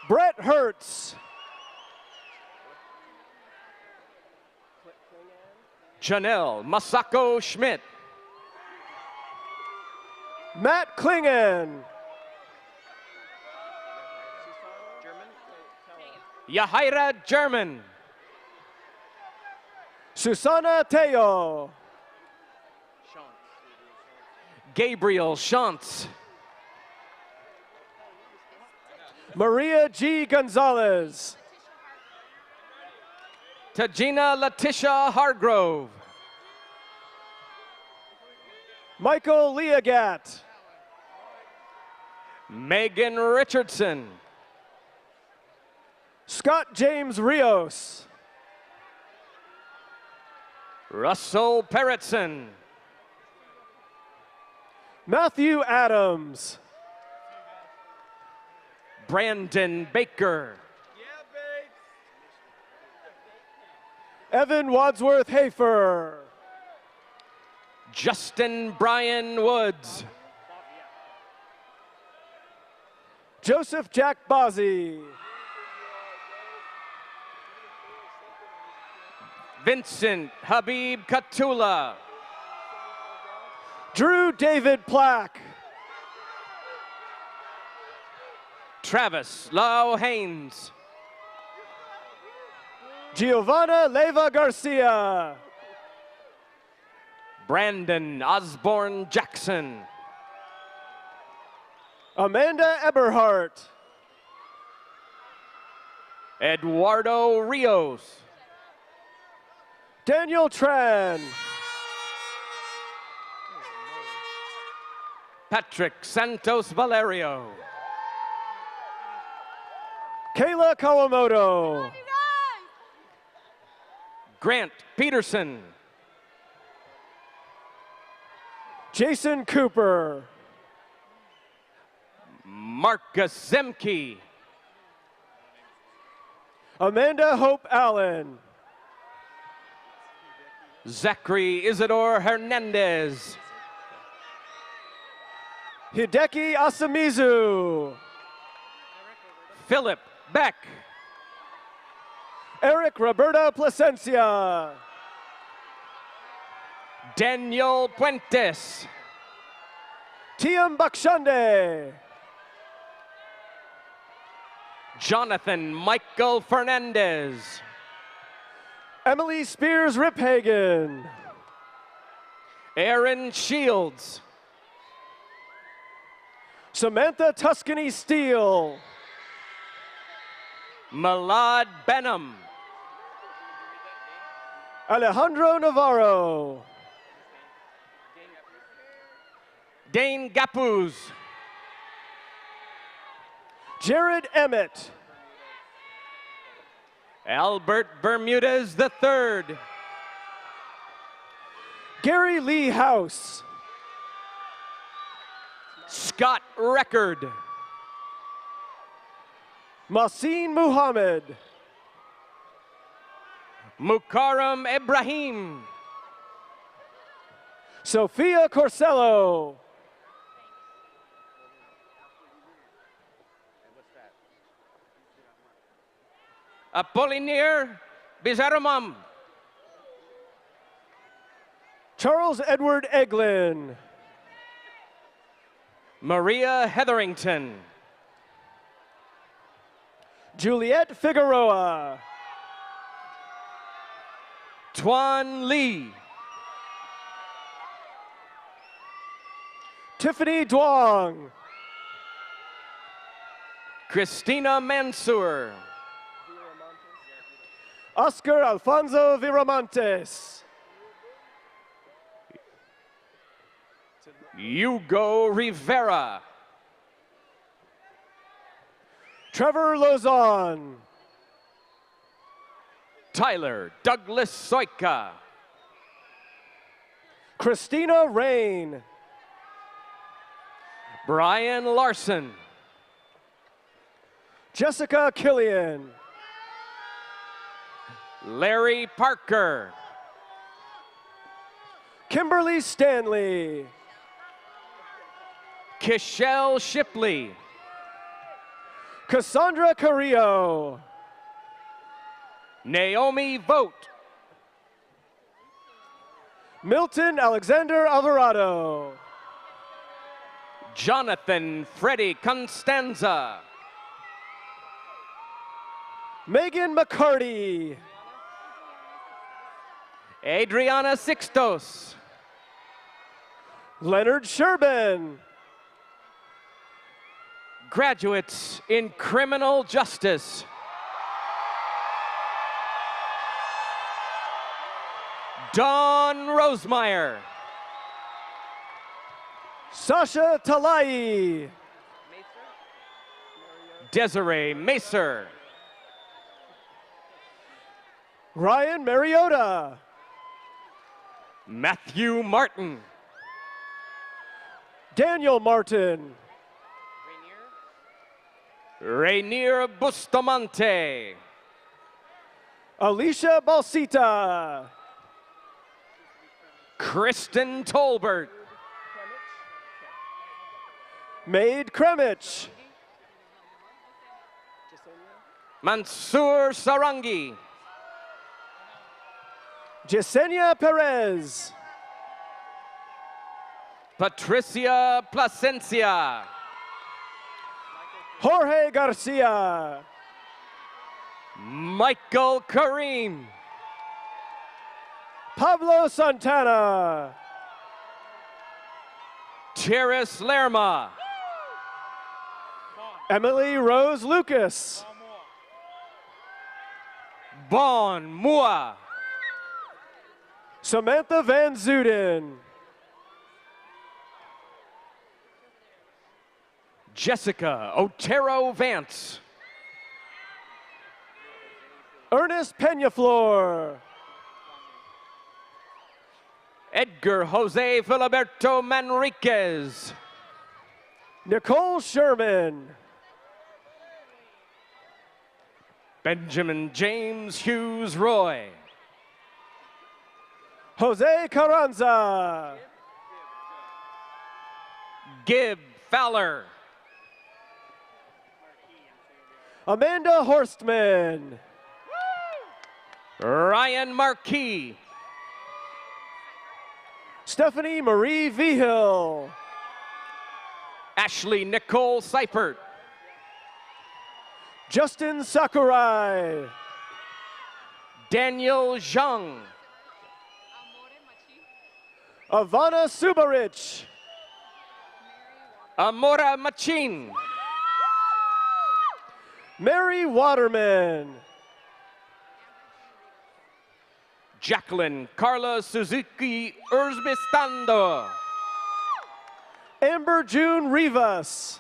Brett Hertz. Janelle Masako Schmidt. Matt Klingon. Yahaira German. Susana Teo. Gabriel Shantz. Maria G. Gonzalez. Tajina Letitia Hargrove. Michael Leagat. Megan Richardson. Scott James Rios. Russell Peretson. Matthew Adams. Brandon Baker. Evan Wadsworth Hafer. Justin Brian Woods. Joseph Jack Bozzi. Vincent Habib Katula. Drew David Plack. Travis Lau Haynes. Giovanna Leyva Garcia. Brandon Osborne Jackson. Amanda Eberhardt. Eduardo Rios. Daniel Tran. Patrick Santos Valerio. Kayla Kawamoto. Grant Peterson. Jason Cooper. Marcus Zemke. Amanda Hope Allen. Zachary Isidore Hernandez. Hideki Asamizu. Philip Beck. Eric Roberta Plasencia. Daniel Puentes. Tiam Bakshande. Jonathan Michael Fernandez. Emily Spears Riphagen. Aaron Shields. Samantha Tuscany Steele. Malad Benham. Alejandro Navarro. Dane Gapuz. Jared Emmett. Albert Bermudez III. Gary Lee House. Scott Record. Masin Muhammad. Mukarram Ibrahim. Sophia Corsello. Apollinaire Bizaramam. Charles Edward Eglin. Maria Hetherington. Juliette Figueroa. Tuan Lee. Tiffany Duong. Christina Mansour. Oscar Alfonso Viramontes. Hugo Rivera. Trevor Lozon. Tyler Douglas Soika. Christina Rain. Brian Larson. Jessica Killian. Larry Parker. Kimberly Stanley. Kishelle Shipley. Cassandra Carrillo. Naomi Vogt. Milton Alexander Alvarado. Jonathan Freddie Constanza. Megan McCarty. Adriana Sixtos. Leonard Sherbin. Graduates in criminal justice. Dawn Rosemeyer. Sasha Talai. Desiree Macer. Ryan Mariota. Matthew Martin. Daniel Martin. Rainier Bustamante. Alicia Balsita. Kristen Tolbert. Maid Kremich. Mansoor Sarangi. Yesenia Perez. Patricia Plasencia. Jorge Garcia. Michael Kareem. Pablo Santana. Terrace Lerma. Emily Rose Lucas. Bon Mua. Samantha Van Zuden. Jessica Otero Vance. Ernest Peñaflor. Edgar Jose Filiberto Manriquez. Nicole Sherman. Benjamin James Hughes Roy. Jose Carranza. Gib Fowler. Amanda Horstman. Ryan Marquis. Stephanie Marie Vigil. Ashley Nicole Seipert. Justin Sakurai. Daniel Zhang. Ivana Subarich. Amora Machin. Mary Waterman. Jacqueline Carla Suzuki Urzbistando. Amber June Rivas.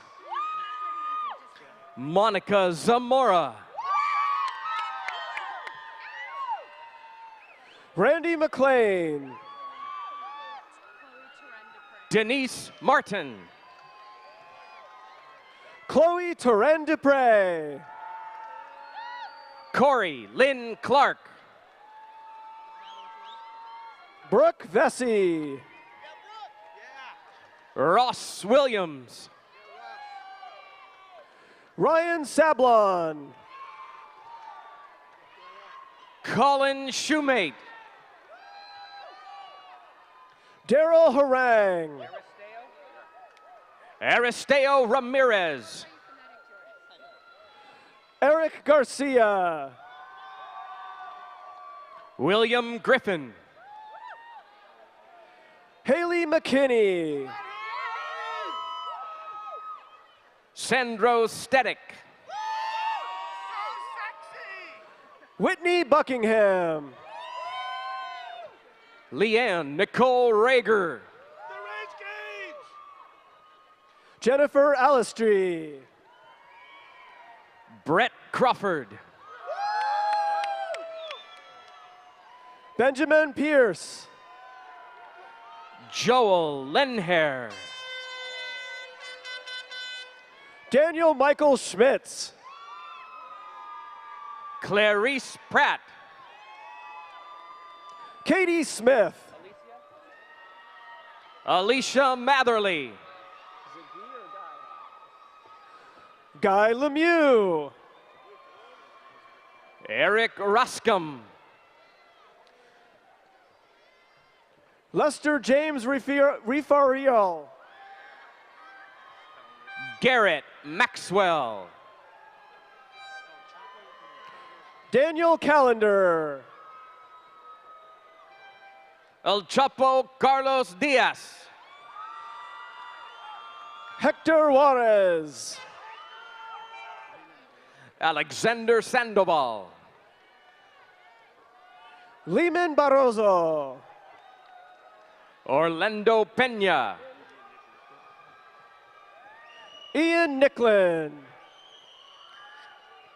Monica Zamora. Randy McLean. Denise Martin. Chloe Terren Dupre. Corey Lynn Clark. Brooke Vesey. Ross Williams. Ryan Sablon. Colin Shoemate. Daryl Harang. Aristeo Ramirez. Eric Garcia. William Griffin. Haley McKinney. Sandro Stedick. Whitney Buckingham. Leanne Nicole Rager. Jennifer Alistri. Brett Crawford. Benjamin Pierce. Joel Lenhair. Daniel Michael Schmitz. Clarice Pratt. Katie Smith. Alicia Matherly. Guy Lemieux. Eric Ruscom. Lester James Rifario. Garrett Maxwell. Daniel Callender. El Chapo Carlos Diaz. Hector Juarez. Alexander Sandoval. Lehman Barroso. Orlando Pena. Ian Nicklin.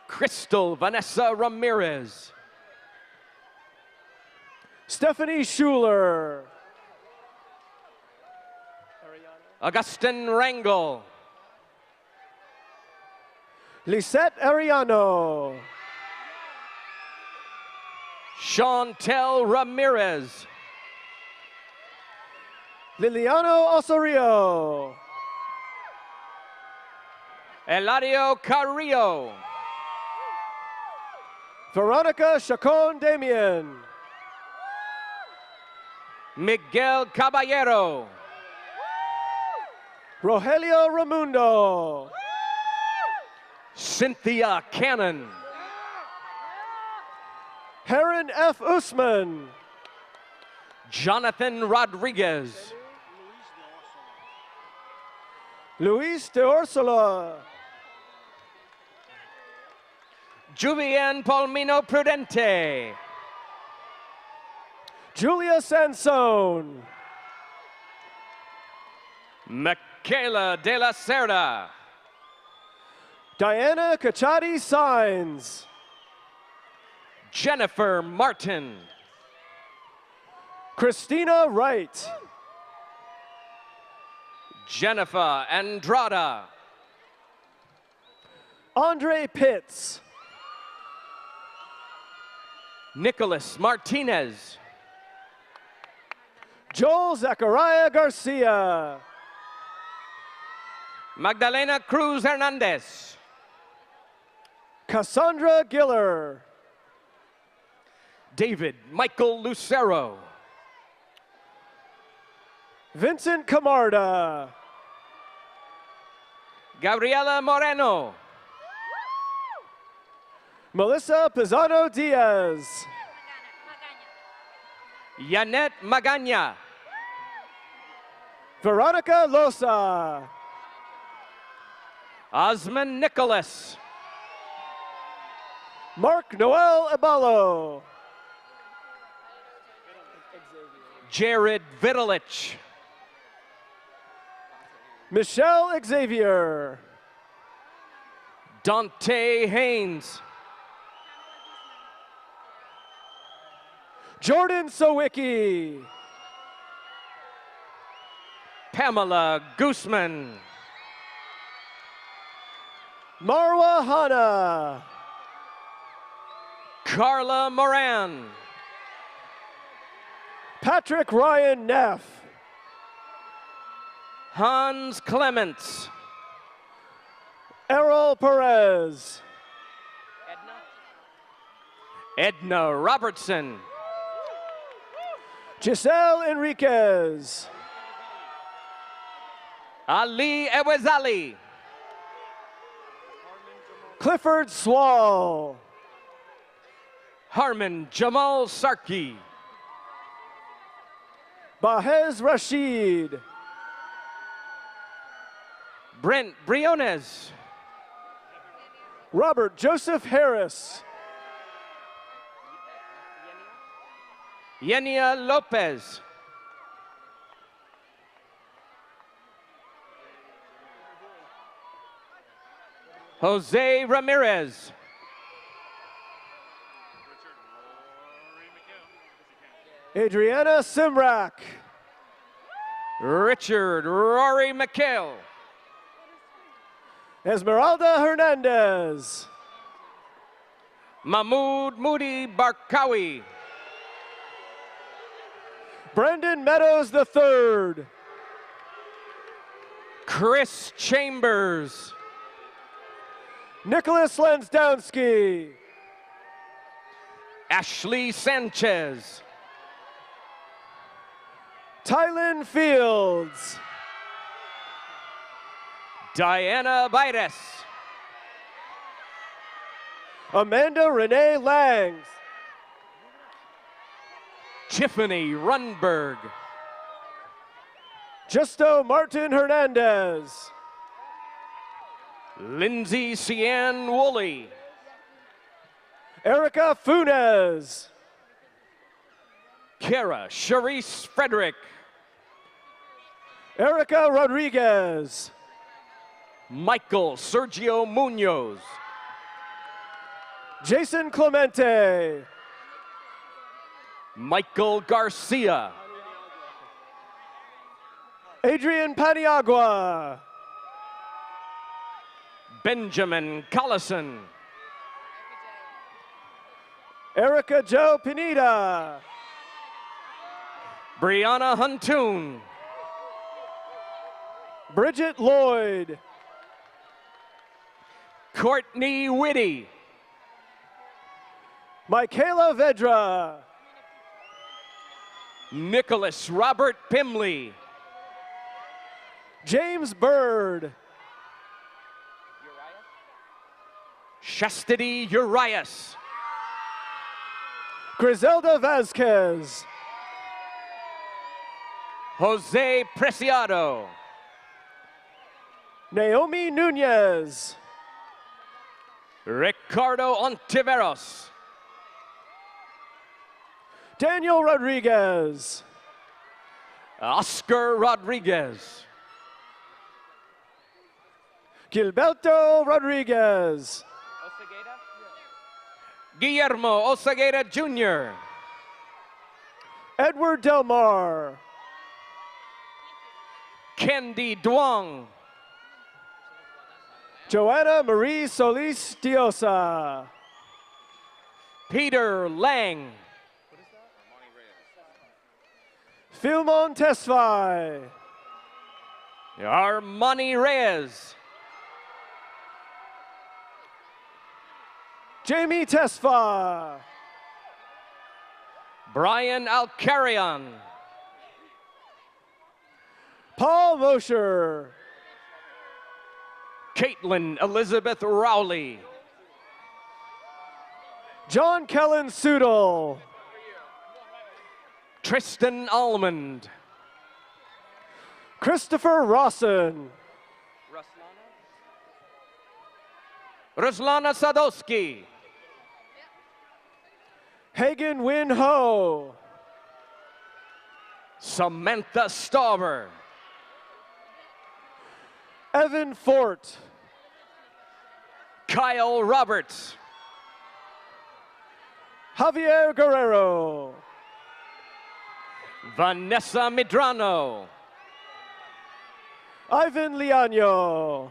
Crystal Vanessa Ramirez. Stephanie Schuler. Augustin Rangel. Lisette Ariano. Chantel Ramirez. Liliano Osorio. Eladio Carrillo. Veronica Chacon Damien. Miguel Caballero. Rogelio Ramundo. Cynthia Cannon. Heron F. Usman. Jonathan Rodriguez. Luis de Ursula. Julian Palmino Prudente. Julia Sansone. Michaela de la Cerda. Diana Cachati Signs. Jennifer Martin. Christina Wright. Jennifer Andrada. Andre Pitts. Nicholas Martinez. Joel Zachariah Garcia. Magdalena Cruz Hernandez. Cassandra Giller. David Michael Lucero. Vincent Camarda. Gabriela Moreno. Melissa Pisano Diaz. Yanet Magana. Veronica Losa. Osman Nicholas. Mark Noel Abalo. Jared Vitalich. Michelle Xavier. Dante Haynes. Jordan Sowicki. Pamela Guzman. Marwa Hanna. Carla Moran. Patrick Ryan Neff. Hans Clements. Errol Perez. Edna Robertson. Giselle Enriquez. Ali Ewezali. Clifford Swall. Harmon Jamal Sarki. Bahez Rashid. Brent Briones. Robert Joseph Harris. Yenia Lopez. Jose Ramirez. Adriana Simrak. Richard Rory McHale. Esmeralda Hernandez. Mahmoud Moody Barkawi. Brendan Meadows III. Chris Chambers. Nicholas Lansdowski. Ashley Sanchez. Tylen Fields. Diana Bites. Amanda Renee Langs. Tiffany Runberg. Justo Martin Hernandez. Lindsay Cian Woolley. Erica Funes. Kara Charisse Frederick. Erica Rodriguez. Michael Sergio Munoz. Jason Clemente. Michael Garcia. Adrian Paniagua. Benjamin Collison. Erica Jo Pineda. Brianna Huntoon. Bridget Lloyd. Courtney Whitty. Michaela Vedra. Nicholas Robert Pimley. James Bird. Chastity Urias. Griselda Vasquez. Jose Preciado. Naomi Nunez. Ricardo Ontiveros. Daniel Rodriguez. Oscar Rodriguez. Gilberto Rodriguez. Guillermo Oseguera Jr. Edward Delmar. Kendi Duong. Joanna Marie Solis Diosa. Peter Lang. Philmon Tesfaye. Armani Reyes. Jamie Tesfa. Brian Alcarion. Paul Mosher. Caitlin Elizabeth Rowley. John Kellen Sudol. Tristan Almond. Christopher Rawson. Ruslana Sadowski. Hagen Win Ho. Samantha Stauber. Evan Fort. Kyle Roberts. Javier Guerrero. Vanessa Medrano. Ivan Liano.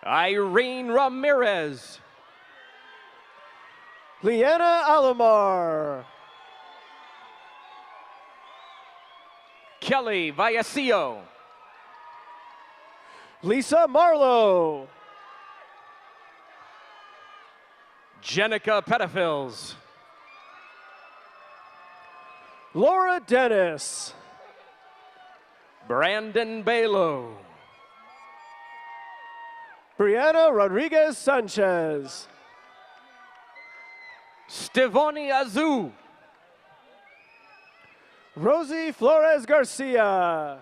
Irene Ramirez. Leanna Alomar. Kelly Vallecillo. Lisa Marlowe. Jenica Petafils. Laura Dennis. Brandon Balo. Brianna Rodriguez Sanchez. Stivoni Azu. Rosie Flores Garcia.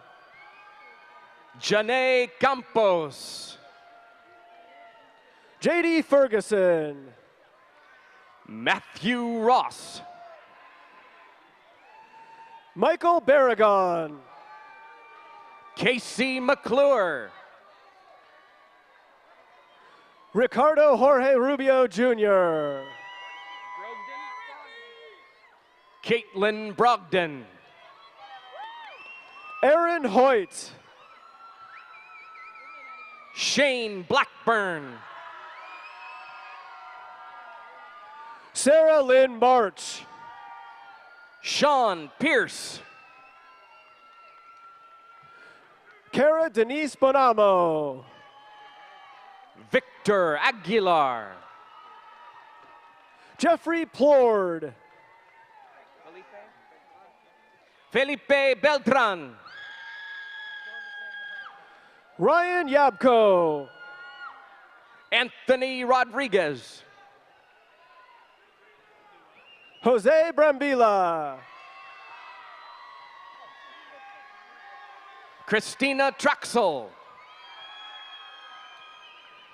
Janae Campos. JD Ferguson. Matthew Ross. Michael Barragon. Casey McClure. Ricardo Jorge Rubio Jr. Caitlin Brogdon. Aaron Hoyt. Shane Blackburn. Sarah Lynn March. Sean Pierce. Cara Denise Bonamo. Victor Aguilar. Jeffrey Plord. Felipe Beltran. Ryan Yabko. Anthony Rodriguez. Jose Brambila. Christina Traxel.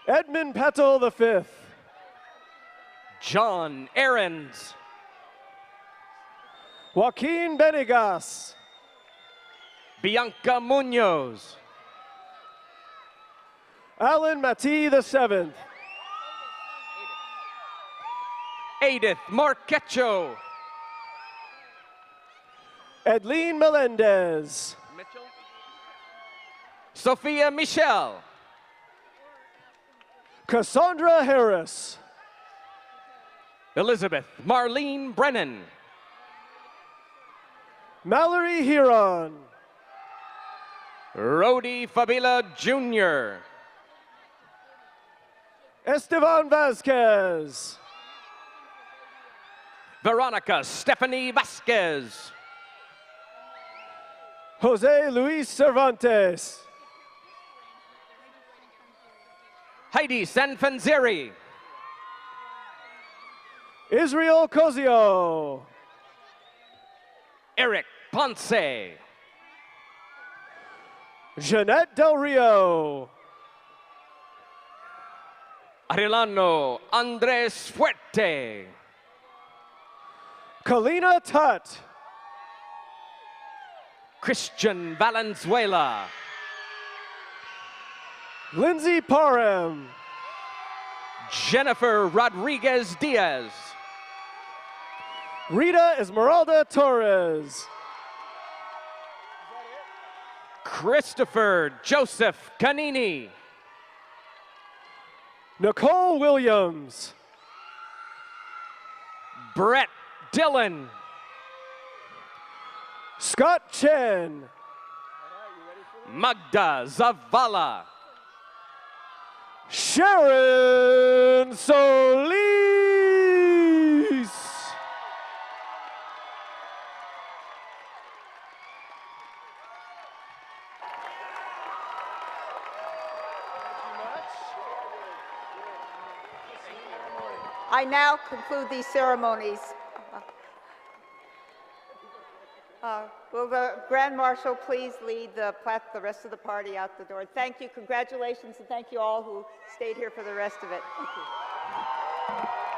Edmund Petal V. John Ahrens. Joaquin Benegas. Bianca Munoz. Alan Mati VII. Edith Marquecho. Edlene Melendez. Sophia Michelle. Cassandra Harris. Elizabeth Marlene Brennan. Mallory Huron. Rody Fabila Jr. Esteban Vasquez. Veronica Stephanie Vasquez. Jose Luis Cervantes. Heidi Sanfanzeri. Israel Cozio. Eric Ponce. Jeanette Del Rio. Arellano Andres Fuerte. Kalina Tut. Christian Valenzuela. Lindsay Parham. Jennifer Rodriguez Diaz. Rita Esmeralda Torres. Christopher Joseph Canini. Nicole Williams. Brett Dillon. Scott Chen. Magda Zavala. Sharon Solis. I now conclude these ceremonies. Will the Grand Marshal please lead the rest of the party out the door? Thank you, congratulations, and thank you all who stayed here for the rest of it. Thank you.